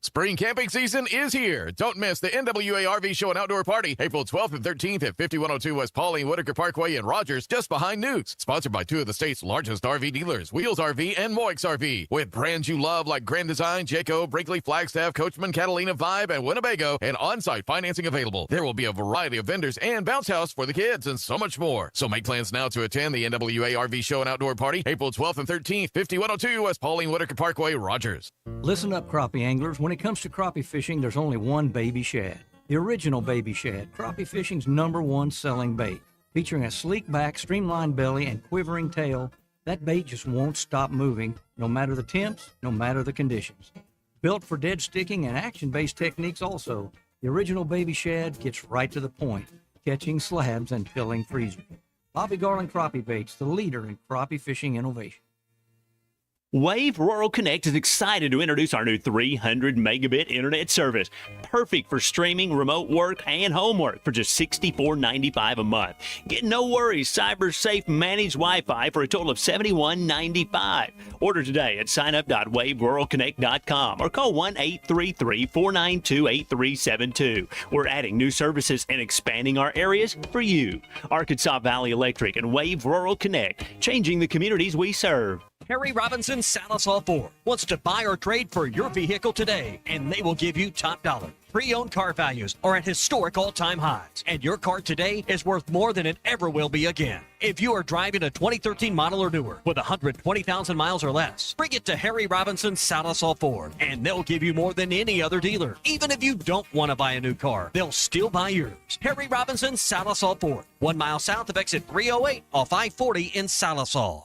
Spring camping season is here. Don't miss the NWA RV Show and Outdoor Party, April 12th and 13th at 5102 West Pauline Whitaker Parkway in Rogers, just behind Newt's. Sponsored by 2 of the state's largest RV dealers, Wheels RV and Moix RV. With brands you love like Grand Design, Jayco, Brinkley, Flagstaff, Coachman, Catalina, Vibe, and Winnebago, and on-site financing available. There will be a variety of vendors and bounce house for the kids and so much more. So make plans now to attend the NWA RV Show and Outdoor Party, April 12th and 13th, 5102 West Pauline Whitaker Parkway, Rogers. Listen up, crappie anglers. When it comes to crappie fishing, there's only one baby shad. The original baby shad, crappie fishing's #1 selling bait. Featuring a sleek back, streamlined belly, and quivering tail, that bait just won't stop moving, no matter the temps, no matter the conditions. Built for dead sticking and action-based techniques also, the original baby shad gets right to the point, catching slabs and filling freezers. Bobby Garland Crappie Baits, the leader in crappie fishing innovation. Wave Rural Connect is excited to introduce our new 300 megabit internet service. Perfect for streaming, remote work, and homework for just $64.95 a month. Get no worries, cyber safe managed Wi-Fi for a total of $71.95. Order today at signup.waveruralconnect.com or call 1-833-492-8372. We're adding new services and expanding our areas for you. Arkansas Valley Electric and Wave Rural Connect, changing the communities we serve. Harry Robinson Salisol Ford wants to buy or trade for your vehicle today, and they will give you top dollar. Pre-owned car values are at historic all-time highs, and your car today is worth more than it ever will be again. If you are driving a 2013 model or newer with 120,000 miles or less, bring it to Harry Robinson Salisol Ford, and they'll give you more than any other dealer. Even if you don't want to buy a new car, they'll still buy yours. Harry Robinson Salisol Ford, 1 mile south of exit 308 off I-40 in Salisol.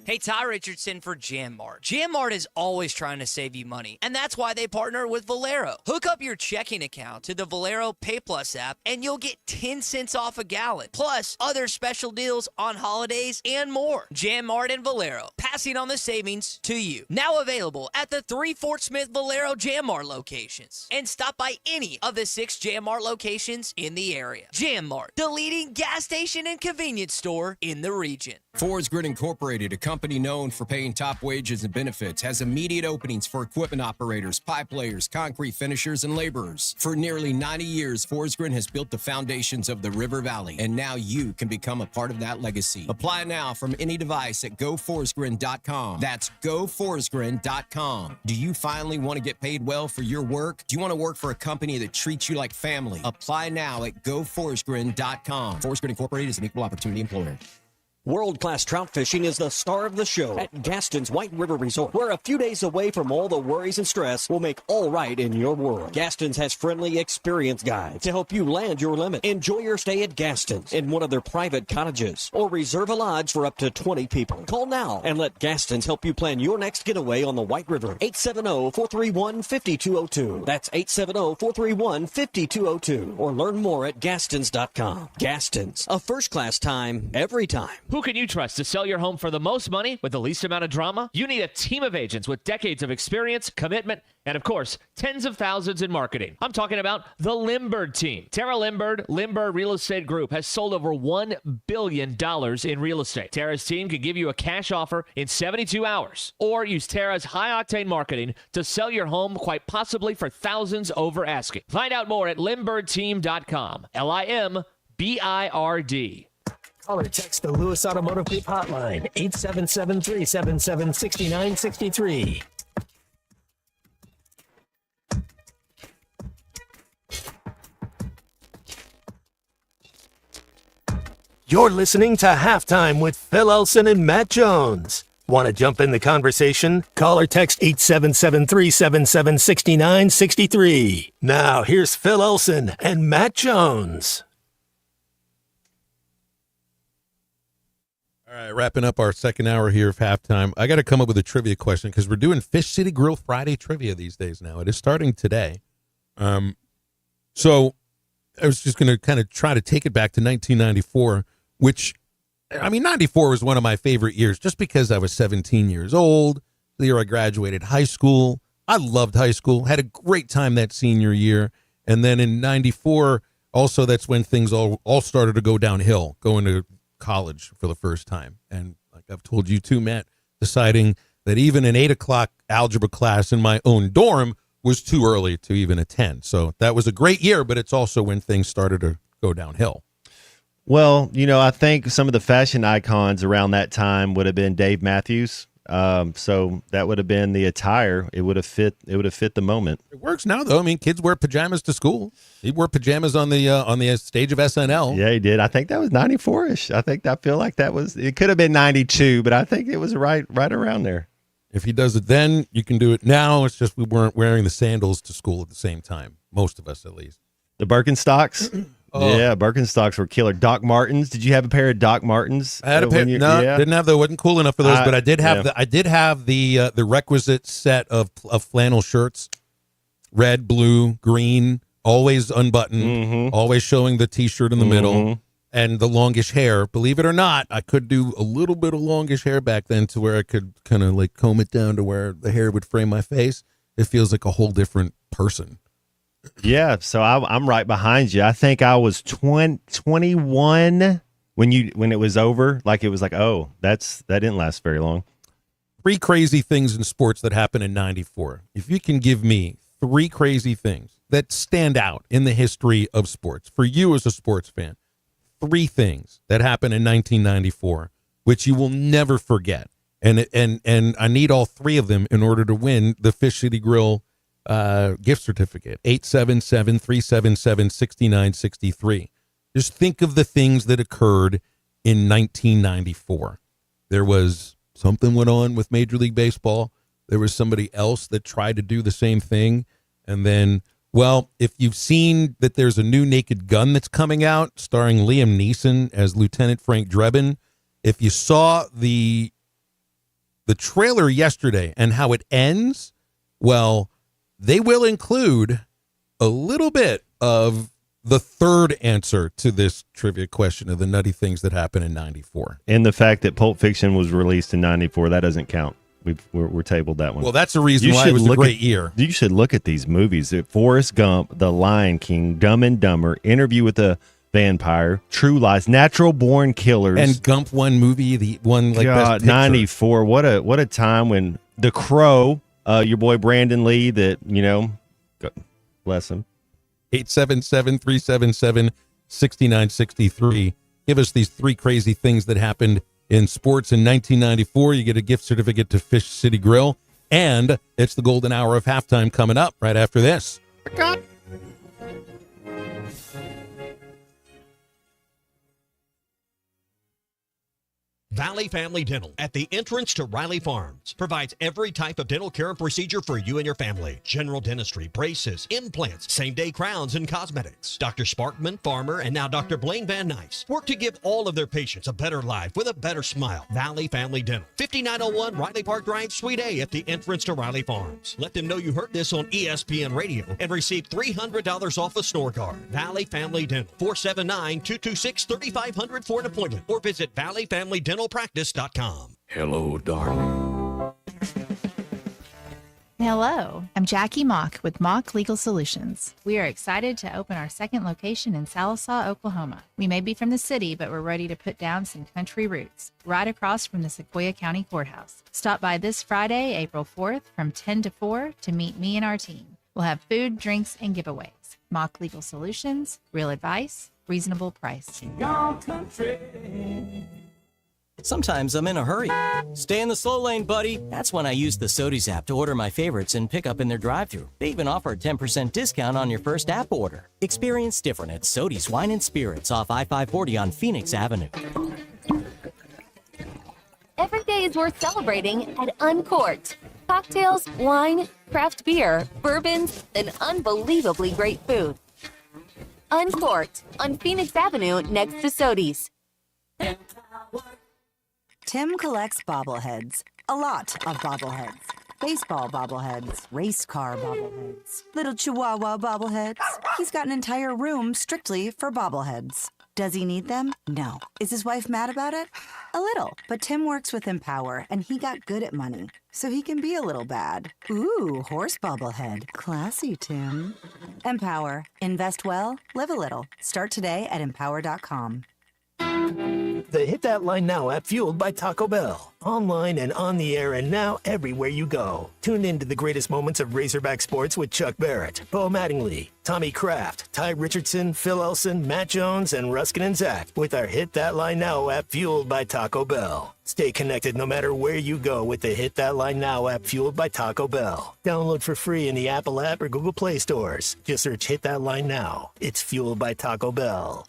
Hey, Ty Richardson for JamMart. JamMart is always trying to save you money, and that's why they partner with Valero. Hook up your checking account to the Valero Pay Plus app, and you'll get 10 cents off a gallon, plus other special deals on holidays and more. JamMart and Valero, passing on the savings to you. Now available at the 3 Fort Smith Valero JamMart locations. And stop by any of the 6 JamMart locations in the area. JamMart, the leading gas station and convenience store in the region. Forest Grid Incorporated, a company known for paying top wages and benefits, has immediate openings for equipment operators, pipe layers, concrete finishers, and laborers. For nearly 90 years, Forest Grid has built the foundations of the River Valley, and now you can become a part of that legacy. Apply now from any device at GoForestGrid.com. That's GoForestGrid.com. Do you finally want to get paid well for your work? Do you want to work for a company that treats you like family? Apply now at GoForestGrid.com. Forest Grid Incorporated is an equal opportunity employer. World-class trout fishing is the star of the show at Gaston's White River Resort, where a few days away from all the worries and stress will make all right in your world. Gaston's has friendly, experienced guides to help you land your limit. Enjoy your stay at Gaston's in one of their private cottages, or reserve a lodge for up to 20 people. Call now and let Gaston's help you plan your next getaway on the White River. 870-431-5202. That's 870-431-5202. Or learn more at Gastons.com. Gaston's, a first-class time, every time. Who can you trust to sell your home for the most money with the least amount of drama? You need a team of agents with decades of experience, commitment, and of course, tens of thousands in marketing. I'm talking about the Limbird team. Tara Limbird Real Estate Group has sold over $1 billion in real estate. Tara's team can give you a cash offer in 72 hours, or use Tara's high-octane marketing to sell your home quite possibly for thousands over asking. Find out more at LimbirdTeam.com. LIMBIRD. Call or text the Lewis Automotive Group hotline, 877-377-6963. You're listening to Halftime with Phil Elson and Matt Jones. Want to jump in the conversation? Call or text 877-377-6963. Now, here's Phil Elson and Matt Jones. All right, wrapping up our second hour here of halftime. I got to come up with a trivia question because we're doing Fish City Grill Friday trivia these days now. It is starting today. So I was just going to kind of try to take it back to 1994, which, I mean, 94 was one of my favorite years just because I was 17 years old, the year I graduated high school. I loved high school, had a great time that senior year. And then in 94, also that's when things all started to go downhill, going to college for the first time. And like I've told you too, Matt, deciding that even an 8 o'clock algebra class in my own dorm was too early to even attend. So that was a great year, but it's also when things started to go downhill. Well, you know, I think some of the fashion icons around that time would have been Dave Matthews. So that would have been the attire. It would have fit the moment. It works now, though. I mean, kids wear pajamas to school. He wore pajamas on the stage of SNL. Yeah, he did. I think that was 94-ish. I feel like it could have been 92, but I think it was right around there. If he does it then, you can do it now. It's just we weren't wearing the sandals to school at the same time. Most of us, at least. The Birkenstocks? Yeah, Birkenstocks were killer. Doc Martens. Did you have a pair of Doc Martens? I had a pair. No, didn't have those. Wasn't cool enough for those. But I did have the requisite set of flannel shirts, red, blue, green, always unbuttoned, always showing the T-shirt in the middle, and the longish hair. Believe it or not, I could do a little bit of longish hair back then to where I could kind of like comb it down to where the hair would frame my face. It feels like a whole different person. Yeah, so I'm right behind you. I think I was 21 when it was over. Like it was like, oh, that didn't last very long. 3 crazy things in sports that happened in 94. If you can give me 3 crazy things that stand out in the history of sports for you as a sports fan, 3 things that happened in 1994, which you will never forget. And I need all 3 of them in order to win the Fish City Grill gift certificate. 877-377-6963. Just think of the things that occurred in 1994. There was something went on with Major League Baseball. There was somebody else that tried to do the same thing. And then, well, if you've seen that there's a new Naked Gun that's coming out starring Liam Neeson as Lieutenant Frank Drebin, if you saw the the trailer yesterday and how it ends, well, they will include a little bit of the third answer to this trivia question of the nutty things that happened in 94. And the fact that Pulp Fiction was released in 94, that doesn't count. We're tabled that one. Well, that's the reason why it was a great year. You should look at these movies. Forrest Gump, The Lion King, Dumb and Dumber, Interview with a Vampire, True Lies, Natural Born Killers. And Gump won movie, the one like God, best picture. 94. What a time when The Crow, your boy Brandon Lee, that, bless him. 877-377-6963. Give us these three crazy things that happened in sports in 1994. You get a gift certificate to Fish City Grill. And it's the golden hour of halftime coming up right after this. Valley Family Dental at the entrance to Riley Farms provides every type of dental care and procedure for you and your family. General dentistry, braces, implants, same-day crowns, and cosmetics. Dr. Sparkman, Farmer, and now Dr. Blaine Van Nice work to give all of their patients a better life with a better smile. Valley Family Dental, 5901 Riley Park Drive, Suite A at the entrance to Riley Farms. Let them know you heard this on ESPN Radio and receive $300 off a snore guard. Valley Family Dental, 479-226-3500 for an appointment or visit valleyfamilydentalpractice.com. Hello, darling. Hello, I'm Jackie Mock with Mock Legal Solutions. We are excited to open our second location in Sallisaw, Oklahoma. We may be from the city, but we're ready to put down some country roots, right across from the Sequoia County Courthouse. Stop by this Friday, April 4th from 10 to 4 to meet me and our team. We'll have food, drinks, and giveaways. Mock Legal Solutions, real advice, reasonable price. Sometimes I'm in a hurry. Stay in the slow lane, buddy. That's when I use the Sodies app to order my favorites and pick up in their drive-thru. They even offer a 10% discount on your first app order. Experience different at Sodies Wine and Spirits off I-540 on Phoenix Avenue. Every day is worth celebrating at Uncorked. Cocktails, wine, craft beer, bourbons, and unbelievably great food. Uncorked on Phoenix Avenue next to Sodies. Tim collects bobbleheads. A lot of bobbleheads. Baseball bobbleheads, race car bobbleheads, little chihuahua bobbleheads. He's got an entire room strictly for bobbleheads. Does he need them? No. Is his wife mad about it? A little. But Tim works with Empower, and he got good at money, so he can be a little bad. Ooh, horse bobblehead. Classy, Tim. Empower. Invest well, live a little. Start today at empower.com. The Hit That Line Now app, fueled by Taco Bell. Online and on the air and now everywhere you go. Tune in to the greatest moments of Razorback sports with Chuck Barrett, Bo Mattingly, Tommy Kraft, Ty Richardson, Phil Elson, Matt Jones, and Ruskin and Zach with our Hit That Line Now app, fueled by Taco Bell. Stay connected no matter where you go with the Hit That Line Now app, fueled by Taco Bell. Download for free in the Apple app or Google Play stores. Just search Hit That Line Now. It's fueled by Taco Bell.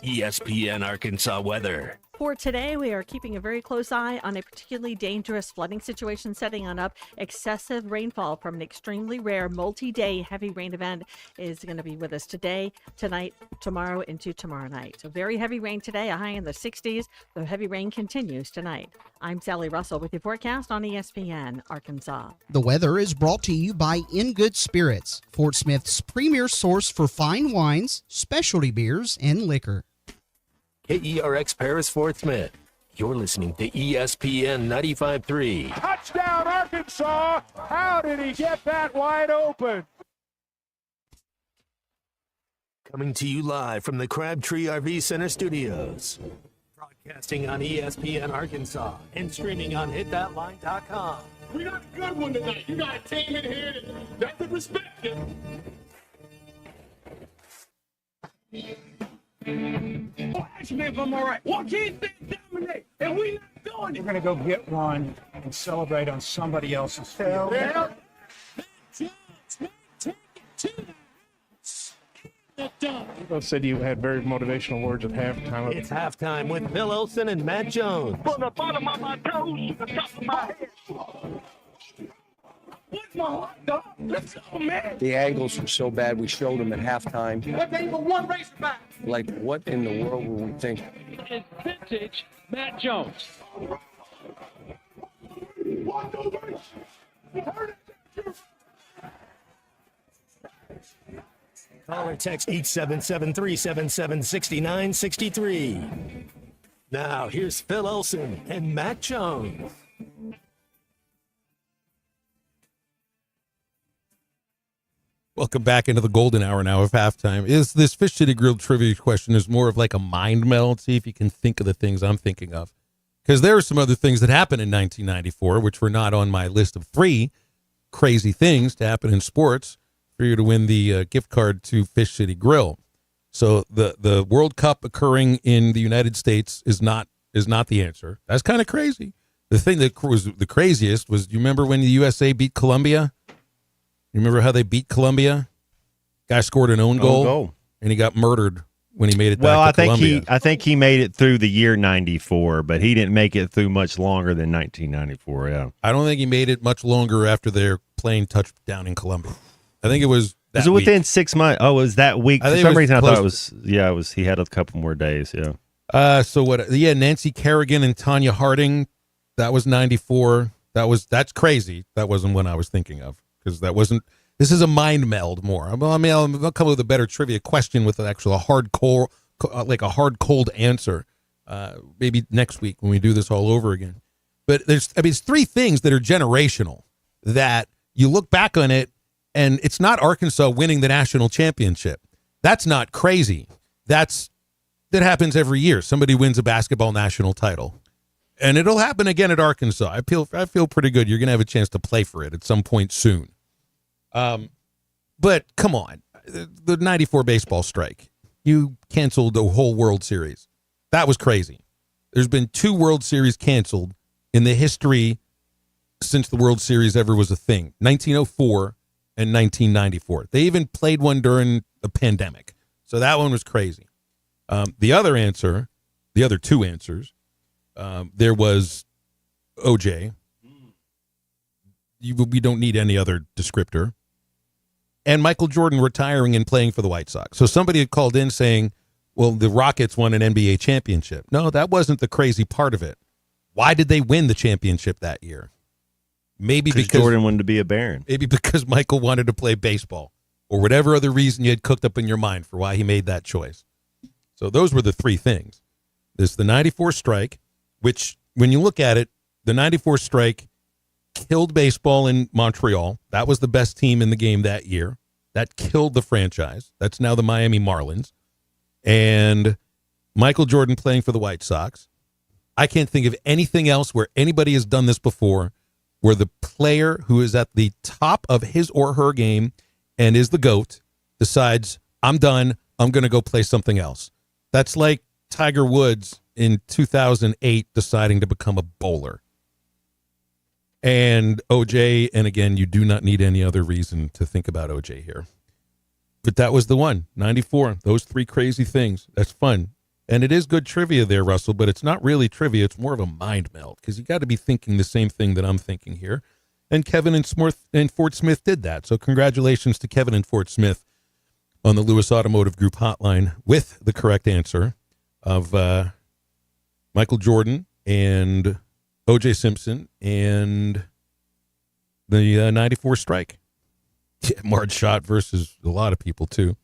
ESPN Arkansas weather. For today, we are keeping a very close eye on a particularly dangerous flooding situation setting on up. Excessive rainfall from an extremely rare multi-day heavy rain event is going to be with us today, tonight, tomorrow, into tomorrow night. So very heavy rain today, a high in the 60s. The heavy rain continues tonight. I'm Sally Russell with your forecast on ESPN Arkansas. The weather is brought to you by In Good Spirits, Fort Smith's premier source for fine wines, specialty beers, and liquor. KERX Paris Fort Smith. You're listening to ESPN 95.3. Touchdown, Arkansas! How did he get that wide open? Coming to you live from the Crabtree RV Center studios. Broadcasting on ESPN Arkansas and streaming on hitthatline.com. We got a good one tonight. You got a team in here that doesn't respect it. Oh, actually, if I'm all right. What can't they dominate? And we not doing it. We're going to go get one and celebrate on somebody else's field. Yeah. People said you had very motivational words at halftime. It's halftime with Phil Elson and Matt Jones. From the bottom of my toes to the top of my head. What's my hot dog? Let's go, man. The angles were so bad, we showed them at halftime. What they for one Razorback? Like, what in the world were we thinking? is vintage Matt Jones. Call or text 877-377-6963. Now, here's Phil Olsen and Matt Jones. Welcome back into the golden hour now of halftime. Is this Fish City Grilled trivia question is more of like a mind meld? See if you can think of the things I'm thinking of. Because there are some other things that happened in 1994, which were not on my list of 3 crazy things to happen in sports for you to win the gift card to Fish City Grill. So the World Cup occurring in the United States is not the answer. That's kind of crazy. The thing that was the craziest was, do you remember when the USA beat Colombia? You remember how they beat Colombia? Guy scored an own goal, and he got murdered when he made it back to Colombia. I think he made it through the year 94, but he didn't make it through much longer than 1994, yeah. I don't think he made it much longer after their plane touched down in Colombia. I think it was that Was it within week. 6 months? Oh, it was that week. For some reason, I thought it was, he had a couple more days, yeah. So what? Yeah, Nancy Kerrigan and Tanya Harding, that was 94. That's crazy. That wasn't what I was thinking of, because that wasn't. This is a mind meld more. I'll come up with a better trivia question with a hard cold answer. Maybe next week when we do this all over again. But it's 3 things that are generational that you look back on it, and it's not Arkansas winning the national championship. That's not crazy. That happens every year. Somebody wins a basketball national title. And it'll happen again at Arkansas. I feel pretty good. You're going to have a chance to play for it at some point soon. But come on, the 94 baseball strike, you canceled the whole World Series. That was crazy. There's been 2 World Series canceled in the history since the World Series ever was a thing, 1904 and 1994. They even played one during the pandemic. So that one was crazy. The other 2 answers, there was OJ. We don't need any other descriptor. And Michael Jordan retiring and playing for the White Sox. So somebody had called in saying, well, the Rockets won an NBA championship. No, that wasn't the crazy part of it. Why did they win the championship that year? Maybe because Jordan wanted to be a Baron. Maybe because Michael wanted to play baseball, or whatever other reason you had cooked up in your mind for why he made that choice. So those were the 3 things. There's the 94 strike, which when you look at it, the 94 strike killed baseball in Montreal. That was the best team in the game that year. That killed the franchise. That's now the Miami Marlins. And Michael Jordan playing for the White Sox. I can't think of anything else where anybody has done this before, where the player who is at the top of his or her game and is the GOAT decides, I'm done, I'm going to go play something else. That's like Tiger Woods in 2008 deciding to become a bowler. And OJ, and again, you do not need any other reason to think about OJ here. But that was the one, 94. Those 3 crazy things. That's fun. And it is good trivia there, Russell, but it's not really trivia. It's more of a mind meld, because you got to be thinking the same thing that I'm thinking here. And Kevin and Fort Smith did that. So congratulations to Kevin and Fort Smith on the Lewis Automotive Group hotline with the correct answer of Michael Jordan and O.J. Simpson and the 94 strike. Yeah, Marge Schott versus a lot of people, too.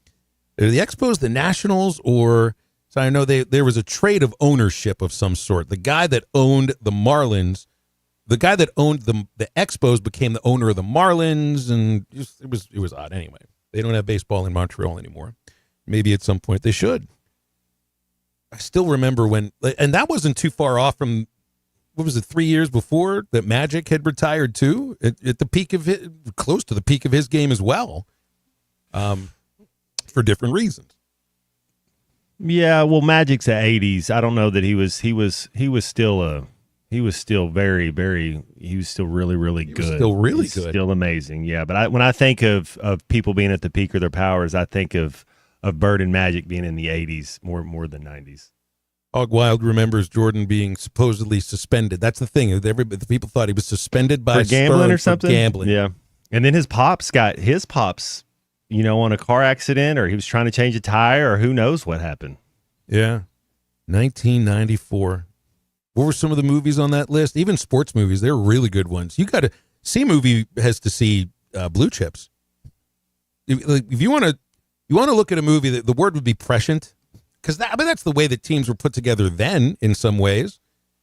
Are the Expos the Nationals, or... So I know there was a trade of ownership of some sort. The guy that owned the Marlins, the guy that owned the Expos became the owner of the Marlins, and it was odd. Anyway, they don't have baseball in Montreal anymore. Maybe at some point they should. I still remember when, and that wasn't too far off from, what was it, 3 years before that Magic had retired too, at the peak of his, close to the peak of his game as well, for different reasons. Yeah, well, Magic's the 80s. I don't know that he was still really, really good. Still really He's good. Still amazing. Yeah, but when I think of people being at the peak of their powers, I think of Bird and Magic being in the 80s more than 90s. Hog Wild remembers Jordan being supposedly suspended. That's the thing. The people thought he was suspended by for gambling or for something. Gambling. Yeah, and then his pops, on a car accident, or he was trying to change a tire, or who knows what happened. Yeah. 1994. What were some of the movies on that list? Even sports movies, they're really good ones. You got to see a movie has to see Blue Chips. If you want to look at a movie, the word would be prescient, because that's the way that teams were put together then in some ways.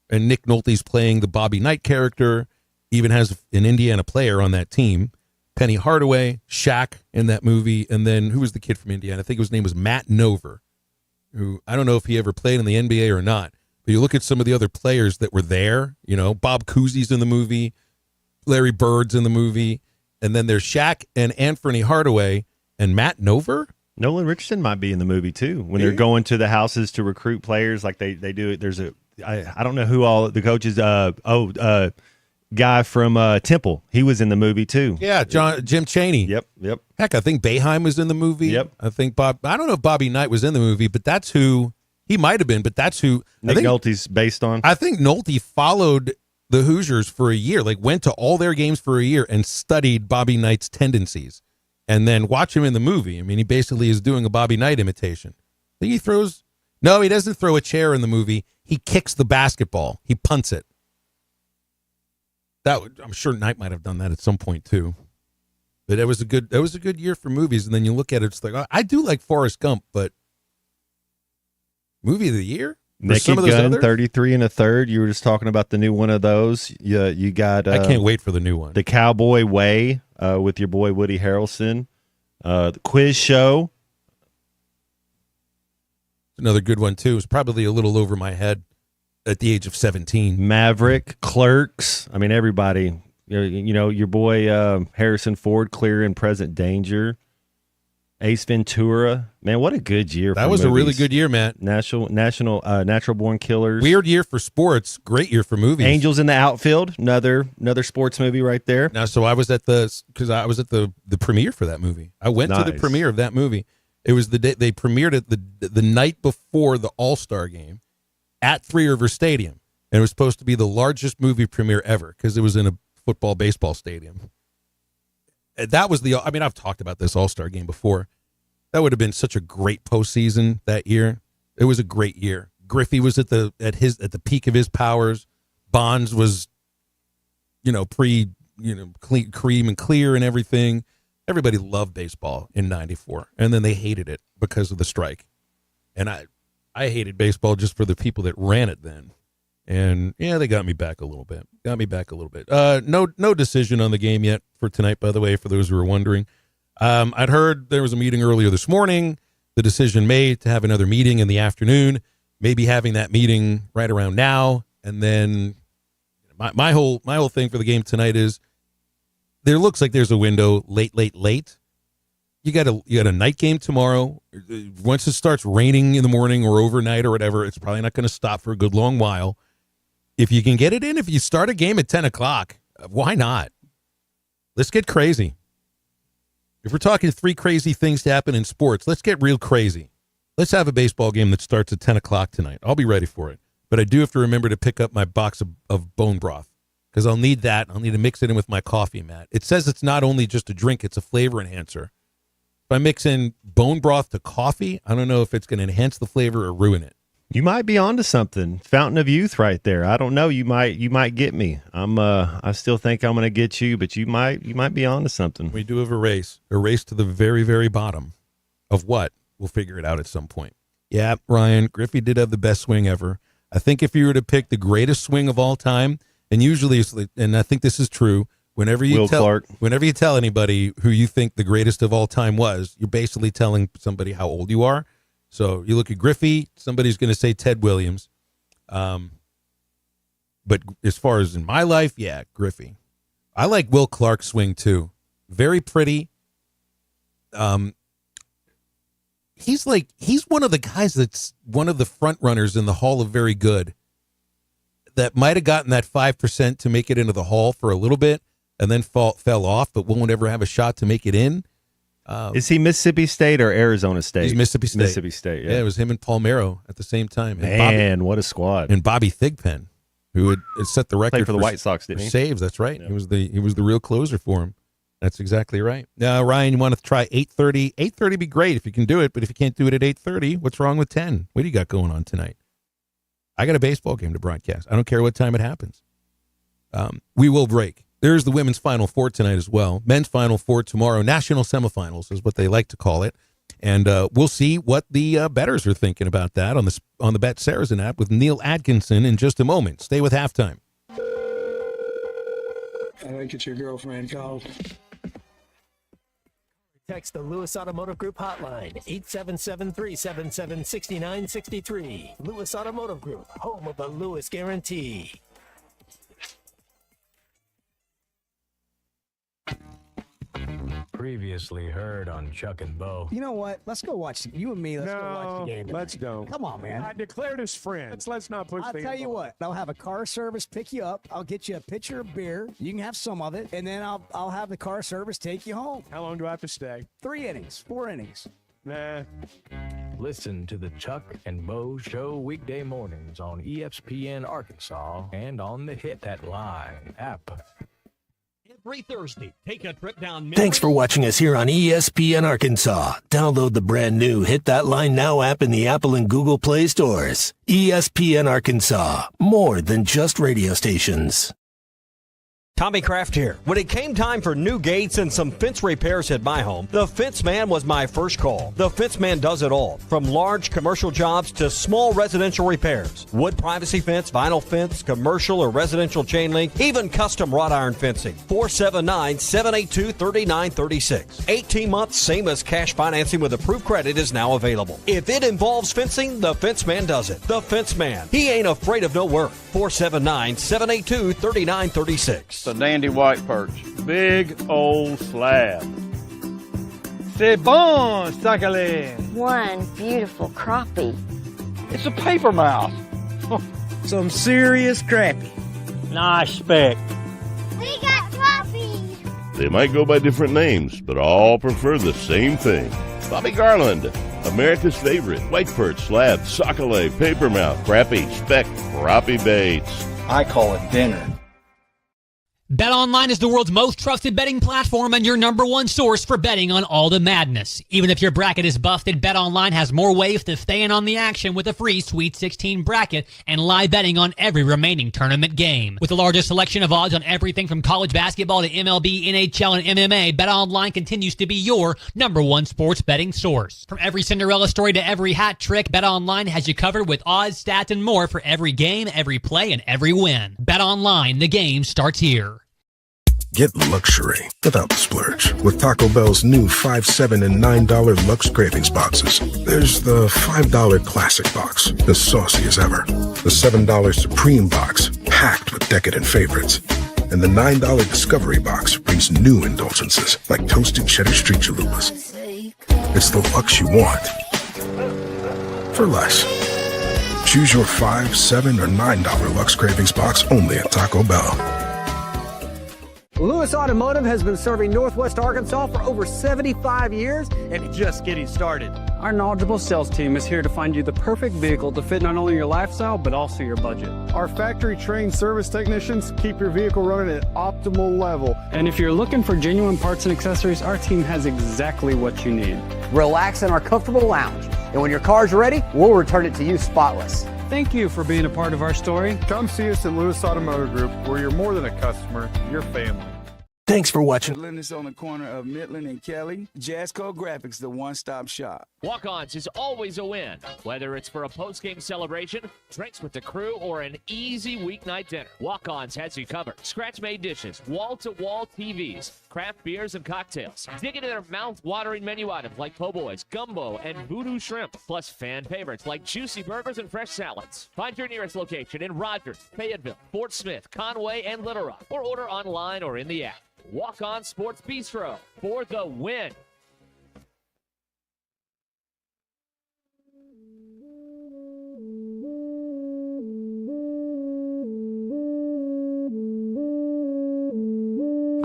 And Nick Nolte's playing the Bobby Knight character, even has an Indiana player on that team. Penny Hardaway, Shaq in that movie, and then who was the kid from Indiana? I think his name was Matt Nover, who I don't know if he ever played in the NBA or not. But you look at some of the other players that were there, Bob Cousy's in the movie, Larry Bird's in the movie, and then there's Shaq and Anthony Hardaway and Matt Nover. Nolan Richardson might be in the movie too when they're going to the houses to recruit players like they do it. There's I don't know who all the coaches. Guy from Temple, he was in the movie too. Yeah, Jim Chaney. Yep. Heck, I think Boeheim was in the movie. Yep. I think I don't know if Bobby Knight was in the movie, but that's who he might have been. But that's who Nick Nolte's based on. I think Nolte followed the Hoosiers for a year, went to all their games for a year and studied Bobby Knight's tendencies, and then watch him in the movie. I mean, he basically is doing a Bobby Knight imitation. I think he doesn't throw a chair in the movie. He kicks the basketball. He punts it. I'm sure Knight might have done that at some point too. But that was a good year for movies. And then you look at it, it's like, I do like Forrest Gump, but movie of the year? Naked Gun, 33 and a Third. You were just talking about the new one of those. You got. I can't wait for the new one. The Cowboy Way with your boy Woody Harrelson. The Quiz Show. Another good one too. It's probably a little over my head at the age of 17. Maverick, Clerks. I mean, everybody. Your boy Harrison Ford, Clear and Present Danger. Ace Ventura. Man, what a good year. That was movies. A really good year, Matt. Natural Born Killers. Weird year for sports. Great year for movies. Angels in the Outfield. Another sports movie right there. Now, so I was at the premiere for that movie. I went to the premiere of that movie. It was the day they premiered it the night before the All-Star game at Three Rivers Stadium. And it was supposed to be the largest movie premiere ever because it was in a baseball stadium. That was I've talked about this All-Star game before. That would have been such a great postseason that year. It was a great year. Griffey was at the peak of his powers. Bonds was, cream and clear and everything. Everybody loved baseball in 94, and then they hated it because of the strike. And I hated baseball just for the people that ran it then. And yeah, they got me back a little bit. No decision on the game yet for tonight, by the way, for those who are wondering. I'd heard there was a meeting earlier this morning. The decision made to have another meeting in the afternoon, maybe having that meeting right around now. And then my whole thing for the game tonight is there looks like there's a window late. You got a night game tomorrow. Once it starts raining in the morning or overnight or whatever, it's probably not going to stop for a good long while. If you can get it in, if you start a game at 10 o'clock, why not? Let's get crazy. If we're talking three crazy things to happen in sports, let's get real crazy. Let's have a baseball game that starts at 10 o'clock tonight. I'll be ready for it. But I do have to remember to pick up my box of bone broth because I'll need that. I'll need to mix it in with my coffee, Matt. It says it's not only just a drink, it's a flavor enhancer. If I mix in bone broth to coffee, I don't know if it's going to enhance the flavor or ruin it. You might be onto something. Fountain of youth right there. I don't know. You might get me. I still think I'm going to get you, but you might be onto something. We do have a race to the very, very bottom of what? We'll figure it out at some point. Yeah, Ryan, Griffey did have the best swing ever. I think if you were to pick the greatest swing of all time, and usually, and I think this is true, whenever you tell anybody who you think the greatest of all time was, you're basically telling somebody how old you are. So you look at Griffey, somebody's going to say Ted Williams. But as far as in my life, yeah, Griffey. I like Will Clark's swing too. Very pretty. He's one of the guys that's one of the front runners in the Hall of Very Good that might have gotten that 5% to make it into the Hall for a little bit and then fell off, but won't ever have a shot to make it in. Is he Mississippi State or Arizona State? He's Mississippi State. Mississippi State, yeah. It was him and Palmero at the same time. And Man, what a squad. And Bobby Thigpen, who had set the record Played for the White Sox, didn't he? Saves, that's right. Yeah. He was the real closer for him. That's exactly right. Now, Ryan, you want to try 8:30? 8:30 be great if you can do it, but if you can't do it at 8:30, what's wrong with 10? What do you got going on tonight? I got a baseball game to broadcast. I don't care what time it happens. We will break. There's the women's Final Four tonight as well. Men's Final Four tomorrow. National semifinals is what they like to call it. And we'll see what the bettors are thinking about that on the Bet Saracen app with Neal Atkinson in just a moment. Stay with Halftime. I think it's your girlfriend called. Text the Lewis Automotive Group hotline, 877-377-6963. Lewis Automotive Group, home of the Lewis Guarantee. Previously heard on Chuck and Bo. You know what? Let's go watch. You and me, let's go watch the game tonight. Let's go. Come on, man. I declared us friends. Let's not push I'll tell you what. I'll have a car service pick you up. I'll get you a pitcher of beer. You can have some of it. And then I'll have the car service take you home. How long do I have to stay? 3 innings, 4 innings. Nah. Listen to the Chuck and Bo Show weekday mornings on ESPN Arkansas and on the Hit That Line app. Every Thursday, take a trip down. Thanks for watching us here on ESPN Arkansas. Download the brand new Hit That Line Now app in the Apple and Google Play stores. ESPN Arkansas, more than just radio stations. Tommy Kraft here. When it came time for new gates and some fence repairs at my home, the Fence Man was my first call. The Fence Man does it all, from large commercial jobs to small residential repairs. Wood privacy fence, vinyl fence, commercial or residential chain link, even custom wrought iron fencing. 479-782-3936. 18 months, same as cash financing with approved credit is now available. If it involves fencing, the Fence Man does it. The Fence Man. He ain't afraid of no work. 479-782-3936. A dandy white perch. Big old slab. C'est bon, sacalé. One beautiful crappie. It's a paper mouth. Some serious crappie. Nice speck. We got crappie. They might go by different names, but all prefer the same thing. Bobby Garland, America's favorite. White perch, slab, sockeye, paper mouth, crappie, speck, crappie baits. I call it dinner. BetOnline is the world's most trusted betting platform and your number one source for betting on all the madness. Even if your bracket is busted, BetOnline has more ways to stay in on the action with a free Sweet 16 bracket and live betting on every remaining tournament game. With the largest selection of odds on everything from college basketball to MLB, NHL, and MMA, BetOnline continues to be your number one sports betting source. From every Cinderella story to every hat trick, BetOnline has you covered with odds, stats, and more for every game, every play, and every win. BetOnline, the game starts here. Get luxury without the splurge with Taco Bell's new $5, $7, and $9 Lux Cravings boxes. There's the $5 Classic box, the saucy as ever. The $7 Supreme box, packed with decadent favorites. And the $9 Discovery box brings new indulgences like toasted cheddar street chalupas. It's the Lux you want for less. Choose your $5, $7, or $9 Lux Cravings box only at Taco Bell. Lewis Automotive has been serving Northwest Arkansas for over 75 years and just getting started. Our knowledgeable sales team is here to find you the perfect vehicle to fit not only your lifestyle, but also your budget. Our factory-trained service technicians keep your vehicle running at optimal level. And if you're looking for genuine parts and accessories, our team has exactly what you need. Relax in our comfortable lounge, and when your car's ready, we'll return it to you spotless. Thank you for being a part of our story. Come see us at Lewis Automotive Group, where you're more than a customer, you're family. Thanks for watching. Linus on the corner of Midland and Kelly. Jazzco Graphics, the one-stop shop. Walk-Ons is always a win, whether it's for a post-game celebration, drinks with the crew, or an easy weeknight dinner. Walk-Ons has you covered. Scratch-made dishes, wall-to-wall TVs, craft beers and cocktails. Dig into their mouth-watering menu items like po' boys, gumbo, and voodoo shrimp, plus fan favorites like juicy burgers and fresh salads. Find your nearest location in Rogers, Fayetteville, Fort Smith, Conway, and Little Rock, or order online or in the app. Walk-On Sports Bistro for the win.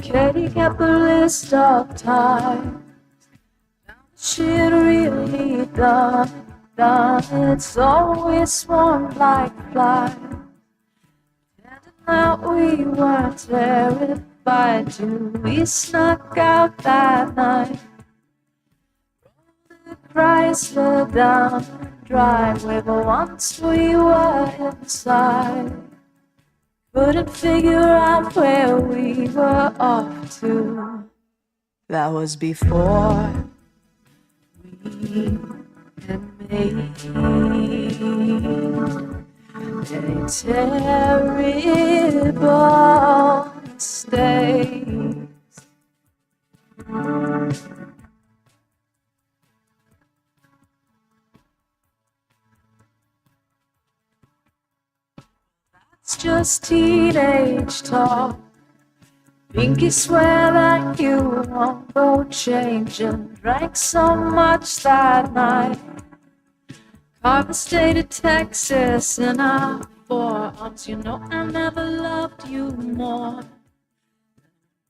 Katie kept a list of times she'd really done. It's always swarmed like flies. And tonight we weren't terrified till we snuck out that night. The Chrysler down drive where once we were inside. Couldn't figure out where we were off to. That was before we had made a terrible mistake. It's just teenage talk. Pinky swear that you won't go changing. Drank so much that night. Carved the state of Texas in our forearms. You know I never loved you more.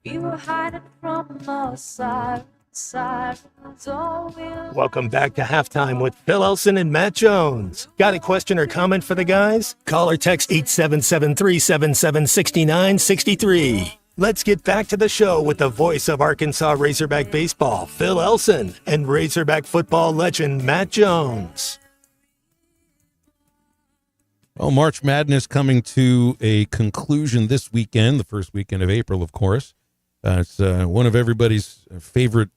We were hiding from the sirens. Welcome back to Halftime with Phil Elson and Matt Jones. Got a question or comment for the guys? Call or text 877-377-6963. Let's get back to the show with the voice of Arkansas Razorback baseball, Phil Elson, and Razorback football legend Matt Jones. Well, March Madness coming to a conclusion this weekend, the first weekend of April, of course. It's one of everybody's favorite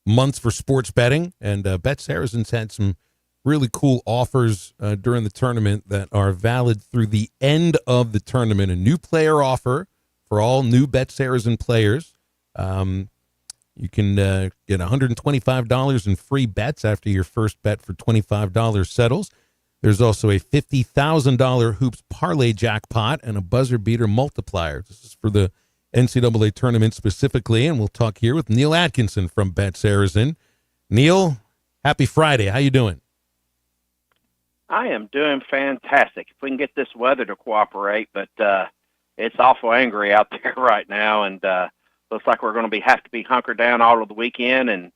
months for sports betting, and Bet Saracen's had some really cool offers during the tournament that are valid through the end of the tournament. A new player offer for all new Bet Saracen players. You can get $125 in free bets after your first bet for $25 settles. There's also a $50,000 hoops parlay jackpot and a buzzer beater multiplier. This is for the NCAA tournament specifically, and we'll talk here with Neal Atkinson from Bet Saracen. Neal, happy Friday. How you doing? I am doing fantastic. If we can get this weather to cooperate, but it's awful angry out there right now, and looks like we're going to have to be hunkered down all of the weekend and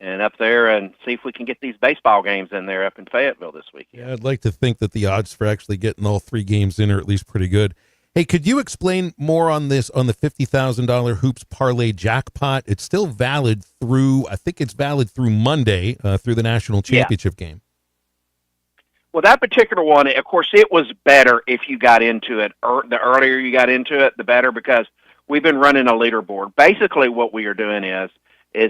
up there and see if we can get these baseball games in there up in Fayetteville this weekend. Yeah, I'd like to think that the odds for actually getting all three games in are at least pretty good. Hey, could you explain more on this, on the $50,000 hoops parlay jackpot? It's still valid through, I think it's valid through Monday, through the national championship game. Well, that particular one, of course, it was better if you got into it. The earlier you got into it, the better, because we've been running a leaderboard. Basically, what we are doing is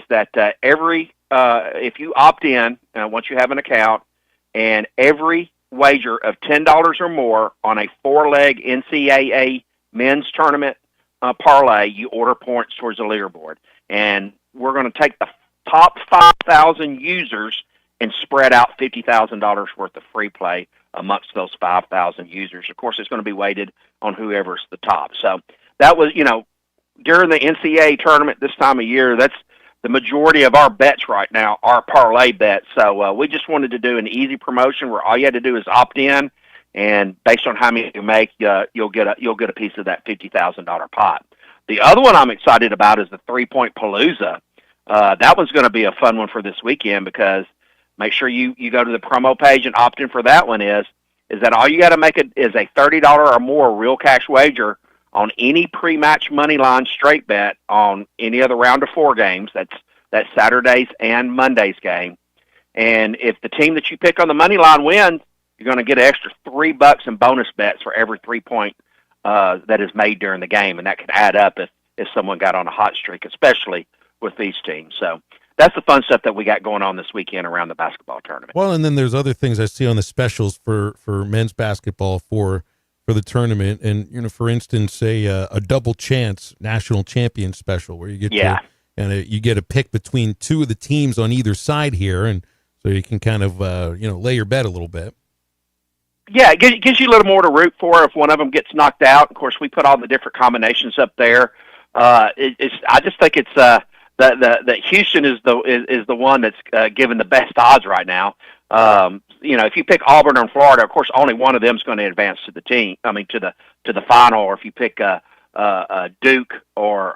that if you opt in, once you have an account, and every wager of $10 or more on a four-leg NCAA men's tournament parlay, you order points towards the leaderboard. And we're going to take the top 5,000 users and spread out $50,000 worth of free play amongst those 5,000 users. Of course, it's going to be weighted on whoever's the top. So that was, during the NCAA tournament this time of year, that's the majority of our bets right now are parlay bets. So we just wanted to do an easy promotion where all you had to do is opt in, and based on how many you make, you'll get a piece of that $50,000 pot. The other one I'm excited about is the 3-Point Palooza. That one's going to be a fun one for this weekend, because make sure you go to the promo page and opt in for that one. Is that all you got to make is a $30 or more real cash wager on any pre-match money line straight bet on any of the round of 4 games. That's Saturday's and Monday's game. And if the team that you pick on the money line wins, you're going to get an extra $3 in bonus bets for every 3-point that is made during the game. And that could add up if someone got on a hot streak, especially with these teams. So that's the fun stuff that we got going on this weekend around the basketball tournament. Well, and then there's other things I see on the specials for men's basketball for the tournament, and for instance, a double chance national champion special where you get you get a pick between two of the teams on either side here, and so you can kind of lay your bet a little bit. Yeah, it gives you a little more to root for if one of them gets knocked out. Of course, we put all the different combinations up there. I just think it's that Houston is the one that's given the best odds right now. If you pick Auburn or Florida, of course, only one of them is going to advance to the team. I mean, to the final. Or if you pick Duke or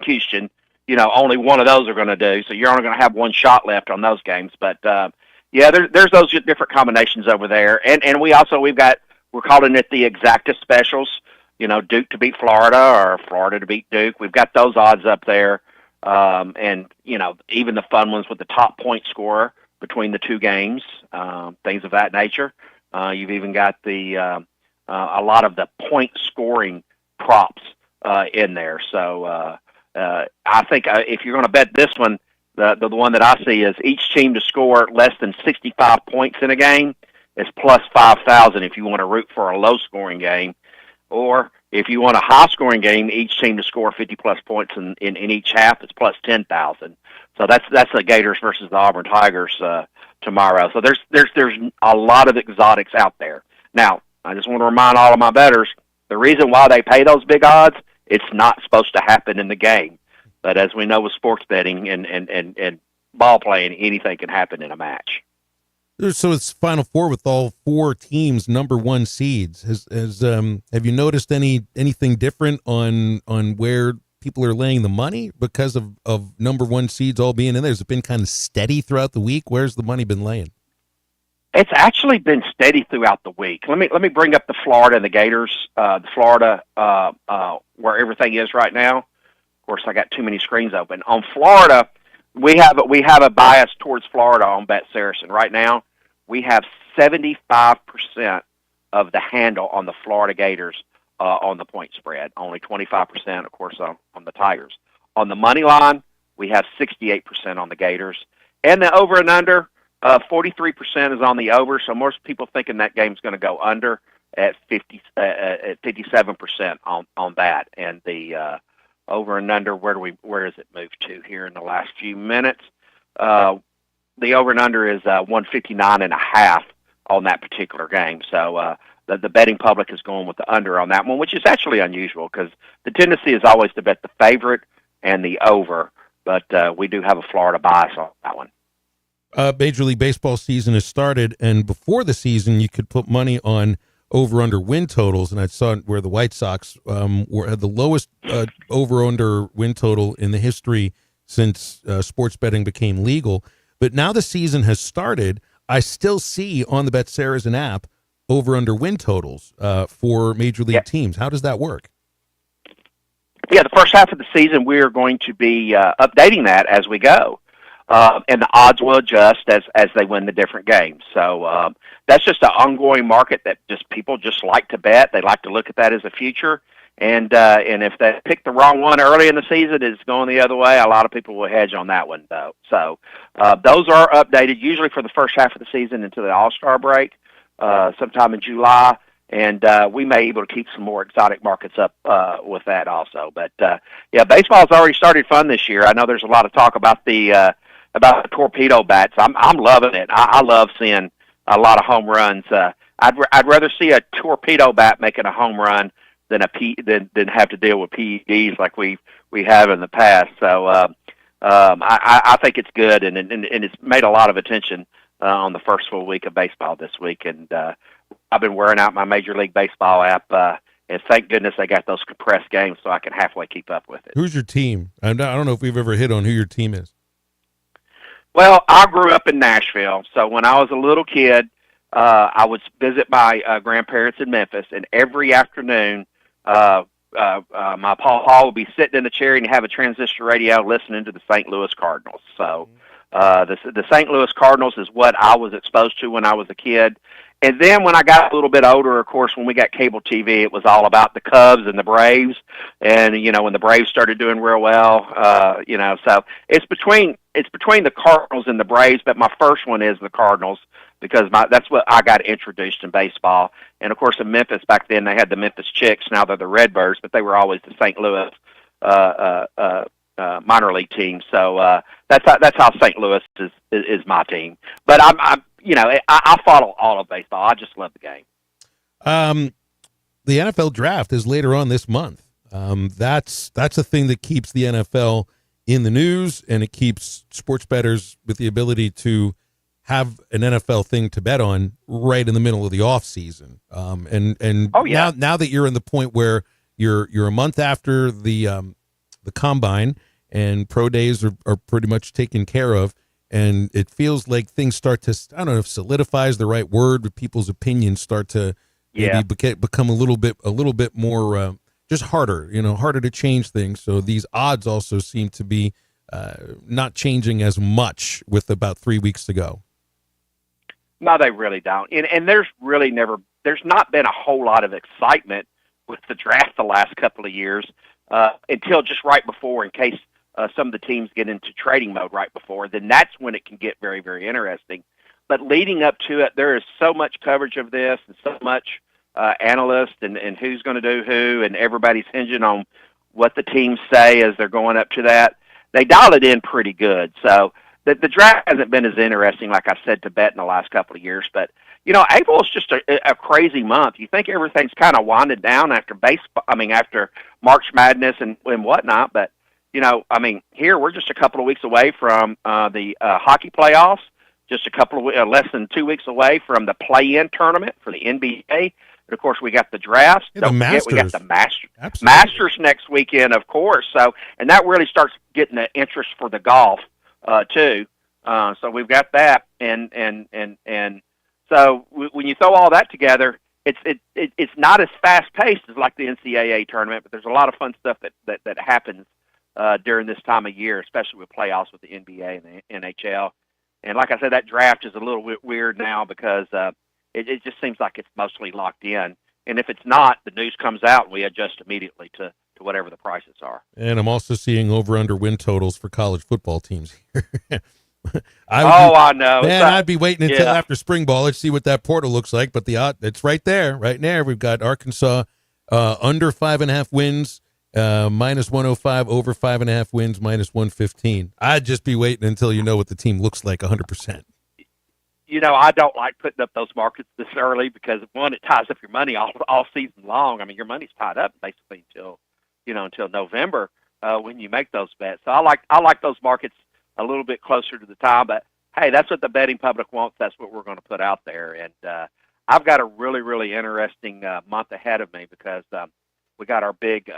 Houston, only one of those are going to do. So you're only going to have one shot left on those games. But there's those different combinations over there, and we're calling it the exacta specials. Duke to beat Florida or Florida to beat Duke. We've got those odds up there. And even the fun ones with the top point scorer between the two games, things of that nature. You've even got a lot of the point scoring props in there. So I think if you're going to bet this one, the one that I see is each team to score less than 65 points in a game is plus 5,000 if you want to root for a low-scoring game. Or if you want a high-scoring game, each team to score 50-plus points in each half is plus 10,000. So that's the Gators versus the Auburn Tigers tomorrow. So there's a lot of exotics out there. Now, I just want to remind all of my bettors, the reason why they pay those big odds, it's not supposed to happen in the game. But as we know with sports betting and ball playing, anything can happen in a match. So it's Final Four with all four teams number one seeds. Have you noticed anything different on where people are laying the money because of number one seeds all being in there? Has it been kind of steady throughout the week? Where's the money been laying? It's actually been steady throughout the week. Let me bring up the Florida and the Gators. The Florida where everything is right now. Of course, I got too many screens open. On Florida, we have a bias towards Florida on Bet Saracen right now. We have 75% of the handle on the Florida Gators on the point spread. Only 25%, of course, on the Tigers. On the money line, we have 68% on the Gators, and the over and under. 43% is on the over, so most people thinking that game's going to go under at 57% on that, and the over and under. Where does it move to here in the last few minutes? The over and under is 159.5 on that particular game. So the betting public is going with the under on that one, which is actually unusual because the tendency is always to bet the favorite and the over, but we do have a Florida bias on that one. Major League Baseball season has started, and before the season, you could put money on over-under win totals, and I saw where the White Sox had the lowest over-under win total in the history since sports betting became legal. But now the season has started, I still see on the Bet Saracen app over-under win totals for Major League teams. How does that work? Yeah, the first half of the season, we're going to be updating that as we go. And the odds will adjust as they win the different games. So that's just an ongoing market that people just like to bet. They like to look at that as a future. And if they pick the wrong one early in the season, it's going the other way. A lot of people will hedge on that one, though. So those are updated usually for the first half of the season into the All-Star break, sometime in July. And we may be able to keep some more exotic markets up with that also. But, yeah, baseball's already started fun this year. I know there's a lot of talk about the torpedo bats. I'm loving it. I love seeing a lot of home runs. I'd rather see a torpedo bat making a home run than than have to deal with PEDs like we have in the past. So I think it's good, and it's made a lot of attention on the first full week of baseball this week. And I've been wearing out my Major League Baseball app, and thank goodness they got those compressed games so I can halfway keep up with it. Who's your team? I don't know if we've ever hit on who your team is. Well, I grew up in Nashville, so when I was a little kid, I would visit my grandparents in Memphis, and every afternoon, my Paul would be sitting in the chair and have a transistor radio listening to the St. Louis Cardinals. So the St. Louis Cardinals is what I was exposed to when I was a kid. And then when I got a little bit older, of course, when we got cable TV, it was all about the Cubs and the Braves. And, when the Braves started doing real well, so it's between the Cardinals and the Braves, but my first one is the Cardinals because that's what I got introduced in baseball. And, of course, in Memphis back then, they had the Memphis Chicks. Now they're the Redbirds, but they were always the St. Louis minor league team. So that's how St. Louis is my team. But I follow all of baseball. I just love the game. The NFL draft is later on this month. That's a thing that keeps the NFL in the news, and it keeps sports bettors with the ability to have an NFL thing to bet on right in the middle of the off season. Now that you're in the point where you're a month after the combine and pro days are pretty much taken care of, and it feels like things start to, I don't know if solidify is the right word, but people's opinions start to maybe become a little bit more just harder, harder to change things. So these odds also seem to be not changing as much with about 3 weeks to go. No, they really don't. And there's not been a whole lot of excitement with the draft the last couple of years until just right before, in case some of the teams get into trading mode right before. Then that's when it can get very, very interesting. But leading up to it, there is so much coverage of this and so much analyst and who's going to do who, and everybody's hinging on what the teams say as they're going up to that. They dial it in pretty good. So the draft hasn't been as interesting, like I said, to bet in the last couple of years. But, April is just a crazy month. You think everything's kind of winded down after after March Madness and whatnot. But, here we're just a couple of weeks away from the hockey playoffs, just a couple of less than 2 weeks away from the play-in tournament for the NBA. And of course, we got the drafts. Yeah, Don't forget, we got the Masters next weekend, of course. So, and that really starts getting the interest for the golf too. So we've got that, and so when you throw all that together, it's not as fast paced as like the NCAA tournament, but there's a lot of fun stuff that happens during this time of year, especially with playoffs with the NBA and the NHL. And like I said, that draft is a little bit weird now because it just seems like it's mostly locked in. And if it's not, the news comes out and we adjust immediately to whatever the prices are. And I'm also seeing over-under win totals for college football teams here. I know. Man, I'd be waiting until after spring ball to see what that portal looks like. But it's right there. We've got Arkansas under 5.5 wins, minus 105, over 5.5 wins, minus 115. I'd just be waiting until you know what the team looks like 100%. I don't like putting up those markets this early because, one, it ties up your money all season long. I mean, your money's tied up basically until November when you make those bets. So I like those markets a little bit closer to the time. But, hey, that's what the betting public wants. That's what we're going to put out there. And I've got a really, really interesting month ahead of me because we got our big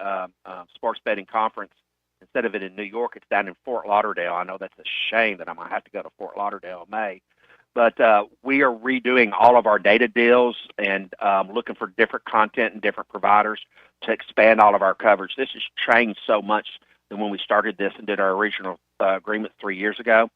sports betting conference. Instead of it in New York, it's down in Fort Lauderdale. I know that's a shame that I'm going to have to go to Fort Lauderdale in May. But we are redoing all of our data deals and looking for different content and different providers to expand all of our coverage. This has changed so much than when we started this and did our original agreement 3 years ago.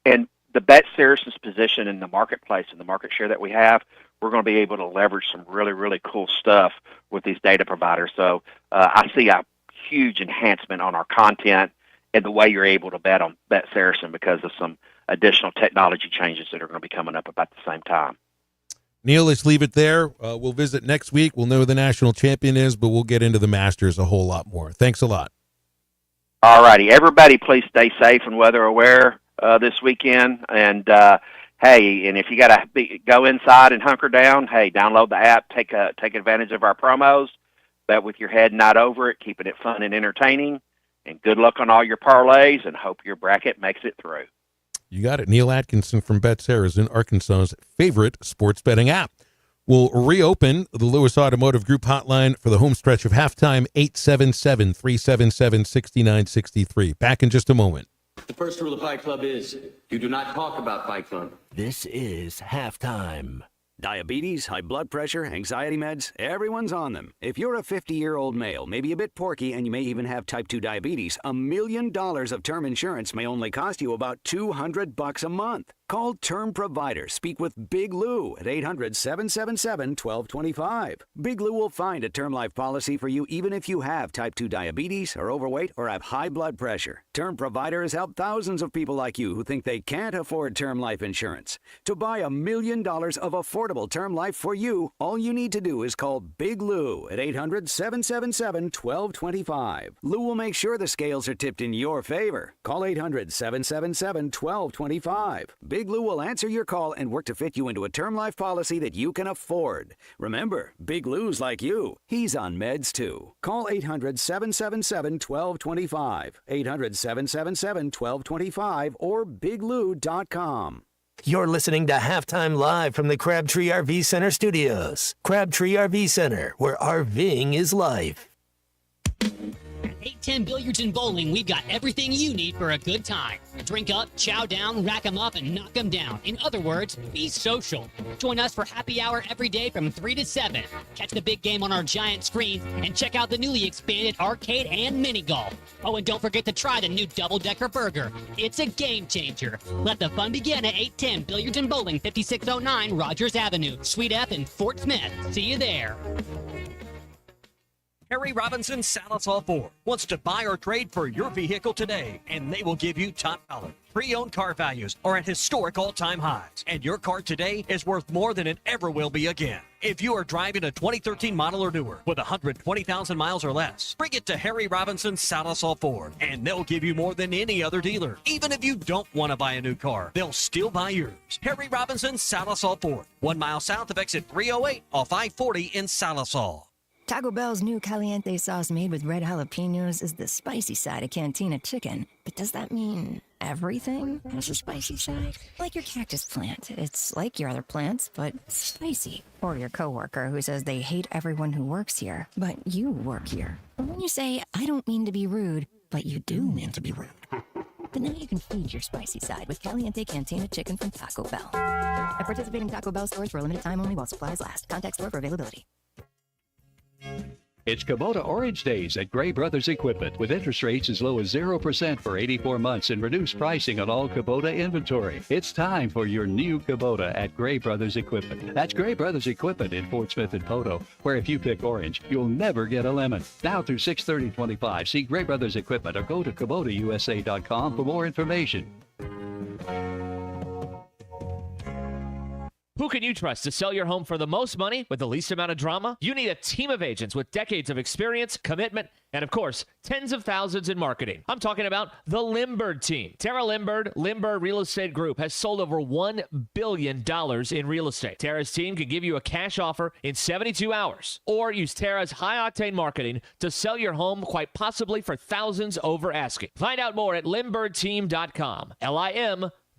And the Bet Saracens position in the marketplace and the market share that we have, we're going to be able to leverage some really, really cool stuff with these data providers. So I see a huge enhancement on our content and the way you're able to bet on Bet Saracen because of some additional technology changes that are going to be coming up about the same time. Neal, let's leave it there. We'll visit next week. We'll know who the national champion is, but we'll get into the Masters a whole lot more. Thanks a lot. All righty. Everybody, please stay safe and weather aware this weekend. And, hey, and if you got to go inside and hunker down, hey, download the app, take advantage of our promos, bet with your head not over it, keeping it fun and entertaining. And good luck on all your parlays, and hope your bracket makes it through. You got it. Neal Atkinson from Bet Saracen, Arkansas's favorite sports betting app. We'll reopen the Lewis Automotive Group hotline for the home stretch of halftime, 877-377-6963. Back in just a moment. The first rule of Fight Club is you do not talk about Fight Club. This is halftime. Diabetes, high blood pressure, anxiety meds, everyone's on them. If you're a 50-year-old male, maybe a bit porky, and you may even have type 2 diabetes, $1 million of term insurance may only cost you about $200 a month. Call Term Provider. Speak with Big Lou at 800-777-1225. Big Lou will find a term life policy for you even if you have type 2 diabetes, are overweight, or have high blood pressure. Term Provider has helped thousands of people like you who think they can't afford term life insurance. To buy $1 million of affordable term life for you, all you need to do is call Big Lou at 800-777-1225. Lou will make sure the scales are tipped in your favor. Call 800-777-1225. Big Lou will answer your call and work to fit you into a term life policy that you can afford. Remember, Big Lou's like you. He's on meds too. Call 800-777-1225. 800-777-1225 or biglou.com. You're listening to Halftime Live from the Crabtree RV Center studios. Crabtree RV Center, where RVing is life. 810 Billiards and Bowling, we've got everything you need for a good time. Drink up, chow down, rack 'em up, and knock 'em down. In other words, be social. Join us for happy hour every day from 3 to 7. Catch the big game on our giant screen and check out the newly expanded arcade and mini golf. Oh, and don't forget to try the new double-decker burger. It's a game changer. Let the fun begin at 810 Billiards and Bowling, 5609 Rogers Avenue, Suite F in Fort Smith. See you there. Harry Robinson Salisol Ford wants to buy or trade for your vehicle today, and they will give you top dollar. Pre-owned car values are at historic all-time highs, and your car today is worth more than it ever will be again. If you are driving a 2013 model or newer with 120,000 miles or less, bring it to Harry Robinson Salisol Ford, and they'll give you more than any other dealer. Even if you don't want to buy a new car, they'll still buy yours. Harry Robinson Salisol Ford, 1 mile south of exit 308 off I-40 in Salisol. Taco Bell's new caliente sauce made with red jalapenos is the spicy side of Cantina chicken. But does that mean everything has a spicy side? Like your cactus plant. It's like your other plants, but spicy. Or your coworker who says they hate everyone who works here, but you work here. Or when you say, I don't mean to be rude, but you do mean to be rude. But now you can feed your spicy side with Caliente Cantina chicken from Taco Bell. At participating Taco Bell stores for a limited time only while supplies last. Contact store for availability. It's Kubota Orange Days at Gray Brothers Equipment with interest rates as low as 0% for 84 months and reduced pricing on all Kubota inventory. It's time for your new Kubota at Gray Brothers Equipment. That's Gray Brothers Equipment in Fort Smith and Poto, where if you pick orange, you'll never get a lemon. Now through 6/30/25, see Gray Brothers Equipment or go to KubotaUSA.com for more information. Who can you trust to sell your home for the most money with the least amount of drama? You need a team of agents with decades of experience, commitment, and of course, tens of thousands in marketing. I'm talking about the Limbird team. Tara Limbird Real Estate Group has sold over $1 billion in real estate. Tara's team can give you a cash offer in 72 hours or use Tara's high-octane marketing to sell your home quite possibly for thousands over asking. Find out more at limbirdteam.com.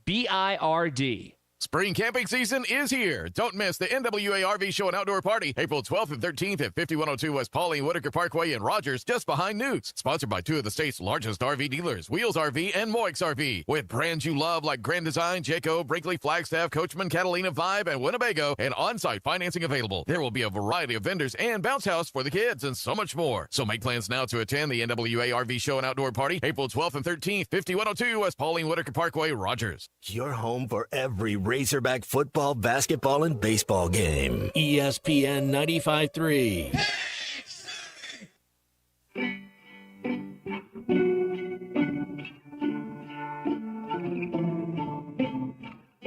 LIMBIRD. Spring camping season is here. Don't miss the NWA RV Show and Outdoor Party, April 12th and 13th at 5102 West Pauline Whitaker Parkway in Rogers, just behind Newt's. Sponsored by two of the state's largest RV dealers, Wheels RV and Moix RV. With brands you love like Grand Design, Jayco, Brinkley, Flagstaff, Coachman, Catalina, Vibe, and Winnebago, and on-site financing available. There will be a variety of vendors and bounce house for the kids and so much more. So make plans now to attend the NWA RV Show and Outdoor Party, April 12th and 13th, 5102 West Pauline Whitaker Parkway, Rogers. Your home for every Razorback football, basketball, and baseball game. ESPN 95.3.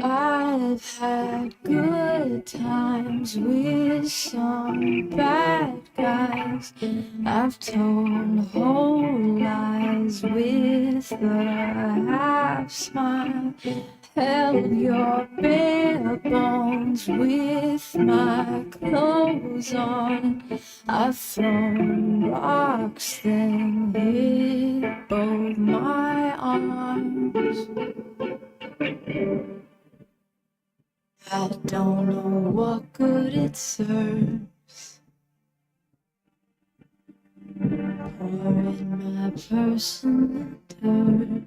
I've had good times with some bad guys. I've told whole lies with a half smile. Held your bare bones with my clothes on. I've thrown rocks, then hit both my arms. I don't know what good it serves. Pour in my personal dirt.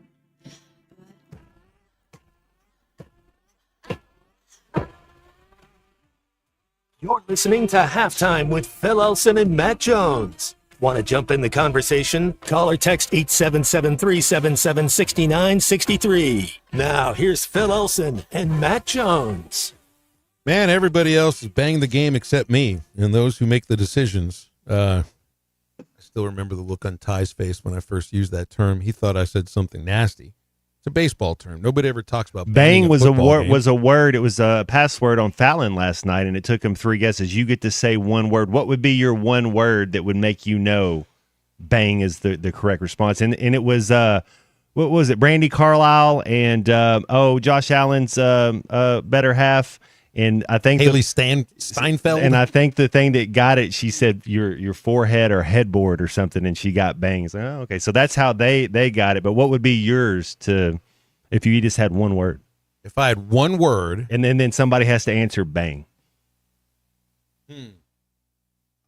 You're listening to Halftime with Phil Elson and Matt Jones. Want to jump in the conversation? Call or text 877-377-6963. Now, here's Phil Elson and Matt Jones. Man, everybody else is banging the game except me and those who make the decisions. I still remember the look on Ty's face when I first used that term. He thought I said something nasty. It's a baseball term. Nobody ever talks about bang. Was a word. Game. Was a word. It was a password on Fallon last night, and it took him 3 guesses. You get to say one word. What would be your one word that would make you know bang is the correct response? And it was what was it? Brandy Carlisle and Josh Allen's better half. And I think Haley Steinfeld. And I think the thing that got it, she said your forehead or headboard or something, and she got bang. It's like, oh, okay, so that's how they got it. But what would be yours if you just had one word? If I had one word, and then somebody has to answer bang.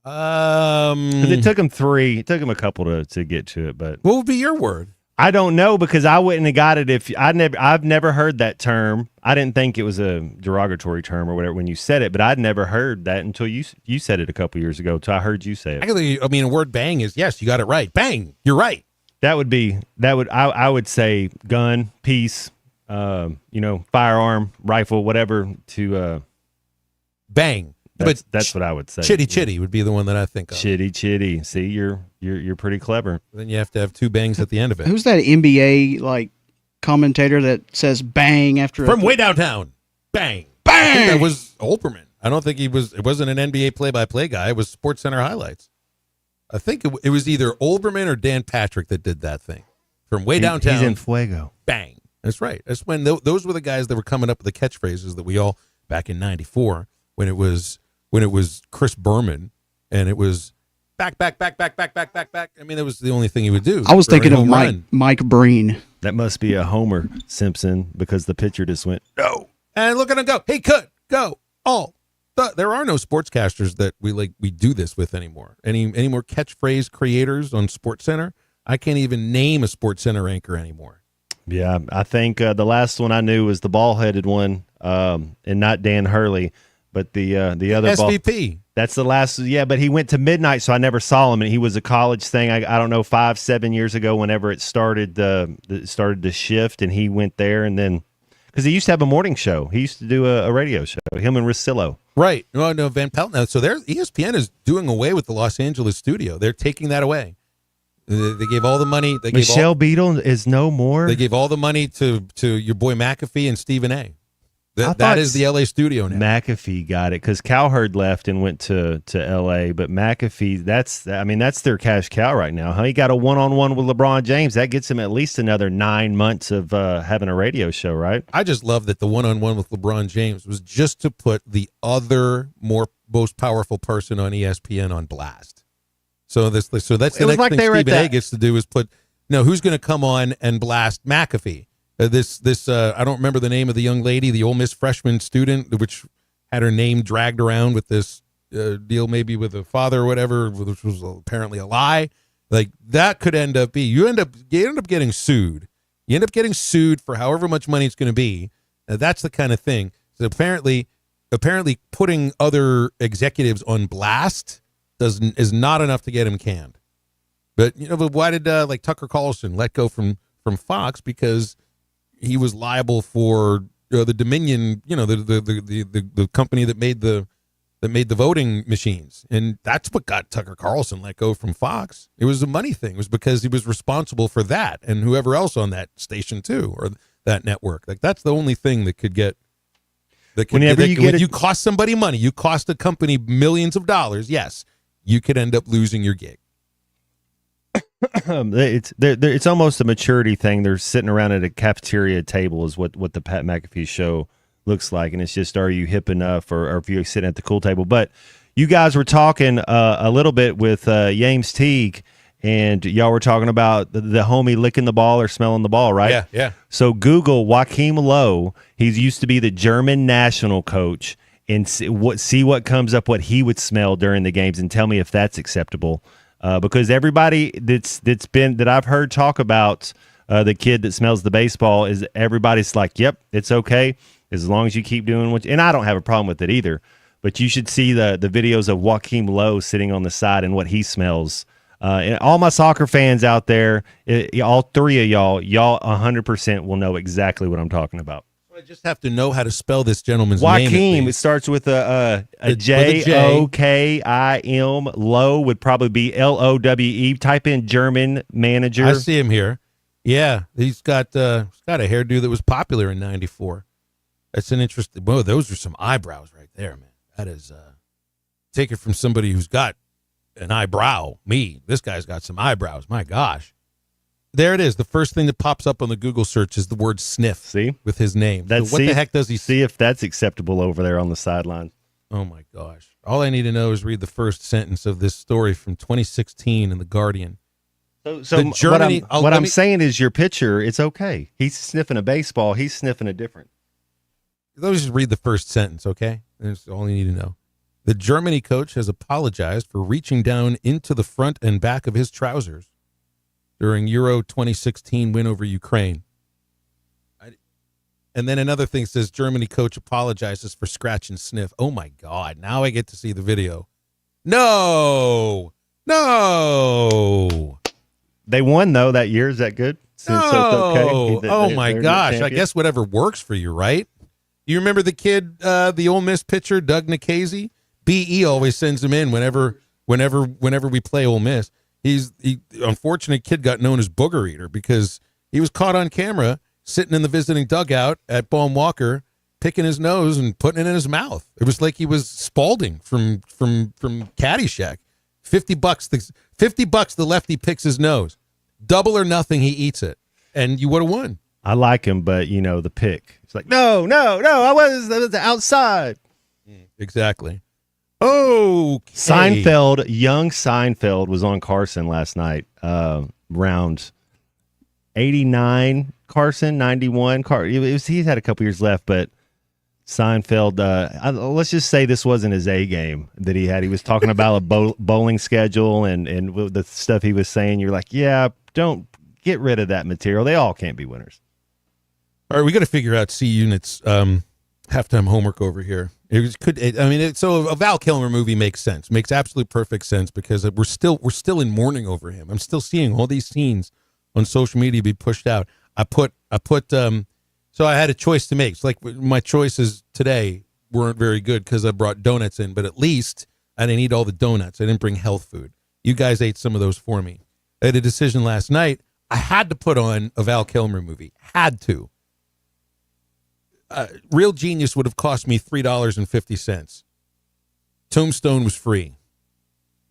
Because it took him three. It took him a couple to get to it. But what would be your word? I don't know, because I wouldn't have got it if I've never heard that term. I didn't think it was a derogatory term or whatever when you said it, but I'd never heard that until you said it a couple years ago. So I heard you say it. Actually, I mean, the word bang is, yes, you got it right. Bang, you're right. I would say gun, piece, firearm, rifle, whatever to bang. That's what I would say. Chitty would be the one that I think of. Chitty. See, you're pretty clever. Then you have to have two bangs at the end of it. Who's that NBA commentator that says bang after from way downtown? Bang, bang. I think that was Olbermann. I don't think it wasn't an NBA play-by-play guy. It was SportsCenter highlights. I think it was either Olbermann or Dan Patrick that did that thing from way downtown. He's in Fuego. Bang. That's right. That's when those were the guys that were coming up with the catchphrases that we all back in '94 when it was Chris Berman and it was back. I mean, that was the only thing he would do. I was thinking of Mike Breen. That must be a Homer Simpson because the pitcher just went no. And look at him go. He could go. Oh, there are no sportscasters that we do this with anymore. Any more catchphrase creators on SportsCenter? I can't even name a SportsCenter anchor anymore. Yeah, I think the last one I knew was the ball-headed one, and not Dan Hurley, but the other SVP. That's the last. Yeah, but he went to midnight, so I never saw him. And he was a college thing. I don't know, 5-7 years ago, whenever it started to shift, and he went there, and then because he used to have a morning show, he used to do a radio show. Him and Russillo. Right. No, Van Pelt now. So ESPN is doing away with the Los Angeles studio. They're taking that away. They gave all the money. Michelle Beadle is no more. They gave all the money to your boy McAfee and Stephen A. That is the LA studio now. McAfee got it because Cowherd left and went to LA, but McAfee, that's their cash cow right now. He got a one-on-one with LeBron James. That gets him at least another 9 months of having a radio show, right? I just love that the one-on-one with LeBron James was just to put the other most powerful person on ESPN on blast. So that's the next thing Stephen A gets to do is put, who's going to come on and blast McAfee? I don't remember the name of the young lady, the Ole Miss freshman student, which had her name dragged around with this deal, maybe with a father or whatever, which was apparently a lie. Like that could end up you end up getting sued. You end up getting sued for however much money it's going to be. That's the kind of thing. So apparently putting other executives on blast is not enough to get him canned. But but why did Tucker Carlson let go from Fox? Because he was liable for the Dominion, the company that made the voting machines, and that's what got Tucker Carlson let go from Fox. It was a money thing. It was because he was responsible for that, and whoever else on that station too, or that network. Like that's the only thing that could get. When you cost somebody money, you cost a company millions of dollars. Yes, you could end up losing your gig. It's almost a maturity thing. They're sitting around at a cafeteria table is what the Pat McAfee show looks like, and it's just, are you hip enough, or if you're sitting at the cool table. But you guys were talking a little bit with James Teague, and y'all were talking about the homie licking the ball or smelling the ball, right? Yeah. So Google Joachim Low. He used to be the German national coach, and see what comes up, what he would smell during the games, and tell me if that's acceptable. Because everybody that I've heard talk about the kid that smells the baseball is everybody's like, yep, it's okay as long as you keep doing what. And I don't have a problem with it either. But you should see the videos of Joachim Low sitting on the side and what he smells. And all my soccer fans out there, all three of y'all 100% will know exactly what I'm talking about. I just have to know how to spell this gentleman's Joachim, name. it starts with a Jokim. Low would probably be Lowe. Type in German manager. I see him here. Yeah, he's got a hairdo that was popular in '94. That's an interesting. Whoa, those are some eyebrows right there, man. That is take it from somebody who's got an eyebrow. This guy's got some eyebrows. My gosh. There it is. The first thing that pops up on the Google search is the word sniff. See? With his name. So what the heck does he see if that's acceptable over there on the sideline? Oh, my gosh. All I need to know is read the first sentence of this story from 2016 in The Guardian. So Germany, what I'm saying is your picture, it's okay. He's sniffing a baseball. He's sniffing a different. Let me just read the first sentence, okay? That's all you need to know. The Germany coach has apologized for reaching down into the front and back of his trousers during Euro 2016 win over Ukraine. And then another thing says Germany coach apologizes for scratch and sniff. Oh, my God. Now I get to see the video. No. They won, though, that year. Is that good? No. So it's okay. Oh, my gosh. I guess whatever works for you, right? You remember the kid, the Ole Miss pitcher, Doug Nikhazy? BE always sends him in whenever we play Ole Miss. The unfortunate kid got known as Booger Eater because he was caught on camera sitting in the visiting dugout at Baum Walker, picking his nose and putting it in his mouth. It was like he was Spalding from Caddyshack. $50 the lefty picks his nose. Double or nothing, he eats it. And you would have won. I like him, but, the pick. It's like, no, I was outside. Exactly. Oh, young Seinfeld was on Carson last night, round 89. Carson, 91. He's had a couple years left, but Seinfeld, let's just say this wasn't his A game that he had. He was talking about a bowling schedule and the stuff he was saying. You're like, yeah, don't get rid of that material. They all can't be winners. All right, we got to figure out C Unit's halftime homework over here. So a Val Kilmer movie makes sense, makes absolute perfect sense because we're still in mourning over him. I'm still seeing all these scenes on social media be pushed out. So I had a choice to make. It's like my choices today weren't very good because I brought donuts in, but at least I didn't eat all the donuts. I didn't bring health food. You guys ate some of those for me. I had a decision last night. I had to put on a Val Kilmer movie. Had to. Real Genius would have cost me $3.50. Tombstone was free.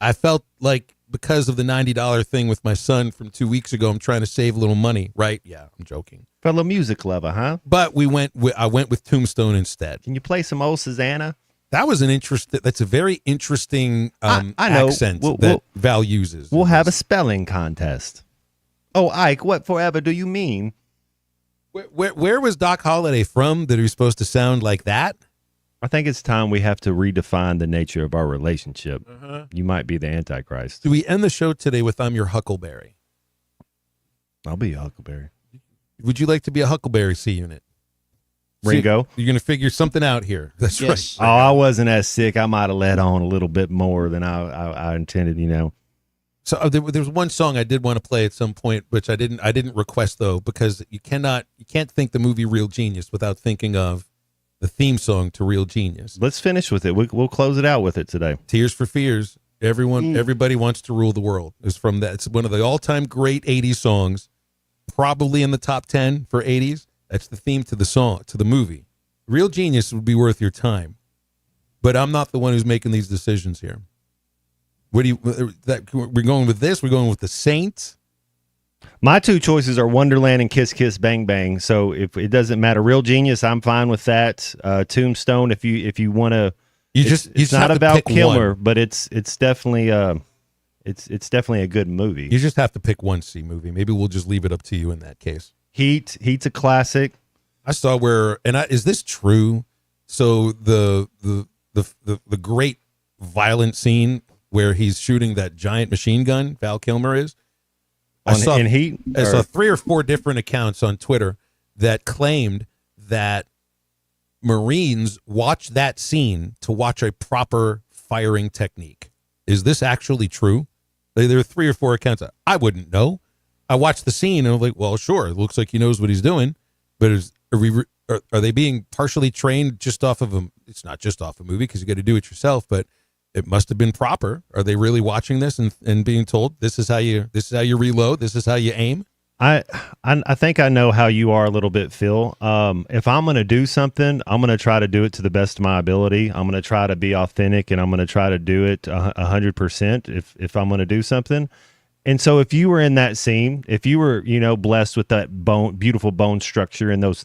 I felt like because of the $90 thing with my son from 2 weeks ago, I'm trying to save a little money, right? Yeah, I'm joking. Fellow music lover, huh? But I went with Tombstone instead. Can you play some old Susanna? That's a very interesting accent that Val uses. We'll have a spelling contest. Oh, Ike, what forever do you mean? Where was Doc Holliday from that he was supposed to sound like that? I think it's time we have to redefine the nature of our relationship. You might be the Antichrist. Do we end the show today with I'm Your Huckleberry? I'll be a Huckleberry. Would you like to be a Huckleberry C Unit? Ringo? You're going to figure something out here. That's right. Oh, I wasn't as sick. I might have let on a little bit more than I intended, So there was one song I did want to play at some point, which I didn't request though, because you can't think the movie Real Genius without thinking of the theme song to Real Genius. Let's finish with it. We'll close it out with it today. Tears for Fears. Everybody wants to rule the world. It's from that. It's one of the all-time great 80s songs, probably in the top 10 for 80s. That's the theme to the movie. Real Genius would be worth your time, but I'm not the one who's making these decisions here. We're going with this. We're going with the Saints. My two choices are Wonderland and Kiss Kiss Bang Bang. So if it doesn't matter, Real Genius, I'm fine with that. Tombstone, if you want to, it's not about Kilmer, but it's definitely it's definitely a good movie. You just have to pick one C movie. Maybe we'll just leave it up to you in that case. Heat's a classic. I saw is this true? So the great violent scene where he's shooting that giant machine gun, Val Kilmer is. In Heat? I saw 3 or 4 different accounts on Twitter that claimed that Marines watched that scene to watch a proper firing technique. Is this actually true? There are 3 or 4 accounts. I wouldn't know. I watched the scene and I'm like, well, sure, it looks like he knows what he's doing, but are they being partially trained just off of it's not just off a movie because you got to do it yourself, but it must have been proper. Are they really watching this and being told this is how you reload, this is how you aim? I think I know how you are a little bit, Phil. If I'm going to do something, I'm going to try to do it to the best of my ability. I'm going to try to be authentic, and I'm going to try to do it 100% if I'm going to do something. And so if you were in that scene, if you were, blessed with that beautiful bone structure and those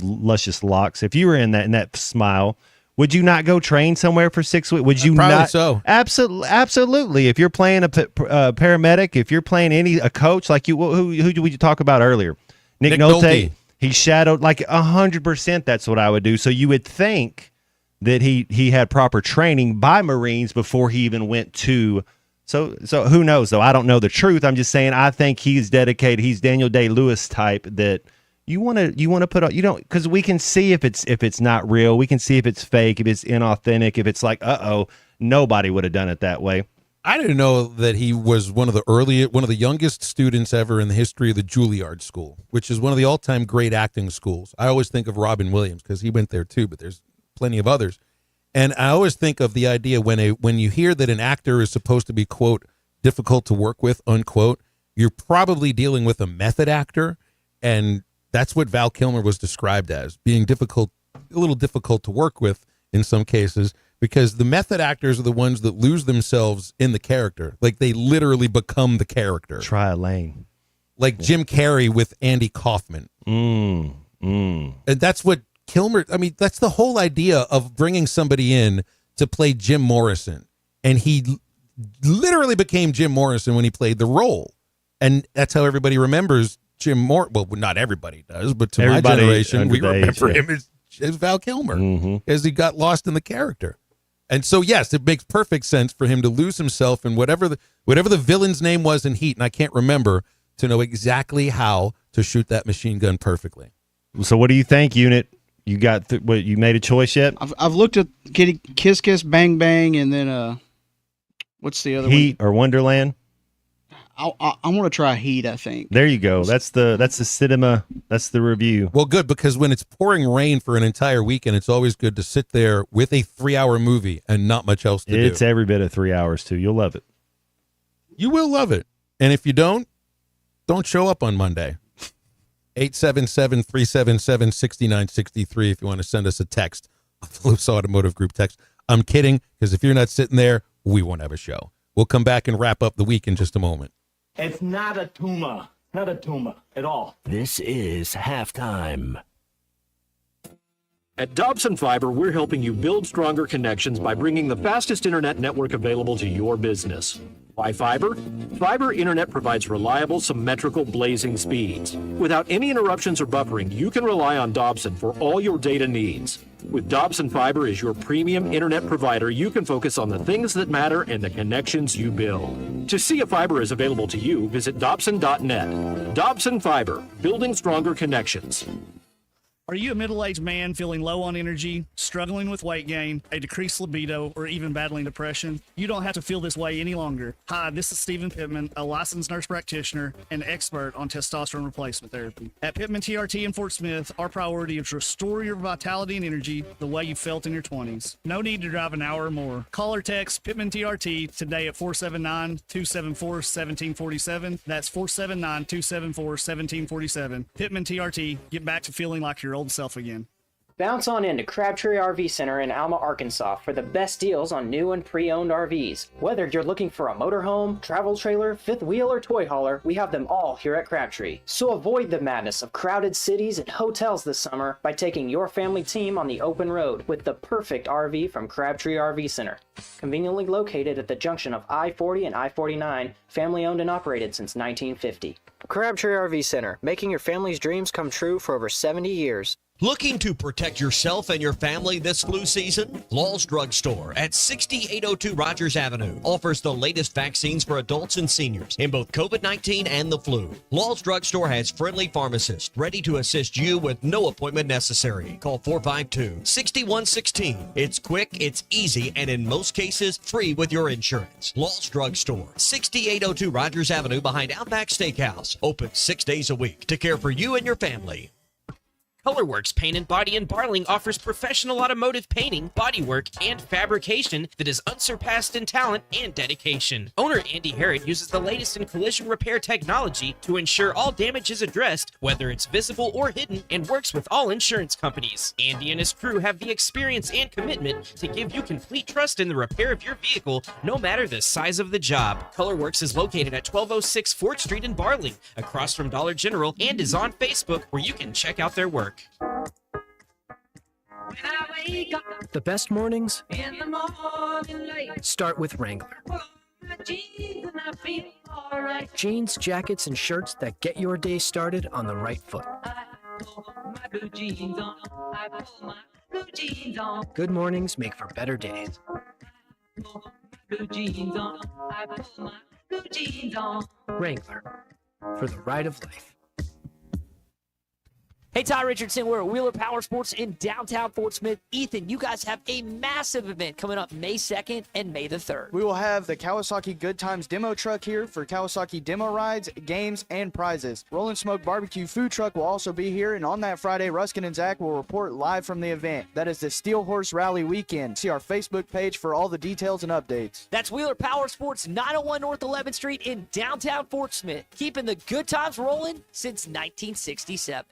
luscious locks, if you were in that smile, would you not go train somewhere for 6 weeks? Would you Probably not? So. Absolutely. If you're playing a paramedic, if you're playing a coach, like who would you talk about earlier? Nick Nolte. He shadowed like 100%. That's what I would do. So you would think that he had proper training by Marines before he even went to. So who knows though? I don't know the truth. I'm just saying I think he's dedicated. He's Daniel Day-Lewis type that you want to put on. You don't, because we can see if it's not real. We can see if it's fake, if it's inauthentic, if it's like nobody would have done it that way. I didn't know that he was one of the youngest students ever in the history of the Juilliard School, which is one of the all-time great acting schools. I always think of Robin Williams because he went there too, but there's plenty of others. And I always think of the idea when you hear that an actor is supposed to be, quote, difficult to work with, unquote, you're probably dealing with a method actor. And that's what Val Kilmer was described as, being a little difficult to work with in some cases, because the method actors are the ones that lose themselves in the character. Like they literally become the character. Try a lane. Like Jim Carrey with Andy Kaufman. And that's what Kilmer, I mean, that's the whole idea of bringing somebody in to play Jim Morrison. And he literally became Jim Morrison when he played the role. And that's how everybody remembers Jim Morrison. Well, not everybody does, but to my generation, we remember him as Val Kilmer, as he got lost in the character. And so, yes, it makes perfect sense for him to lose himself in whatever the villain's name was in Heat, and I can't remember, to know exactly how to shoot that machine gun perfectly. So what do you think, Unit? You got you made a choice yet? I've looked at Kiss Kiss Bang Bang, and then what's the other Heat or Wonderland? I want to try Heat. I think there you go. That's the cinema. That's the review. Well, good, because when it's pouring rain for an entire weekend, it's always good to sit there with a 3-hour movie and not much else to do. It's every bit of 3 hours too. You'll love it. You will love it, and if you don't show up on Monday. 877-377-6963 if you want to send us a text. The Loose Automotive Group text. I'm kidding, because if you're not sitting there, we won't have a show. We'll come back and wrap up the week in just a moment. It's not a tumor. Not a tumor at all. This is halftime. At Dobson Fiber, we're helping you build stronger connections by bringing the fastest internet network available to your business. Why fiber? Fiber internet provides reliable, symmetrical, blazing speeds. Without any interruptions or buffering, you can rely on Dobson for all your data needs. With Dobson Fiber as your premium internet provider, you can focus on the things that matter and the connections you build. To see if fiber is available to you, visit Dobson.net. Dobson Fiber, building stronger connections. Are you a middle-aged man feeling low on energy, struggling with weight gain, a decreased libido, or even battling depression? You don't have to feel this way any longer. Hi, this is Stephen Pittman, a licensed nurse practitioner and expert on testosterone replacement therapy. At Pittman TRT in Fort Smith, our priority is to restore your vitality and energy the way you felt in your 20s. No need to drive an hour or more. Call or text Pittman TRT today at 479-274-1747. That's 479-274-1747. Pittman TRT. Get back to feeling like your old self again. Bounce on into Crabtree RV Center in Alma, Arkansas for the best deals on new and pre-owned RVs. Whether you're looking for a motorhome, travel trailer, fifth wheel, or toy hauler, we have them all here at Crabtree. So avoid the madness of crowded cities and hotels this summer by taking your family team on the open road with the perfect RV from Crabtree RV Center. Conveniently located at the junction of I-40 and I-49, family owned and operated since 1950. Crabtree RV Center, making your family's dreams come true for over 70 years. Looking to protect yourself and your family this flu season? Law's Drug Store at 6802 Rogers Avenue offers the latest vaccines for adults and seniors in both COVID-19 and the flu. Law's Drug Store has friendly pharmacists ready to assist you with no appointment necessary. Call 452-6116. It's quick, it's easy, and in most cases, free with your insurance. Law's Drug Store, 6802 Rogers Avenue behind Outback Steakhouse. Open 6 days a week to care for you and your family. Colorworks Paint and Body in Barling offers professional automotive painting, bodywork, and fabrication that is unsurpassed in talent and dedication. Owner Andy Harrod uses the latest in collision repair technology to ensure all damage is addressed, whether it's visible or hidden, and works with all insurance companies. Andy and his crew have the experience and commitment to give you complete trust in the repair of your vehicle, no matter the size of the job. Colorworks is located at 1206 Fort Street in Barling, across from Dollar General, and is on Facebook, where you can check out their work. The best mornings In the morning light, start with Wrangler. my jeans and I feel alright. Jeans, jackets, and shirts that get your day started on the right foot. My blue jeans on, I pull my Good mornings make for better days. Wrangler, for the ride of life. Hey, Ty Richardson, we're at Wheeler Power Sports in downtown Fort Smith. Ethan, you guys have a massive event coming up May 2nd and May the 3rd. We will have the Kawasaki Good Times demo truck here for Kawasaki demo rides, games, and prizes. Rollin' Smoke Barbecue food truck will also be here, and on that Friday, Ruskin and Zach will report live from the event. That is the Steel Horse Rally weekend. See our Facebook page for all the details and updates. That's Wheeler Power Sports, 901 North 11th Street in downtown Fort Smith, keeping the good times rolling since 1967.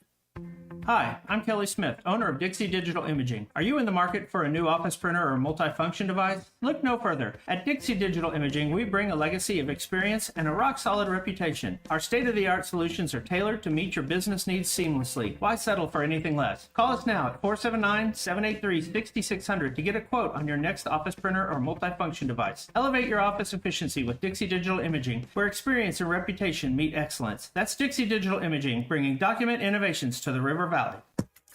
Hi, I'm Kelly Smith, owner of Dixie Digital Imaging. Are you in the market for a new office printer or multifunction device? Look no further. At Dixie Digital Imaging, we bring a legacy of experience and a rock-solid reputation. Our state-of-the-art solutions are tailored to meet your business needs seamlessly. Why settle for anything less? Call us now at 479-783-6600 to get a quote on your next office printer or multifunction device. Elevate your office efficiency with Dixie Digital Imaging, where experience and reputation meet excellence. That's Dixie Digital Imaging, bringing document innovations to the River Valley.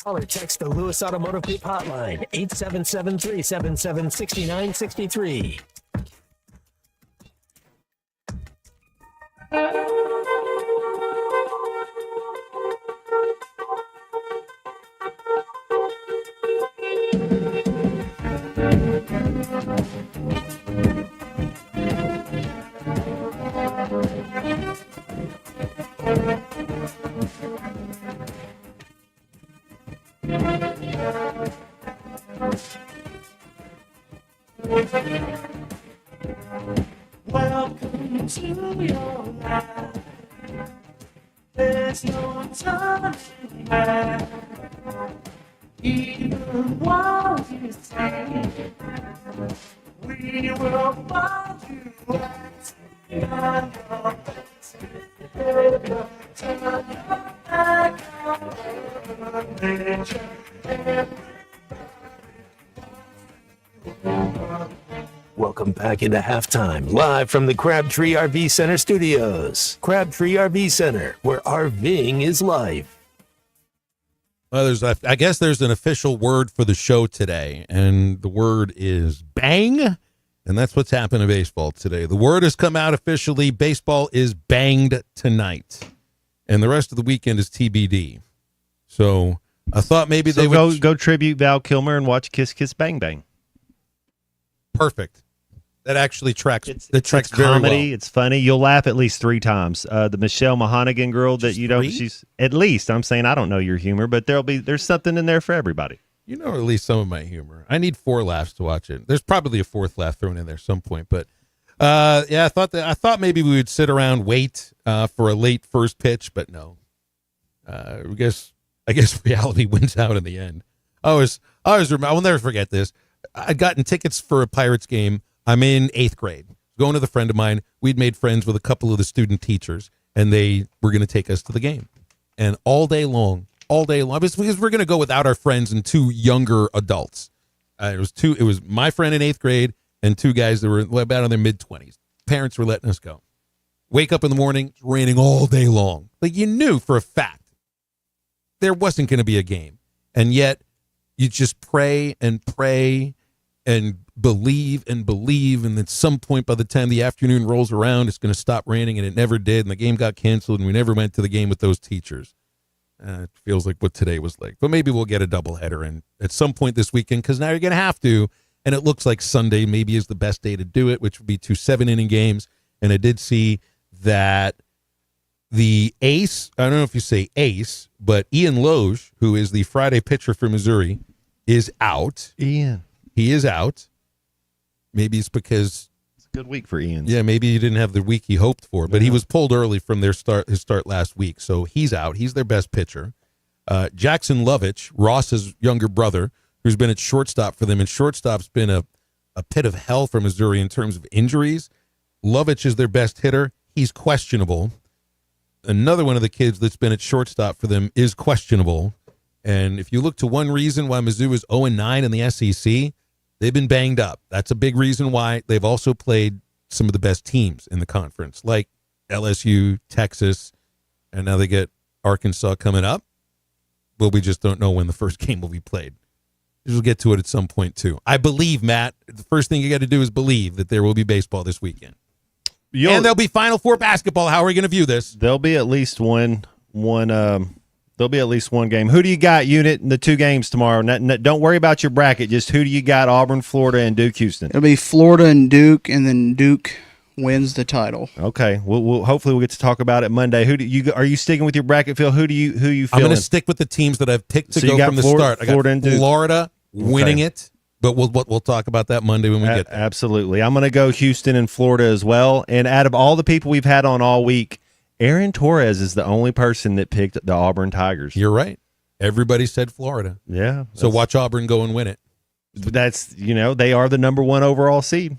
Call or text the Lewis Automotive Group hotline, 877-377-6963. Welcome to your life. There's no turning back. Even while you stay, we will find you acting on your best behavior. Turn your back on nature. Welcome back into halftime, live from the Crabtree RV Center studios. Crabtree RV Center, where RVing is life. Well, I guess there's an official word for the show today, and the word is bang, and that's what's happened to baseball today. The word has come out officially. Baseball is banged tonight, and the rest of the weekend is TBD. So I thought maybe they would go tribute Val Kilmer and watch Kiss Kiss Bang Bang. Perfect. That actually tracks. It's tracks comedy. very well. It's funny. You'll laugh at least 3 times. The Michelle Mahonigan girl that she's at least. I'm saying I don't know your humor, but there's something in there for everybody. You know, at least some of my humor. I need 4 laughs to watch it. There's probably a 4th laugh thrown in there at some point, but yeah, I thought maybe we would sit around wait for a late first pitch, but no. I guess reality wins out in the end. I'll never forget this. I'd gotten tickets for a Pirates game. I'm in 8th grade, going with a friend of mine. We'd made friends with a couple of the student teachers, and they were going to take us to the game. And all day long, because we're going to go without our friends and 2 younger adults. It was my friend in 8th grade and 2 guys that were about in their mid-20s. Parents were letting us go. Wake up in the morning, it's raining all day long. Like, you knew for a fact there wasn't going to be a game. And yet you just pray and believe, and at some point by the time the afternoon rolls around, it's going to stop raining, and it never did, and the game got canceled, and we never went to the game with those teachers. It feels like what today was like. But maybe we'll get a doubleheader in at some point this weekend, because now you're going to have to, and it looks like Sunday maybe is the best day to do it, which would be 2 7-inning games. And I did see that the ace, I don't know if you say ace, but Ian Loge, who is the Friday pitcher for Missouri, is out. Ian. He is out. Maybe it's because it's a good week for Ian. Yeah, maybe he didn't have the week he hoped for, but he was pulled early from his start last week, so he's out. He's their best pitcher. Jackson Lovich, Ross's younger brother, who's been at shortstop for them, and shortstop's been a pit of hell for Missouri in terms of injuries. Lovich is their best hitter. He's questionable. Another one of the kids that's been at shortstop for them is questionable. And if you look to one reason why Mizzou is 0-9 in the SEC, they've been banged up. That's a big reason why. They've also played some of the best teams in the conference, like LSU, Texas, and now they get Arkansas coming up. Well, we just don't know when the first game will be played. We'll get to it at some point, too. I believe, Matt, the first thing you got to do is believe that there will be baseball this weekend. And there'll be Final Four basketball. How are we going to view this? There'll be at least one there'll be at least one game. Who do you got, Unit, in the 2 games tomorrow? Don't worry about your bracket. Just who do you got? Auburn, Florida, and Duke, Houston. It'll be Florida and Duke, and then Duke wins the title. Okay. We'll hopefully we'll get to talk about it Monday. Are you sticking with your bracket, Phil? Who you feeling? I'm going to stick with the teams that I've picked to go from the start. I got Florida and Duke. Florida winning it. But we'll talk about that Monday when we get there. Absolutely. I'm going to go Houston and Florida as well. And out of all the people we've had on all week, Aaron Torres is the only person that picked the Auburn Tigers. You're right. Everybody said Florida. Yeah. So watch Auburn go and win it. That's, they are the number 1 overall seed.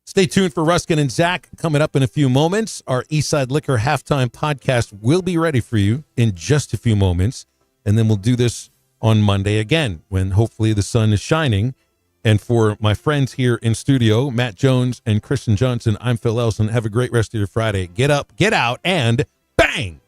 Stay tuned for Ruskin and Zach coming up in a few moments. Our Eastside Liquor Halftime Podcast will be ready for you in just a few moments. And then we'll do this on Monday again, when hopefully the sun is shining. And for my friends here in studio, Matt Jones and Kristen Johnson, I'm Phil Elson. Have a great rest of your Friday. Get up, get out, and bang!